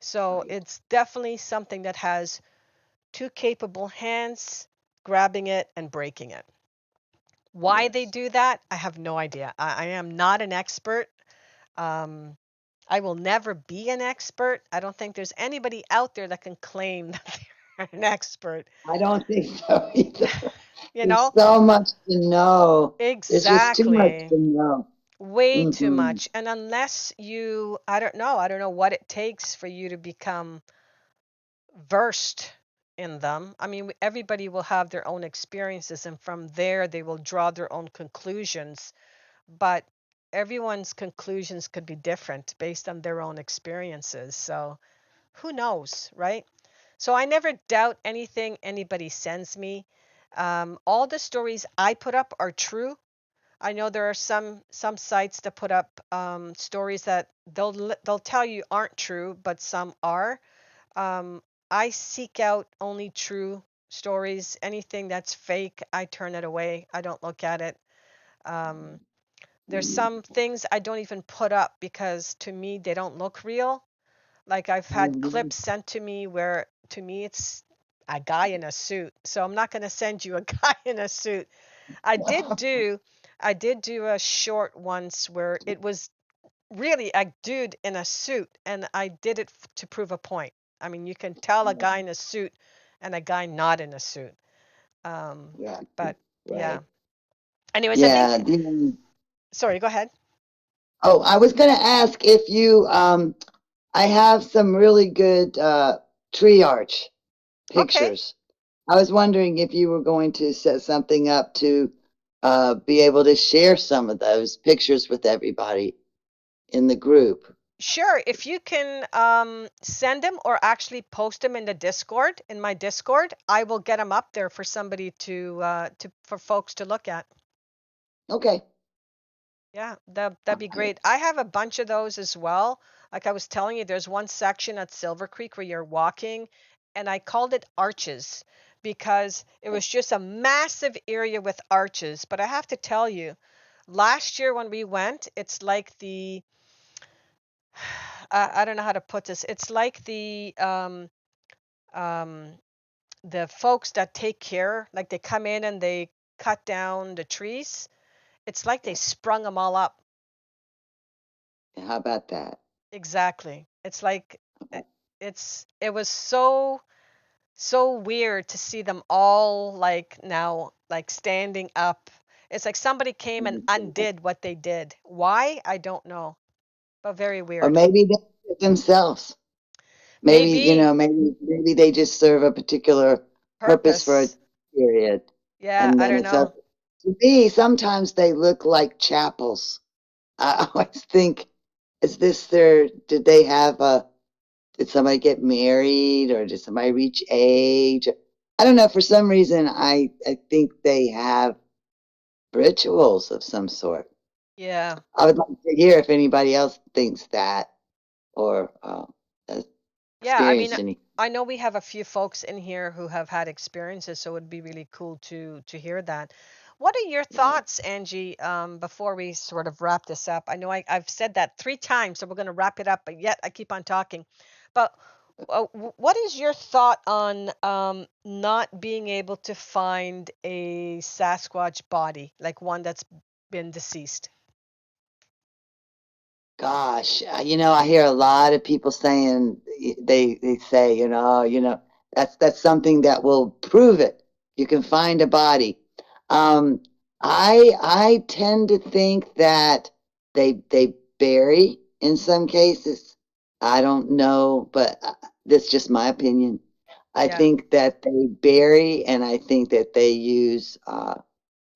So right. it's definitely something that has two capable hands grabbing it and breaking it. Why they Yes. do that, I have no idea. I am not an expert. Um, I will never be an expert. I don't think there's anybody out there that can claim that they're an expert. I don't think so either. You There's know, so much to know. There's just too much exactly. to know. Way too Mm-hmm. much. And unless you, I don't know what it takes for you to become versed in them. I mean, everybody will have their own experiences, and from there, they will draw their own conclusions. But everyone's conclusions could be different based on their own experiences. So who knows, right? So I never doubt anything anybody sends me. All the stories I put up are true. I know there are some sites that put up stories that they'll tell you aren't true, but some are. Um, I seek out only true stories. Anything that's fake, I turn it away. I don't look at it. Um, there's some things I don't even put up because to me they don't look real. Like I've had Mm-hmm. clips sent to me where to me it's a guy in a suit. So I'm not going to send you a guy in a suit. I did do I did do a short once where it was really a dude in a suit, and I did it to prove a point. I mean, you can tell a guy in a suit and a guy not in a suit. Yeah, But yeah. right. Anyways, I Yeah. think. Sorry, go ahead. Oh, I was going to ask if you, I have some really good tree arch Okay. pictures. I was wondering if you were going to set something up to be able to share some of those pictures with everybody in the group. Sure. If you can send them or actually post them in the Discord, in my Discord, I will get them up there for somebody to for folks to look at. Okay. Yeah, that'd All be right. great. I have a bunch of those as well. Like I was telling you, there's one section at Silver Creek where you're walking, and I called it arches because it was just a massive area with arches. But I have to tell you, last year when we went, it's like I don't know how to put this. It's like um, the folks that take care, like they come in and they cut down the trees. It's like they Yeah. sprung them all up. How about that? Exactly. It's like it was so weird to see them all like now like standing up. It's like somebody came and undid what they did. Why? I don't know, but very Or weird. maybe they do it themselves. Maybe, Maybe maybe they just serve a particular purpose for a purpose. period. Yeah, And I then don't it's up. know. To me, sometimes they look like chapels. I always think, is this their, did somebody get married or did somebody reach age? I don't know. For some reason, I think they have rituals of some sort. Yeah. I would like to hear if anybody else thinks that or has Yeah, I mean, experienced any. I know we have a few folks in here who have had experiences, so it'd be really cool to hear that. What are your Yeah. thoughts, Angie, before we sort of wrap this up? I know I've said that 3 times, so we're going to wrap it up, but yet I keep on talking. But what is your thought on not being able to find a Sasquatch body, like one that's been deceased? Gosh, I hear a lot of people saying they say, that's something that will prove it. You can find a body. Um, I tend to think that they bury in some cases. I don't know, but this is just my opinion. I Yeah. think that they bury, and I think that they use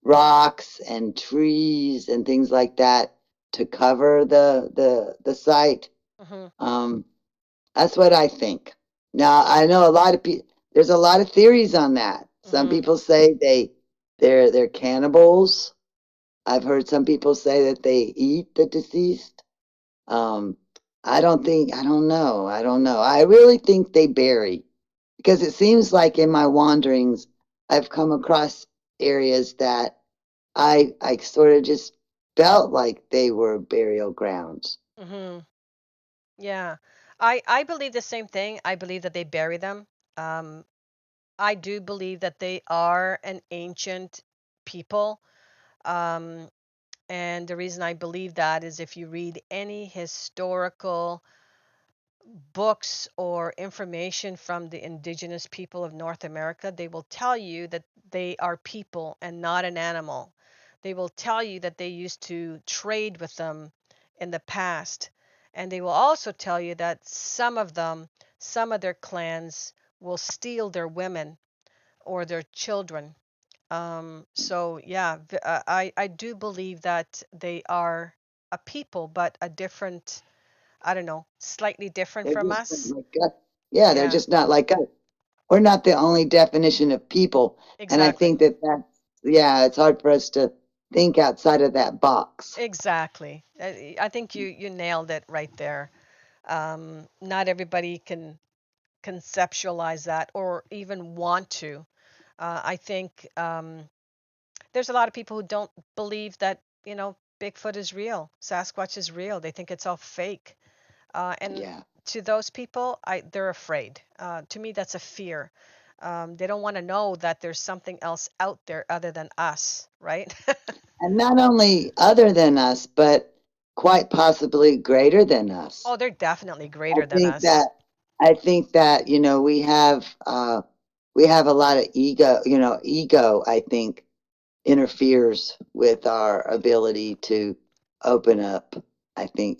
rocks and trees and things like that to cover the site. Hmm. Um, that's what I think. Now I know a lot of people. There's a lot of theories on that. Some Hmm. people say they're cannibals. I've heard some people say that they eat the deceased. Um, I don't know. I don't know. I really think they bury because it seems like in my wanderings, I've come across areas that I sort of just felt like they were burial grounds. Hmm. Yeah. I believe the same thing. I believe that they bury them. Um, I do believe that they are an ancient people. Um, and the reason I believe that is if you read any historical books or information from the indigenous people of North America, they will tell you that they are people and not an animal. They will tell you that they used to trade with them in the past. And they will also tell you that some of them, some of their clans will steal their women or their children. So yeah, I do believe that they are a people, but a different, I don't know, slightly different They're from just not us. like us. Yeah, they're Yeah, just not like us. We're not the only definition of people. And I exactly. think yeah, it's hard for us to think outside of that box. Exactly. I think you nailed it right there. Not everybody can conceptualize that or even want to. I think there's a lot of people who don't believe that, Bigfoot is real, Sasquatch is real. They think it's all fake. And Yeah. to those people, they're afraid. To me, that's a fear. They don't want to know that there's something else out there other than us, right? And not only other than us, but quite possibly greater than us. Oh, they're definitely I greater than think us. that I think that, we have a lot of ego, ego, I think, interferes with our ability to open up. I think,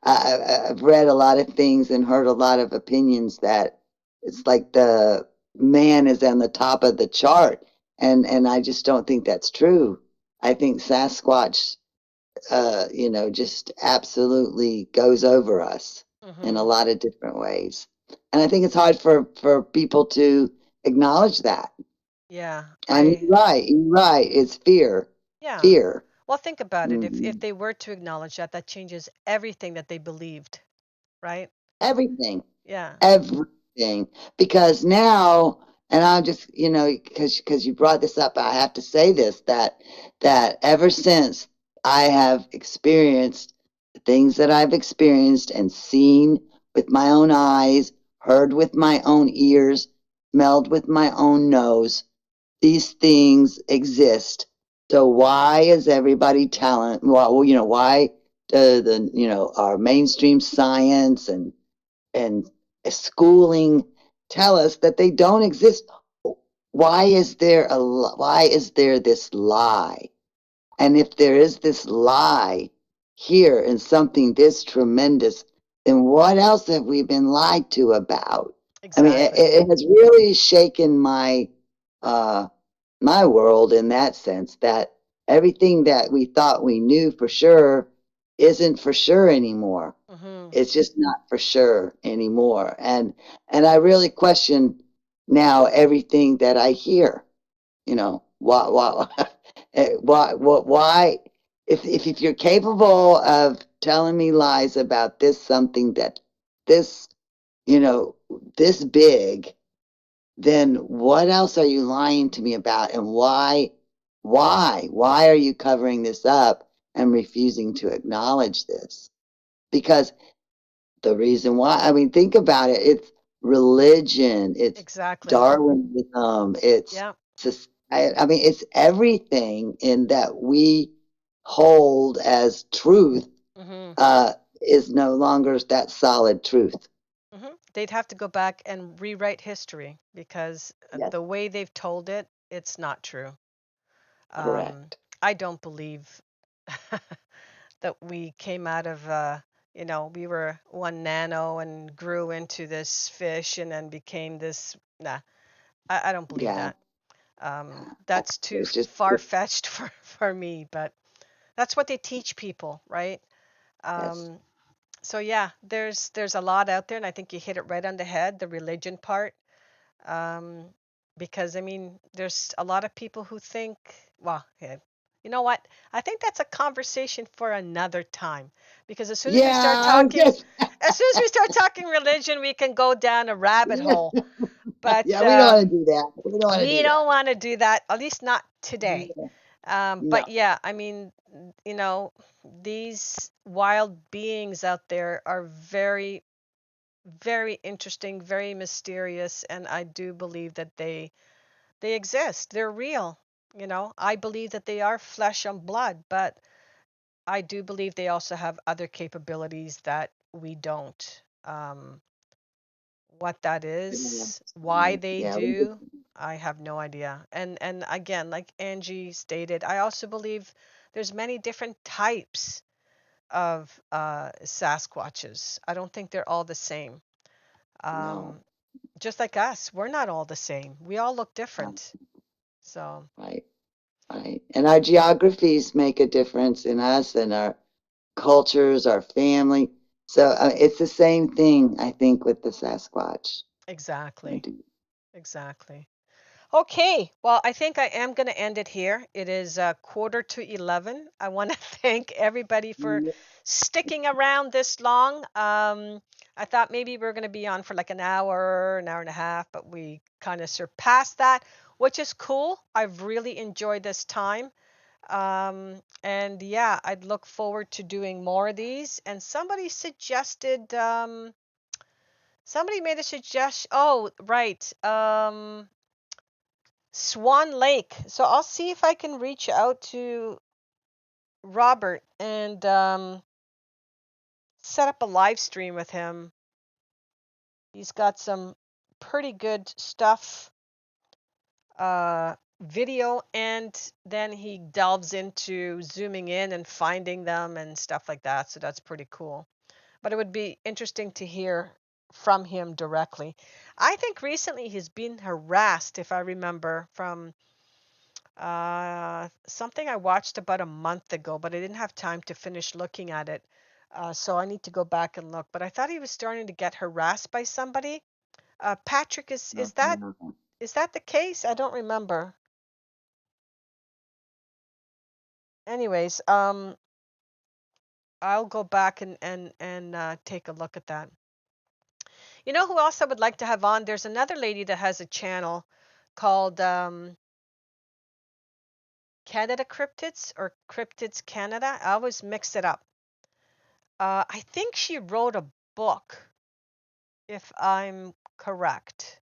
I've read a lot of things and heard a lot of opinions that it's like the man is on the top of the chart, and I just don't think that's true. I think Sasquatch, just absolutely goes over us in a Hmm. lot of different ways, and I think it's hard for people to acknowledge that. Yeah, And you're right. It's fear, yeah. fear. Well, think about it. If Hmm. they were to acknowledge that, that changes everything that they believed, right? Everything, Yeah. everything. Because now, and I'll just, because you brought this up, I have to say this that ever since I have experienced the things that I've experienced and seen with my own eyes, heard with my own ears, smelled with my own nose, these things exist. So why is everybody telling? Well, why the our mainstream science and schooling tell us that they don't exist. Why is there this lie? And if there is this lie here in something this tremendous, then what else have we been lied to about? I mean, Exactly. it has really shaken uh, my world in that sense, that everything that we thought we knew for sure isn't for sure anymore. Hmm. It's just not for sure anymore. And I really question now everything that I hear. Why why if you're capable of telling me lies about this something that this you know this big, then what else are you lying to me about, and why are you covering this up and refusing to acknowledge this? Because the reason why, I mean, think about it, it's religion, it's Exactly. Darwinism, it's Yeah. I mean, it's everything in that we hold as truth Hmm. uh, is no longer that solid truth. They'd have to go back and rewrite history because Yes, the way they've told it, it's not true. Um, correct. I don't believe that we came out of, we were one nano and grew into this fish and then became this. Nah, I don't believe Yeah, that. That's too it's just far fetched for me, but that's what they teach people, right? yes, Um, so yeah, there's a lot out there, and I think you hit it right on the head, the religion part. Um, because I mean, there's a lot of people who think, well, yeah, you know what? I think that's a conversation for another time. Because as soon as we start yeah, talking, yes, as soon as we start talking religion, we can go down a rabbit hole. But yeah. We don't want to do that. We don't want to we do don't that. want to do that, at least not today. Yeah, But no, yeah, I mean, you know, these wild beings out there are very, very interesting, very mysterious, and I do believe that they exist. They're real. I believe that they are flesh and blood, but I do believe they also have other capabilities that we don't. What that is, why they yeah, do, I have no idea. And again, like Angie stated, I also believe there's many different types of Sasquatches. I don't think they're all the same. no, Um, just like us, we're not all the same. We all look no, different. So, right. Right. And our geographies make a difference in us and our cultures, our family. So it's the same thing, I think, with the Sasquatch. I exactly. do. Exactly. Okay, well, I think I am going to end it here. It is quarter to 11. I want to thank everybody for Yeah. sticking around this long. I thought maybe we were going to be on for like an hour and a half, but we kind of surpassed that, which is cool. I've really enjoyed this time. And yeah, I'd look forward to doing more of these. And somebody made a suggestion. Oh, right. Swan Lake. So I'll see if I can reach out to Robert and set up a live stream with him. He's got some pretty good stuff, video, and then he delves into zooming in and finding them and stuff like that. So that's pretty cool. But it would be interesting to hear from him directly. I think recently he's been harassed, if I remember, from something I watched about a month ago, but I didn't have time to finish looking at it. So I need to go back and look. But I thought he was starting to get harassed by somebody. Patrick, is No, is that no, is that the case? I don't remember. Anyways, I'll go back and take a look at that. You know who else I would like to have on? There's another lady that has a channel called Canada Cryptids or Cryptids Canada. I always mix it up. I think she wrote a book, if I'm correct.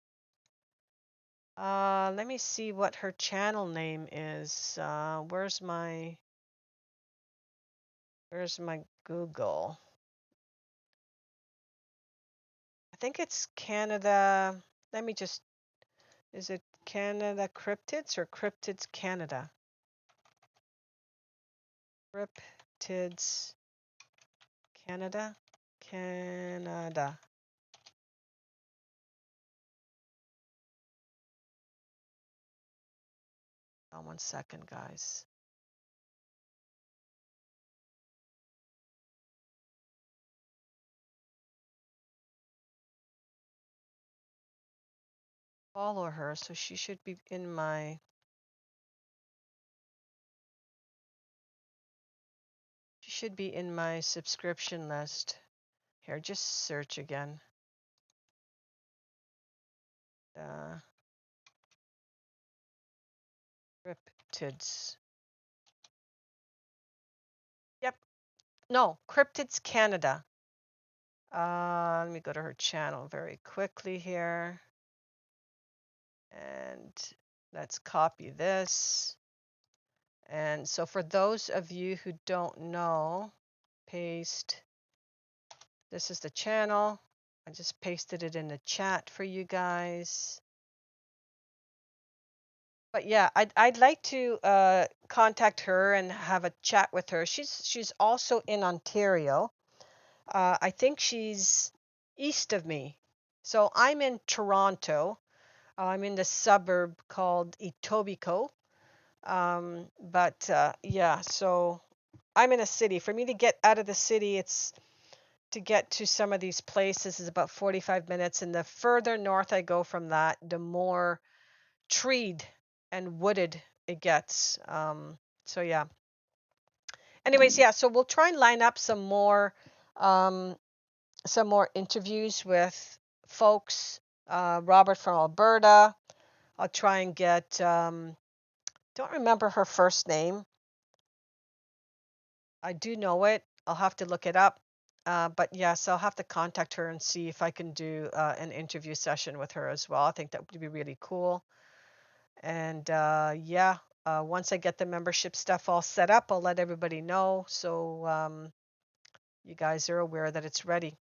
Let me see what her channel name is. Where's my Where's my Google? I think it's Canada. Let me just, is it Canada Cryptids or Cryptids Canada? Cryptids Canada? Canada. Oh, 1 second, guys. Follow her, so she should be in my subscription list. Here, just search again. Uh, Cryptids. Yep. No, Cryptids Canada. Let me go to her channel very quickly here. And let's copy this. And so for those of you who don't know, paste. This is the channel. I just pasted it in the chat for you guys. But yeah, I'd like to contact her and have a chat with her. She's also in Ontario. I think she's east of me. So I'm in Toronto. I'm in the suburb called Etobicoke. But yeah, so I'm in a city. For me to get out of the city, it's to get to some of these places is about 45 minutes. And the further north I go from that, the more treed and wooded it gets. So yeah. Anyways, yeah. So we'll try and line up um, some more interviews with folks. Robert from Alberta. I'll try and get. Don't remember her first name. I do know it. I'll have to look it up. But yes, I'll have to contact her and see if I can do an interview session with her as well. I think that would be really cool. And yeah, once I get the membership stuff all set up, I'll let everybody know so you guys are aware that it's ready.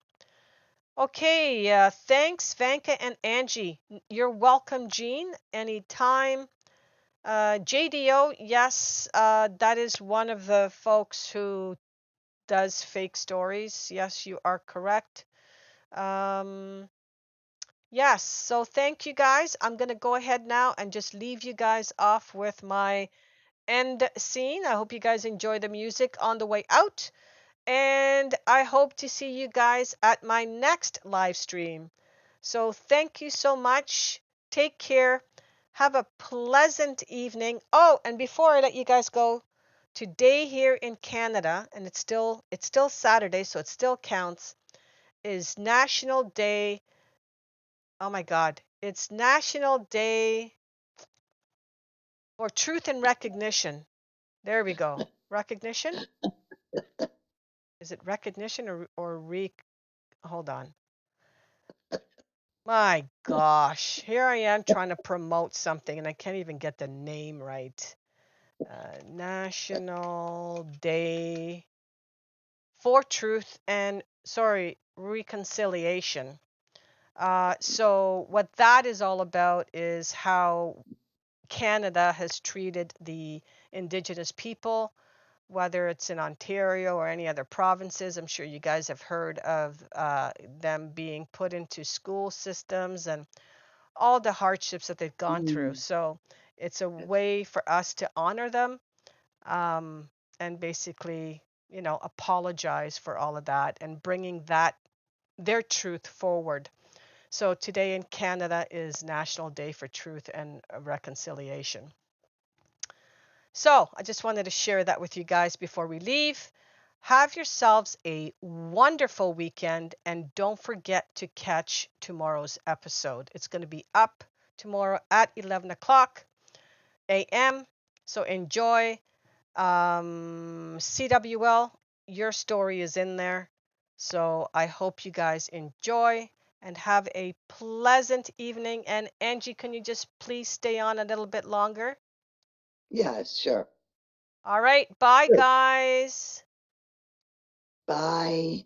Okay, thanks, Vanka and Angie. You're welcome, Jean. Anytime. JDO, yes, that is one of the folks who does fake stories. Yes, you are correct. Yes, so thank you guys. I'm going to go ahead now and just leave you guys off with my end scene. I hope you guys enjoy the music on the way out. And I hope to see you guys at my next live stream. So thank you so much. Take care. Have a pleasant evening. Oh, and before I let you guys go, today here in Canada, and it's still Saturday, so it still counts, is National Day. Oh my God. It's National Day for Truth and Recognition. There we go. Recognition? Is it recognition or hold on. My gosh. Here I am trying to promote something and I can't even get the name right. National Day for Truth and Reconciliation. So what that is all about is how Canada has treated the Indigenous people, whether it's in Ontario or any other provinces. I'm sure you guys have heard of them being put into school systems and all the hardships that they've gone through. So it's a way for us to honor them and basically, apologize for all of that and bringing their truth forward. So today in Canada is National Day for Truth and Reconciliation. So I just wanted to share that with you guys before we leave. Have yourselves a wonderful weekend and don't forget to catch tomorrow's episode. It's going to be up tomorrow at 11 o'clock a.m. So enjoy. CWL, your story is in there. So I hope you guys enjoy and have a pleasant evening. And Angie, can you just please stay on a little bit longer? Yeah, sure. All right. Bye, Sure. guys. Bye.